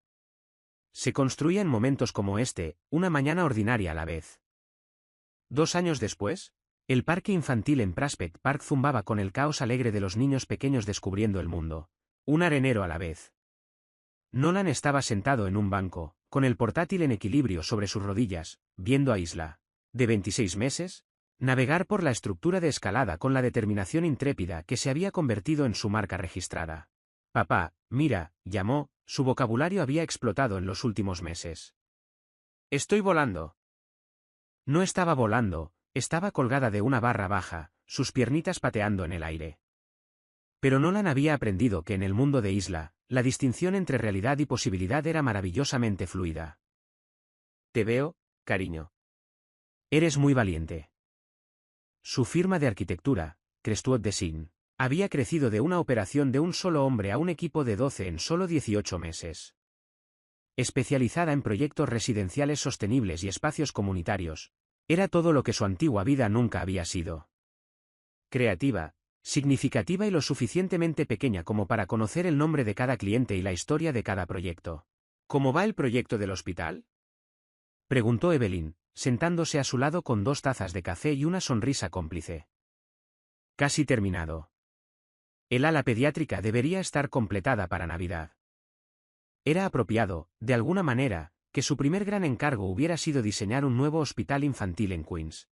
Se construía en momentos como este, una mañana ordinaria a la vez. 2 años después, el parque infantil en Prospect Park zumbaba con el caos alegre de los niños pequeños descubriendo el mundo, un arenero a la vez. Nolan estaba sentado en un banco, con el portátil en equilibrio sobre sus rodillas, viendo a Isla, de 26 meses, navegar por la estructura de escalada con la determinación intrépida que se había convertido en su marca registrada. Papá, mira, llamó, su vocabulario había explotado en los últimos meses. Estoy volando. No estaba volando, estaba colgada de una barra baja, sus piernitas pateando en el aire. Pero Nolan había aprendido que en el mundo de Isla, la distinción entre realidad y posibilidad era maravillosamente fluida. Te veo, cariño. Eres muy valiente. Su firma de arquitectura, Crestwood Design, había crecido de una operación de un solo hombre a un equipo de 12 en solo 18 meses. Especializada en proyectos residenciales sostenibles y espacios comunitarios, era todo lo que su antigua vida nunca había sido. Creativa, significativa y lo suficientemente pequeña como para conocer el nombre de cada cliente y la historia de cada proyecto. ¿Cómo va el proyecto del hospital? Preguntó Evelyn, sentándose a su lado con 2 tazas de café y una sonrisa cómplice. Casi terminado. El ala pediátrica debería estar completada para Navidad. Era apropiado, de alguna manera, que su primer gran encargo hubiera sido diseñar un nuevo hospital infantil en Queens.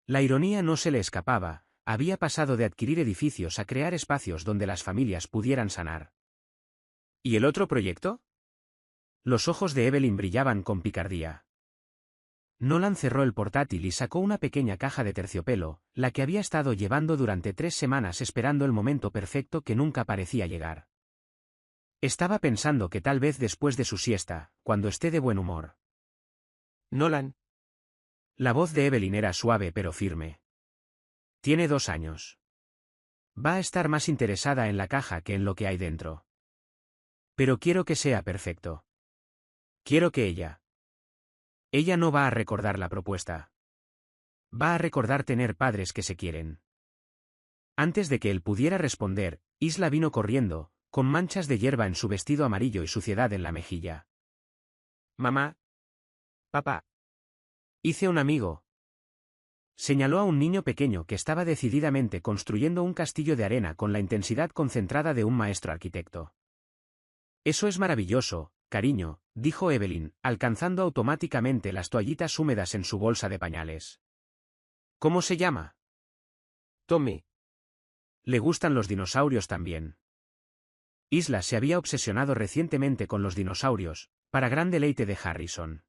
La ironía no se le escapaba, había pasado de adquirir edificios a crear espacios donde las familias pudieran sanar. ¿Y el otro proyecto? Los ojos de Evelyn brillaban con picardía. Nolan cerró el portátil y sacó una pequeña caja de terciopelo, la que había estado llevando durante 3 semanas esperando el momento perfecto que nunca parecía llegar. Estaba pensando que tal vez después de su siesta, cuando esté de buen humor. Nolan. La voz de Evelyn era suave pero firme. Tiene 2 años. Va a estar más interesada en la caja que en lo que hay dentro. Pero quiero que sea perfecto. Quiero que ella no va a recordar la propuesta. Va a recordar tener padres que se quieren. Antes de que él pudiera responder, Isla vino corriendo, con manchas de hierba en su vestido amarillo y suciedad en la mejilla. Mamá. Papá. Hice un amigo. Señaló a un niño pequeño que estaba decididamente construyendo un castillo de arena con la intensidad concentrada de un maestro arquitecto. Eso es maravilloso, cariño, dijo Evelyn, alcanzando automáticamente las toallitas húmedas en su bolsa de pañales. ¿Cómo se llama? Tommy. Le gustan los dinosaurios también. Isla se había obsesionado recientemente con los dinosaurios, para gran deleite de Harrison.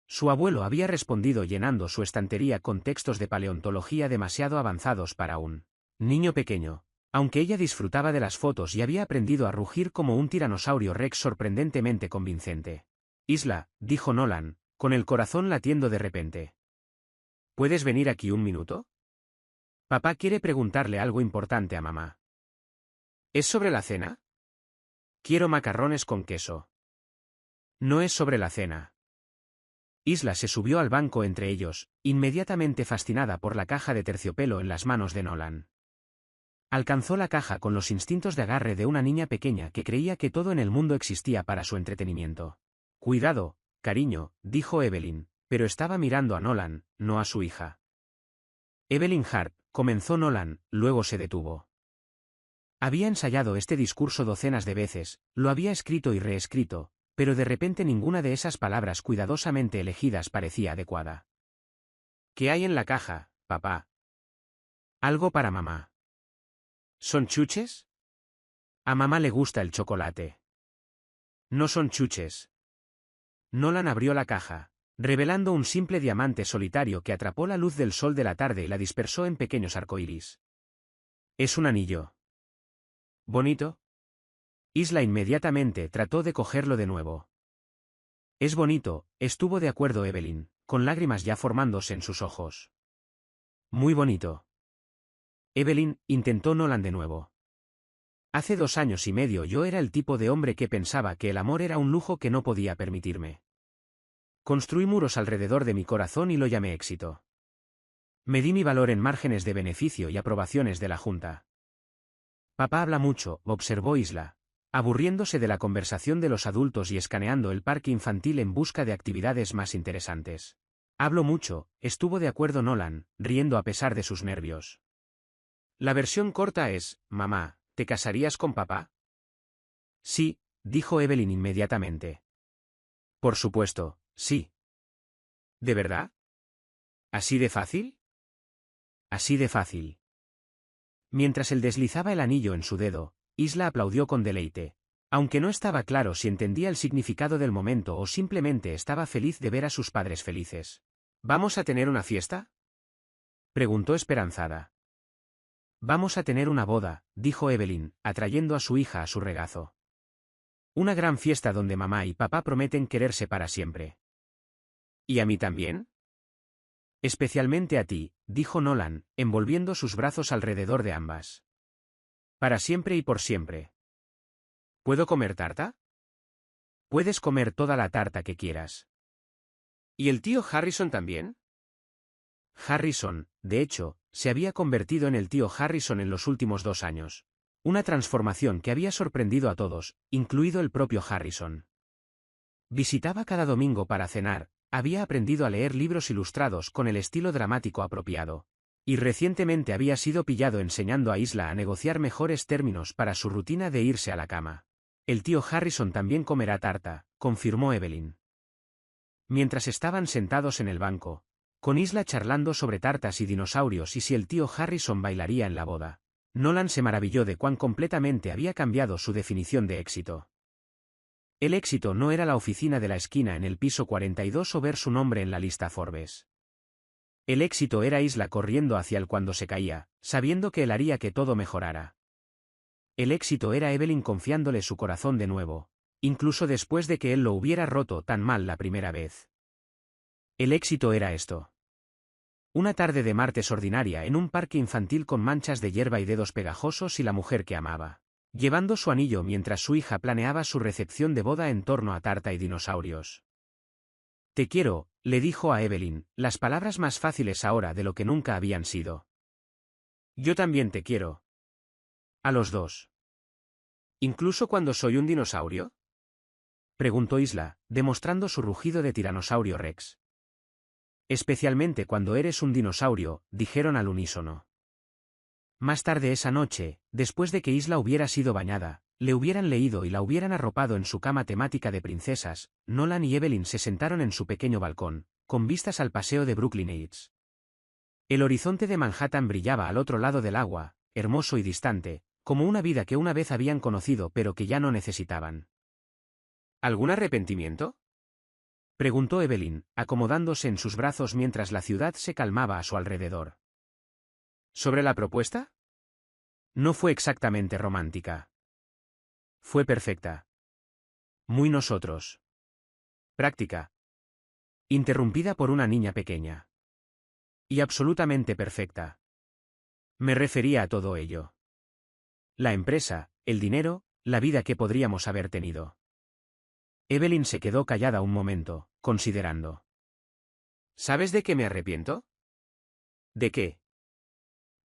Su abuelo había respondido llenando su estantería con textos de paleontología demasiado avanzados para un niño pequeño, aunque ella disfrutaba de las fotos y había aprendido a rugir como un tiranosaurio rex sorprendentemente convincente. Isla, dijo Nolan, con el corazón latiendo de repente. ¿Puedes venir aquí un minuto? Papá quiere preguntarle algo importante a mamá. ¿Es sobre la cena? Quiero macarrones con queso. No es sobre la cena. Isla se subió al banco entre ellos, inmediatamente fascinada por la caja de terciopelo en las manos de Nolan. Alcanzó la caja con los instintos de agarre de una niña pequeña que creía que todo en el mundo existía para su entretenimiento. Cuidado, cariño, dijo Evelyn, pero estaba mirando a Nolan, no a su hija. Evelyn Hart, comenzó Nolan, luego se detuvo. Había ensayado este discurso docenas de veces, lo había escrito y reescrito, pero de repente ninguna de esas palabras cuidadosamente elegidas parecía adecuada. ¿Qué hay en la caja, papá? Algo para mamá. ¿Son chuches? A mamá le gusta el chocolate. No son chuches. Nolan abrió la caja, revelando un simple diamante solitario que atrapó la luz del sol de la tarde y la dispersó en pequeños arcoíris. Es un anillo. ¿Bonito? Isla inmediatamente trató de cogerlo de nuevo. Es bonito, estuvo de acuerdo Evelyn, con lágrimas ya formándose en sus ojos. Muy bonito. Evelyn, intentó Nolan de nuevo. Hace 2 años y medio yo era el tipo de hombre que pensaba que el amor era un lujo que no podía permitirme. Construí muros alrededor de mi corazón y lo llamé éxito. Medí mi valor en márgenes de beneficio y aprobaciones de la Junta. Papá habla mucho, observó Isla, aburriéndose de la conversación de los adultos y escaneando el parque infantil en busca de actividades más interesantes. Hablo mucho, estuvo de acuerdo Nolan, riendo a pesar de sus nervios. La versión corta es, mamá, ¿te casarías con papá? Sí, dijo Evelyn inmediatamente. Por supuesto, sí. ¿De verdad? ¿Así de fácil? Así de fácil. Mientras él deslizaba el anillo en su dedo, Isla aplaudió con deleite, aunque no estaba claro si entendía el significado del momento o simplemente estaba feliz de ver a sus padres felices. ¿Vamos a tener una fiesta? Preguntó esperanzada. Vamos a tener una boda, dijo Evelyn, atrayendo a su hija a su regazo. Una gran fiesta donde mamá y papá prometen quererse para siempre. ¿Y a mí también? Especialmente a ti, dijo Nolan, envolviendo sus brazos alrededor de ambas. Para siempre y por siempre. ¿Puedo comer tarta? Puedes comer toda la tarta que quieras. ¿Y el tío Harrison también? Harrison, de hecho, se había convertido en el tío Harrison en los últimos 2 años. Una transformación que había sorprendido a todos, incluido el propio Harrison. Visitaba cada domingo para cenar, había aprendido a leer libros ilustrados con el estilo dramático apropiado. Y recientemente había sido pillado enseñando a Isla a negociar mejores términos para su rutina de irse a la cama. El tío Harrison también comerá tarta, confirmó Evelyn. Mientras estaban sentados en el banco, con Isla charlando sobre tartas y dinosaurios y si el tío Harrison bailaría en la boda, Nolan se maravilló de cuán completamente había cambiado su definición de éxito. El éxito no era la oficina de la esquina en el piso 42 o ver su nombre en la lista Forbes. El éxito era Isla corriendo hacia él cuando se caía, sabiendo que él haría que todo mejorara. El éxito era Evelyn confiándole su corazón de nuevo, incluso después de que él lo hubiera roto tan mal la primera vez. El éxito era esto. Una tarde de martes ordinaria en un parque infantil con manchas de hierba y dedos pegajosos y la mujer que amaba, llevando su anillo mientras su hija planeaba su recepción de boda en torno a tarta y dinosaurios. Te quiero, le dijo a Evelyn, las palabras más fáciles ahora de lo que nunca habían sido. Yo también te quiero. A los dos. ¿Incluso cuando soy un dinosaurio? Preguntó Isla, demostrando su rugido de tiranosaurio Rex. Especialmente cuando eres un dinosaurio, dijeron al unísono. Más tarde esa noche, después de que Isla hubiera sido bañada, le hubieran leído y la hubieran arropado en su cama temática de princesas, Nolan y Evelyn se sentaron en su pequeño balcón, con vistas al paseo de Brooklyn Heights. El horizonte de Manhattan brillaba al otro lado del agua, hermoso y distante, como una vida que una vez habían conocido pero que ya no necesitaban. ¿Algún arrepentimiento?, preguntó Evelyn, acomodándose en sus brazos mientras la ciudad se calmaba a su alrededor. ¿Sobre la propuesta? No fue exactamente romántica. Fue perfecta. Muy nosotros. Práctica. Interrumpida por una niña pequeña. Y absolutamente perfecta. Me refería a todo ello. La empresa, el dinero, la vida que podríamos haber tenido. Evelyn se quedó callada un momento, considerando. ¿Sabes de qué me arrepiento? ¿De qué?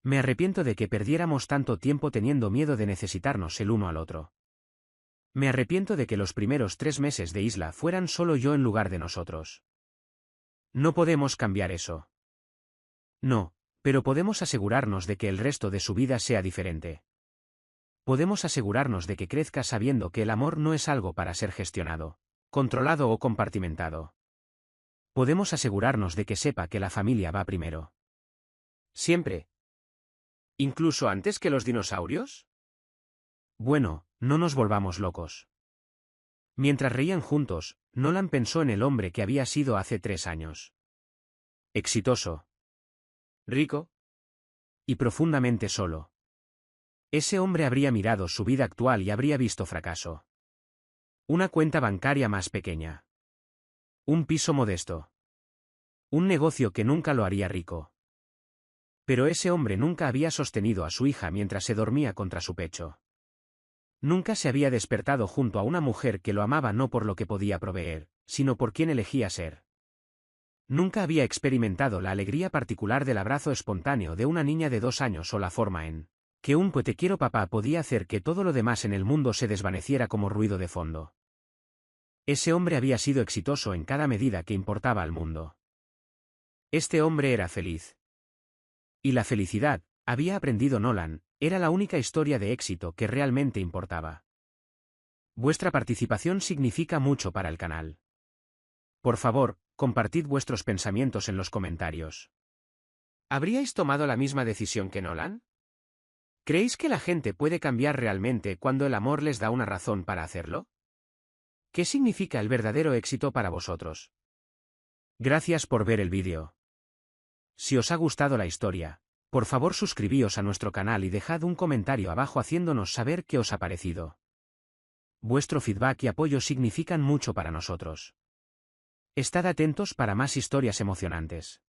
Me arrepiento de que perdiéramos tanto tiempo teniendo miedo de necesitarnos el uno al otro. Me arrepiento de que los primeros 3 meses de Isla fueran solo yo en lugar de nosotros. No podemos cambiar eso. No, pero podemos asegurarnos de que el resto de su vida sea diferente. Podemos asegurarnos de que crezca sabiendo que el amor no es algo para ser gestionado, controlado o compartimentado. Podemos asegurarnos de que sepa que la familia va primero. Siempre. ¿Incluso antes que los dinosaurios? Bueno, no nos volvamos locos. Mientras reían juntos, Nolan pensó en el hombre que había sido hace 3 años. Exitoso. Rico. Y profundamente solo. Ese hombre habría mirado su vida actual y habría visto fracaso. Una cuenta bancaria más pequeña. Un piso modesto. Un negocio que nunca lo haría rico. Pero ese hombre nunca había sostenido a su hija mientras se dormía contra su pecho. Nunca se había despertado junto a una mujer que lo amaba no por lo que podía proveer, sino por quien elegía ser. Nunca había experimentado la alegría particular del abrazo espontáneo de una niña de 2 años o la forma en que un "te quiero papá" podía hacer que todo lo demás en el mundo se desvaneciera como ruido de fondo. Ese hombre había sido exitoso en cada medida que importaba al mundo. Este hombre era feliz. Y la felicidad, había aprendido Nolan, era la única historia de éxito que realmente importaba. Vuestra participación significa mucho para el canal. Por favor, compartid vuestros pensamientos en los comentarios. ¿Habríais tomado la misma decisión que Nolan? ¿Creéis que la gente puede cambiar realmente cuando el amor les da una razón para hacerlo? ¿Qué significa el verdadero éxito para vosotros? Gracias por ver el vídeo. Si os ha gustado la historia, por favor suscribíos a nuestro canal y dejad un comentario abajo haciéndonos saber qué os ha parecido. Vuestro feedback y apoyo significan mucho para nosotros. Estad atentos para más historias emocionantes.